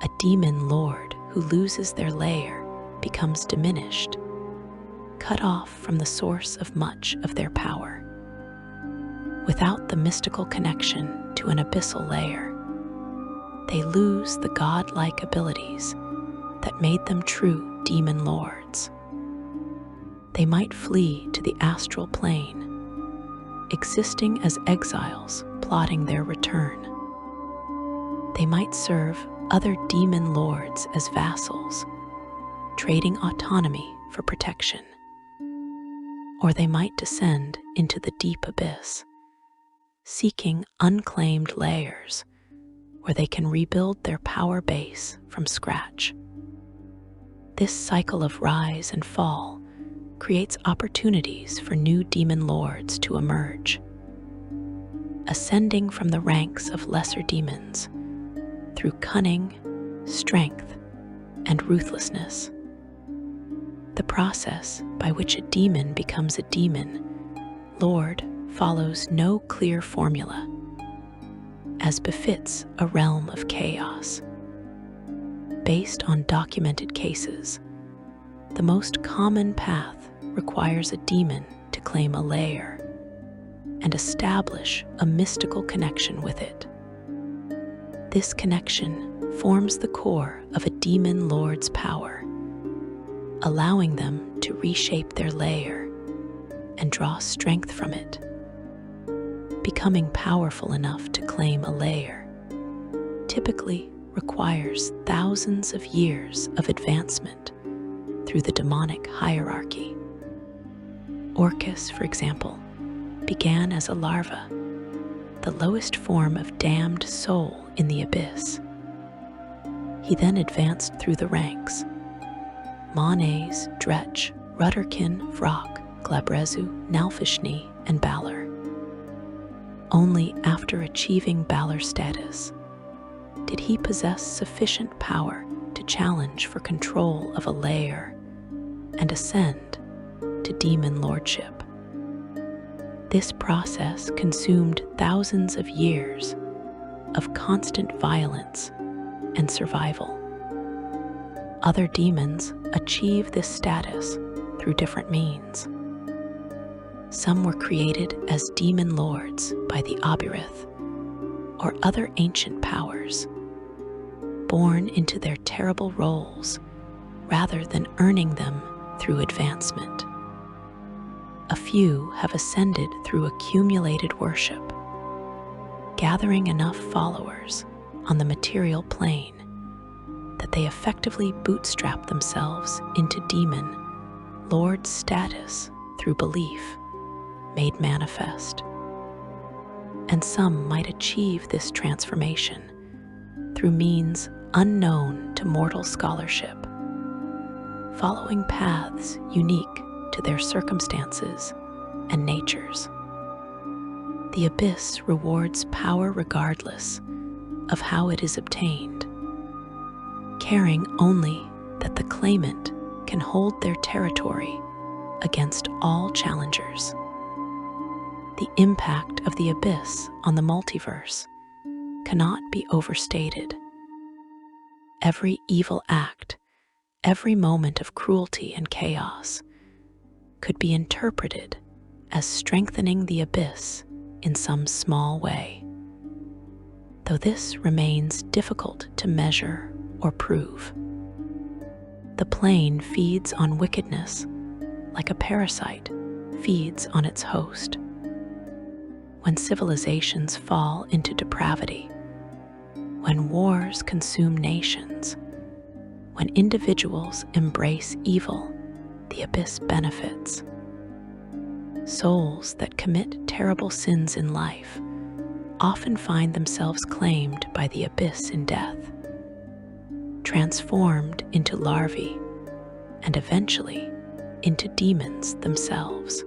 A demon lord who loses their lair becomes diminished, cut off from the source of much of their power. Without the mystical connection to an abyssal lair, they lose the godlike abilities that made them true demon lords. They might flee to the astral plane, existing as exiles plotting their return. They might serve other demon lords as vassals, trading autonomy for protection. Or they might descend into the deep abyss, seeking unclaimed layers where they can rebuild their power base from scratch. This cycle of rise and fall creates opportunities for new demon lords to emerge, ascending from the ranks of lesser demons through cunning, strength, and ruthlessness. The process by which a demon becomes a demon lord follows no clear formula, as befits a realm of chaos. Based on documented cases, the most common path requires a demon to claim a lair and establish a mystical connection with it. This connection forms the core of a demon lord's power, allowing them to reshape their lair and draw strength from it. Becoming powerful enough to claim a lair typically requires thousands of years of advancement through the demonic hierarchy. Orcus, for example, began as a larva, the lowest form of damned soul in the abyss. He then advanced through the ranks: Manes, Dretch, Rudderkin, Vrock, Glabrezu, Nalfishni, and Balor. Only after achieving Balor status did he possess sufficient power to challenge for control of a lair and ascend to demon lordship. This process consumed thousands of years of constant violence and survival. Other demons achieve this status through different means. Some were created as demon lords by the Obirith or other ancient powers, born into their terrible roles rather than earning them through advancement. A few have ascended through accumulated worship, gathering enough followers on the material plane that they effectively bootstrap themselves into demon lord status through belief made manifest. And some might achieve this transformation through means unknown to mortal scholarship, following paths unique to their circumstances and natures. The abyss rewards power regardless of how it is obtained, caring only that the claimant can hold their territory against all challengers. The impact of the abyss on the multiverse cannot be overstated. Every evil act, every moment of cruelty and chaos could be interpreted as strengthening the abyss in some small way, though this remains difficult to measure or prove. The plane feeds on wickedness like a parasite feeds on its host. When civilizations fall into depravity, when wars consume nations, when individuals embrace evil, the abyss benefits. Souls that commit terrible sins in life often find themselves claimed by the abyss in death. transformed into larvae and eventually into demons themselves.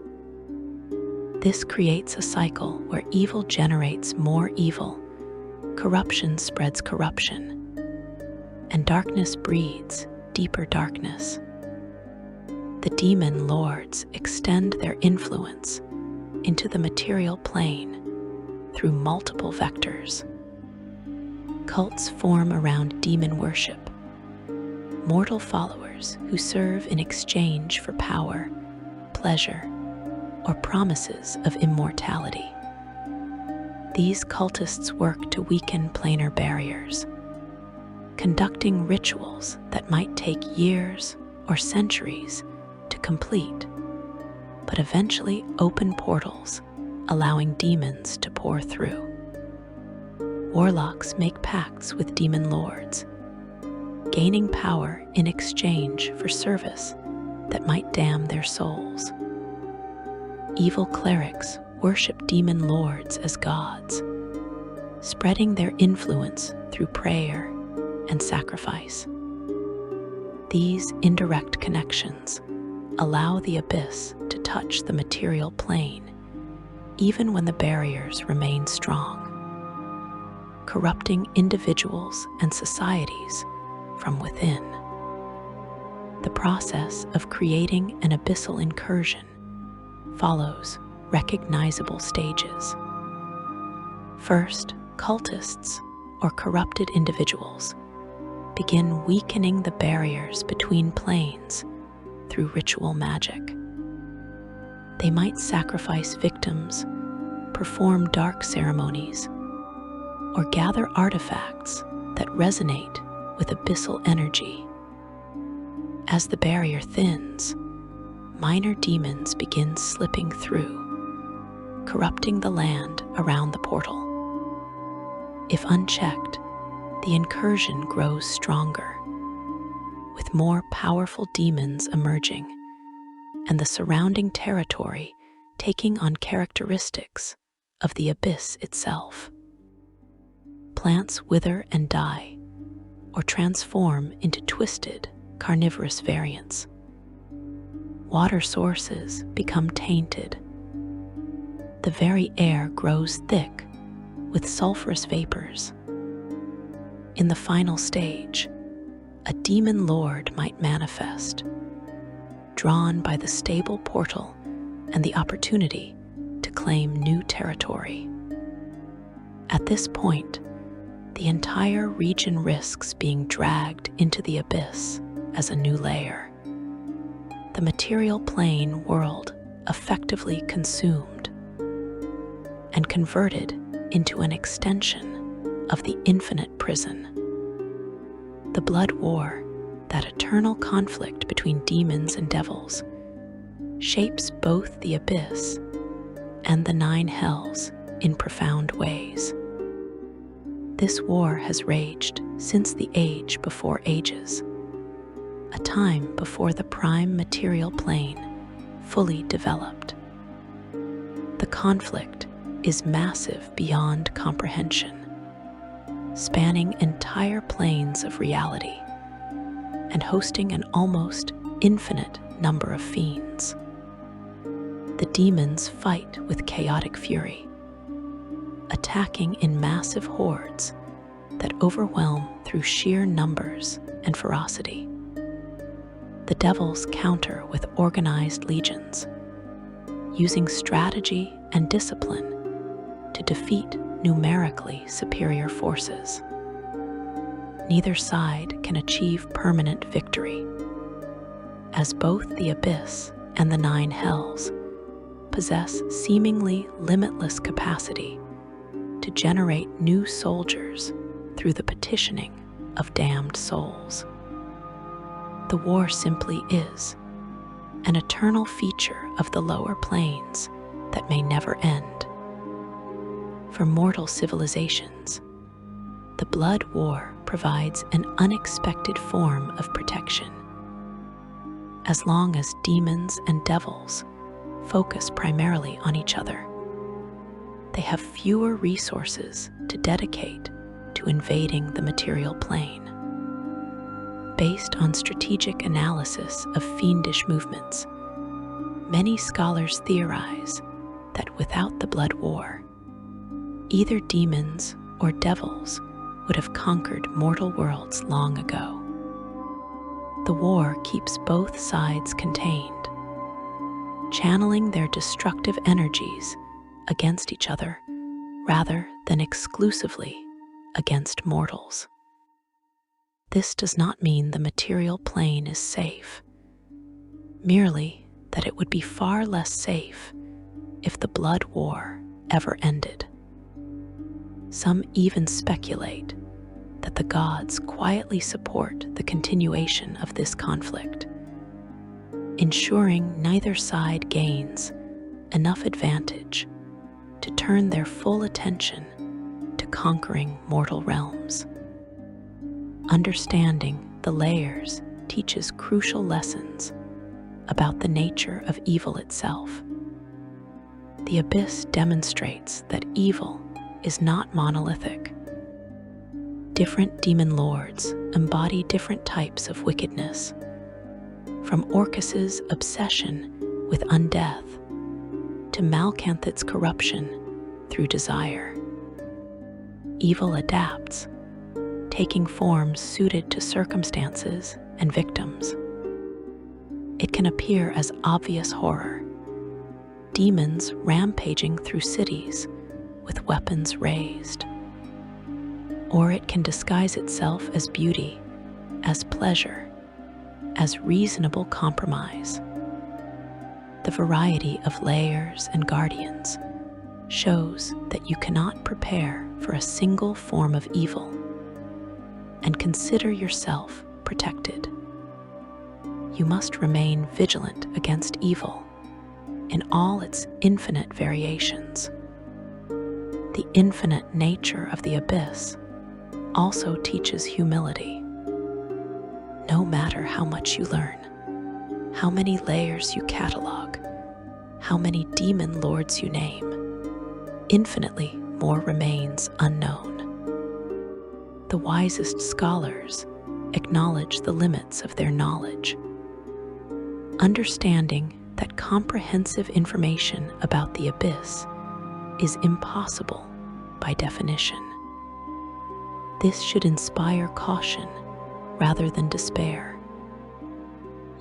This creates a cycle where evil generates more evil, corruption spreads corruption, and darkness breeds deeper darkness. The demon lords extend their influence into the material plane through multiple vectors. Cults form around demon worship, mortal followers who serve in exchange for power, pleasure, or promises of immortality. These cultists work to weaken planar barriers, conducting rituals that might take years or centuries to complete, but eventually open portals, allowing demons to pour through. Warlocks make pacts with demon lords, gaining power in exchange for service that might damn their souls. Evil clerics worship demon lords as gods, spreading their influence through prayer and sacrifice. These indirect connections allow the abyss to touch the material plane, even when the barriers remain strong, corrupting individuals and societies from within. The process of creating an abyssal incursion follows recognizable stages. First, cultists, or corrupted individuals, begin weakening the barriers between planes through ritual magic. They might sacrifice victims, perform dark ceremonies, or gather artifacts that resonate with abyssal energy. As the barrier thins, minor demons begin slipping through, corrupting the land around the portal. If unchecked, the incursion grows stronger, with more powerful demons emerging and the surrounding territory taking on characteristics of the abyss itself. Plants wither and die, or transform into twisted, carnivorous variants. Water sources become tainted. The very air grows thick with sulfurous vapors. In the final stage, a demon lord might manifest, drawn by the stable portal and the opportunity to claim new territory. At this point, the entire region risks being dragged into the abyss as a new layer. The material plane world effectively consumed and converted into an extension of the infinite prison. The blood war, that eternal conflict between demons and devils, shapes both the abyss and the 9 hells in profound ways. This war has raged since the age before ages, a time before the prime material plane fully developed. The conflict is massive beyond comprehension, spanning entire planes of reality and hosting an almost infinite number of fiends. The demons fight with chaotic fury, attacking in massive hordes that overwhelm through sheer numbers and ferocity. The devils counter with organized legions, using strategy and discipline to defeat numerically superior forces. Neither side can achieve permanent victory, as both the abyss and the 9 hells possess seemingly limitless capacity to generate new soldiers through the petitioning of damned souls. The war simply is an eternal feature of the lower planes that may never end. For mortal civilizations, the blood war provides an unexpected form of protection. As long as demons and devils focus primarily on each other, they have fewer resources to dedicate to invading the material plane. based on strategic analysis of fiendish movements. Many scholars theorize that without the blood war, either demons or devils would have conquered mortal worlds long ago. The war keeps both sides contained, channeling their destructive energies against each other rather than exclusively against mortals. This does not mean the material plane is safe, merely that it would be far less safe if the blood war ever ended. Some even speculate that the gods quietly support the continuation of this conflict, ensuring neither side gains enough advantage to turn their full attention to conquering mortal realms. Understanding the layers teaches crucial lessons about the nature of evil itself. The abyss demonstrates that evil is not monolithic. Different demon lords embody different types of wickedness, from Orcus's obsession with undeath to Malcanthit's corruption through desire. Evil adapts, taking forms suited to circumstances and victims. It can appear as obvious horror, demons rampaging through cities with weapons raised. Or it can disguise itself as beauty, as pleasure, as reasonable compromise. The variety of layers and guardians shows that you cannot prepare for a single form of evil and consider yourself protected. You must remain vigilant against evil in all its infinite variations. The infinite nature of the abyss also teaches humility. No matter how much you learn, how many layers you catalog, how many demon lords you name, infinitely more remains unknown. The wisest scholars acknowledge the limits of their knowledge, understanding that comprehensive information about the abyss is impossible by definition. This should inspire caution rather than despair.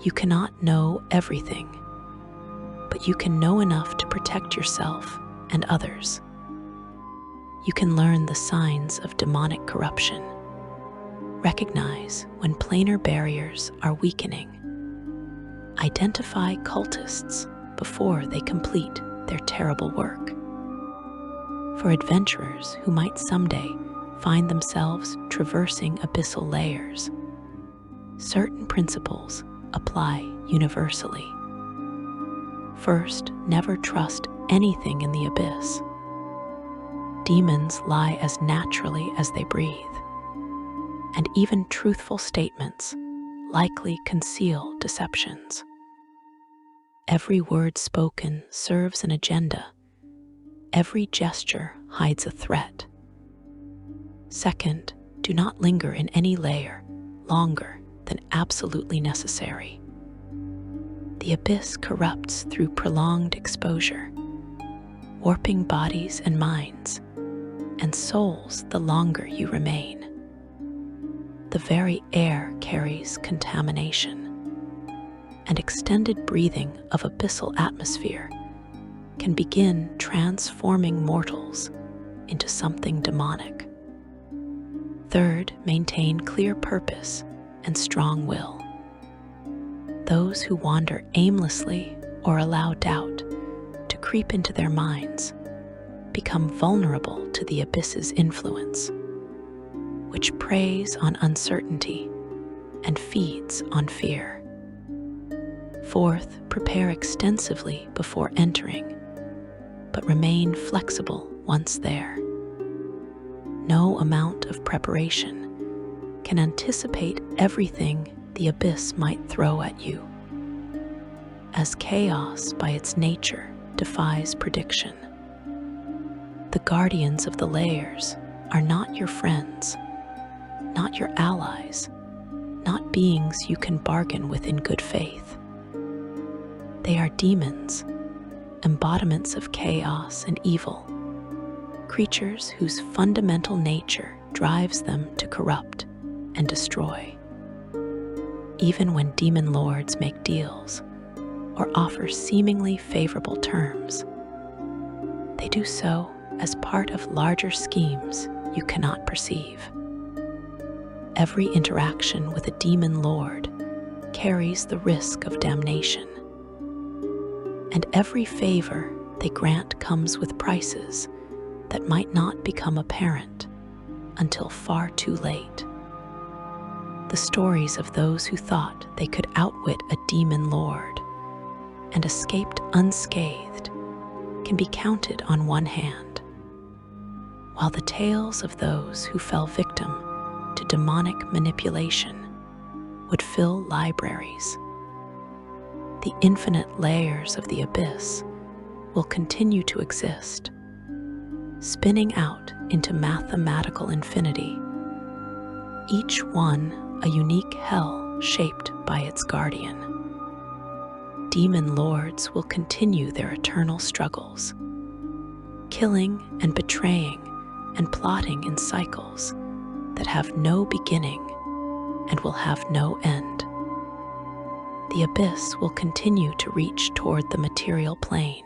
You cannot know everything, but you can know enough to protect yourself and others. You can learn the signs of demonic corruption, recognize when planar barriers are weakening, identify cultists before they complete their terrible work. For adventurers who might someday find themselves traversing abyssal layers, certain principles apply universally. First, never trust anything in the abyss. Demons lie as naturally as they breathe, and even truthful statements likely conceal deceptions. Every word spoken serves an agenda. Every gesture hides a threat. Second, do not linger in any layer longer than absolutely necessary. The abyss corrupts through prolonged exposure, warping bodies and minds, and souls the longer you remain. The very air carries contamination, and extended breathing of abyssal atmosphere can begin transforming mortals into something demonic. Third, maintain clear purpose and strong will. Those who wander aimlessly or allow doubt to creep into their minds become vulnerable to the abyss's influence, which preys on uncertainty and feeds on fear. Fourth, prepare extensively before entering, but remain flexible once there. No amount of preparation can anticipate everything the abyss might throw at you, as chaos by its nature defies prediction. The guardians of the layers are not your friends, not your allies, not beings you can bargain with in good faith. They are demons, embodiments of chaos and evil, creatures whose fundamental nature drives them to corrupt and destroy. Even when demon lords make deals or offer seemingly favorable terms, they do so as part of larger schemes you cannot perceive. Every interaction with a demon lord carries the risk of damnation, and every favor they grant comes with prices that might not become apparent until far too late. The stories of those who thought they could outwit a demon lord and escaped unscathed can be counted on one hand, while the tales of those who fell victim to demonic manipulation would fill libraries. The infinite layers of the abyss will continue to exist, spinning out into mathematical infinity, each one a unique hell shaped by its guardian. Demon lords will continue their eternal struggles, killing and betraying and plotting in cycles that have no beginning and will have no end. The abyss will continue to reach toward the material plane,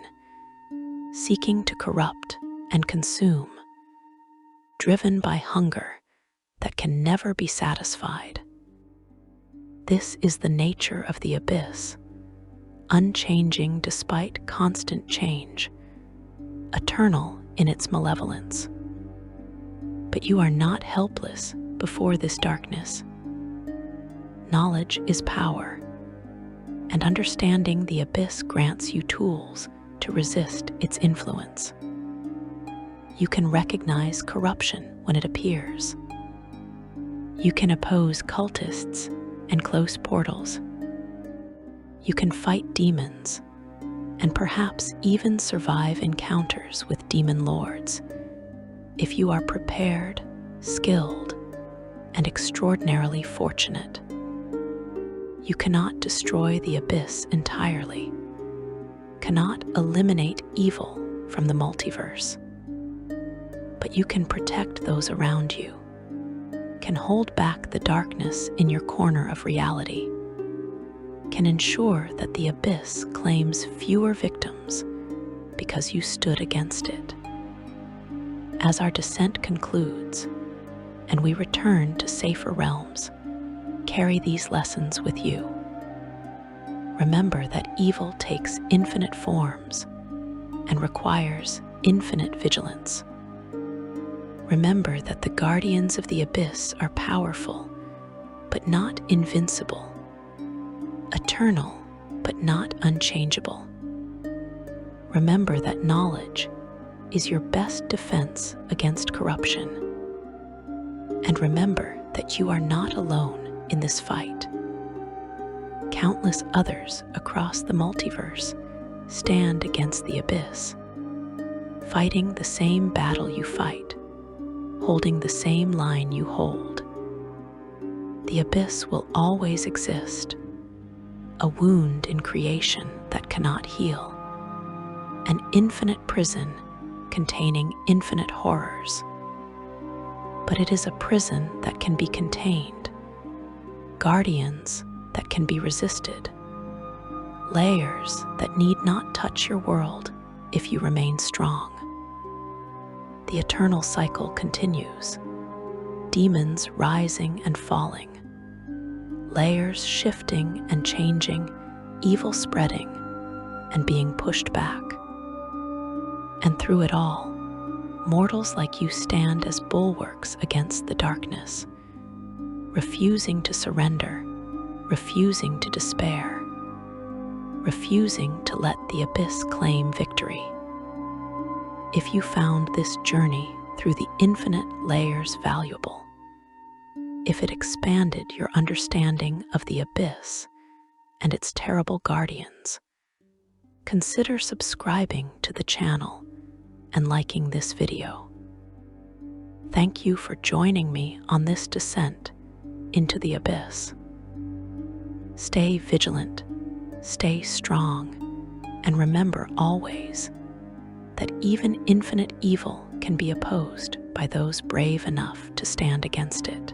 seeking to corrupt and consume, driven by hunger that can never be satisfied. This is the nature of the abyss, unchanging despite constant change, eternal in its malevolence. But you are not helpless before this darkness. Knowledge is power, and understanding the abyss grants you tools to resist its influence. You can recognize corruption when it appears. You can oppose cultists and close portals. You can fight demons, and perhaps even survive encounters with demon lords if you are prepared, skilled, and extraordinarily fortunate. You cannot destroy the abyss entirely, cannot eliminate evil from the multiverse, but you can protect those around you, can hold back the darkness in your corner of reality, can ensure that the abyss claims fewer victims because you stood against it. As our descent concludes and we return to safer realms, carry these lessons with you. Remember that evil takes infinite forms and requires infinite vigilance. Remember that the guardians of the abyss are powerful, but not invincible, eternal, but not unchangeable. Remember that knowledge is your best defense against corruption. And remember that you are not alone in this fight. Countless others across the multiverse stand against the abyss, fighting the same battle you fight, holding the same line you hold. The abyss will always exist, a wound in creation that cannot heal, an infinite prison containing infinite horrors. But it is a prison that can be contained, guardians that can be resisted, layers that need not touch your world if you remain strong. The eternal cycle continues, demons rising and falling, layers shifting and changing, evil spreading and being pushed back. And through it all, mortals like you stand as bulwarks against the darkness, refusing to surrender, refusing to despair, refusing to let the abyss claim victory. If you found this journey through the infinite layers valuable, if it expanded your understanding of the abyss and its terrible guardians, consider subscribing to the channel and liking this video. Thank you for joining me on this descent into the abyss. Stay vigilant, stay strong, and remember always that even infinite evil can be opposed by those brave enough to stand against it.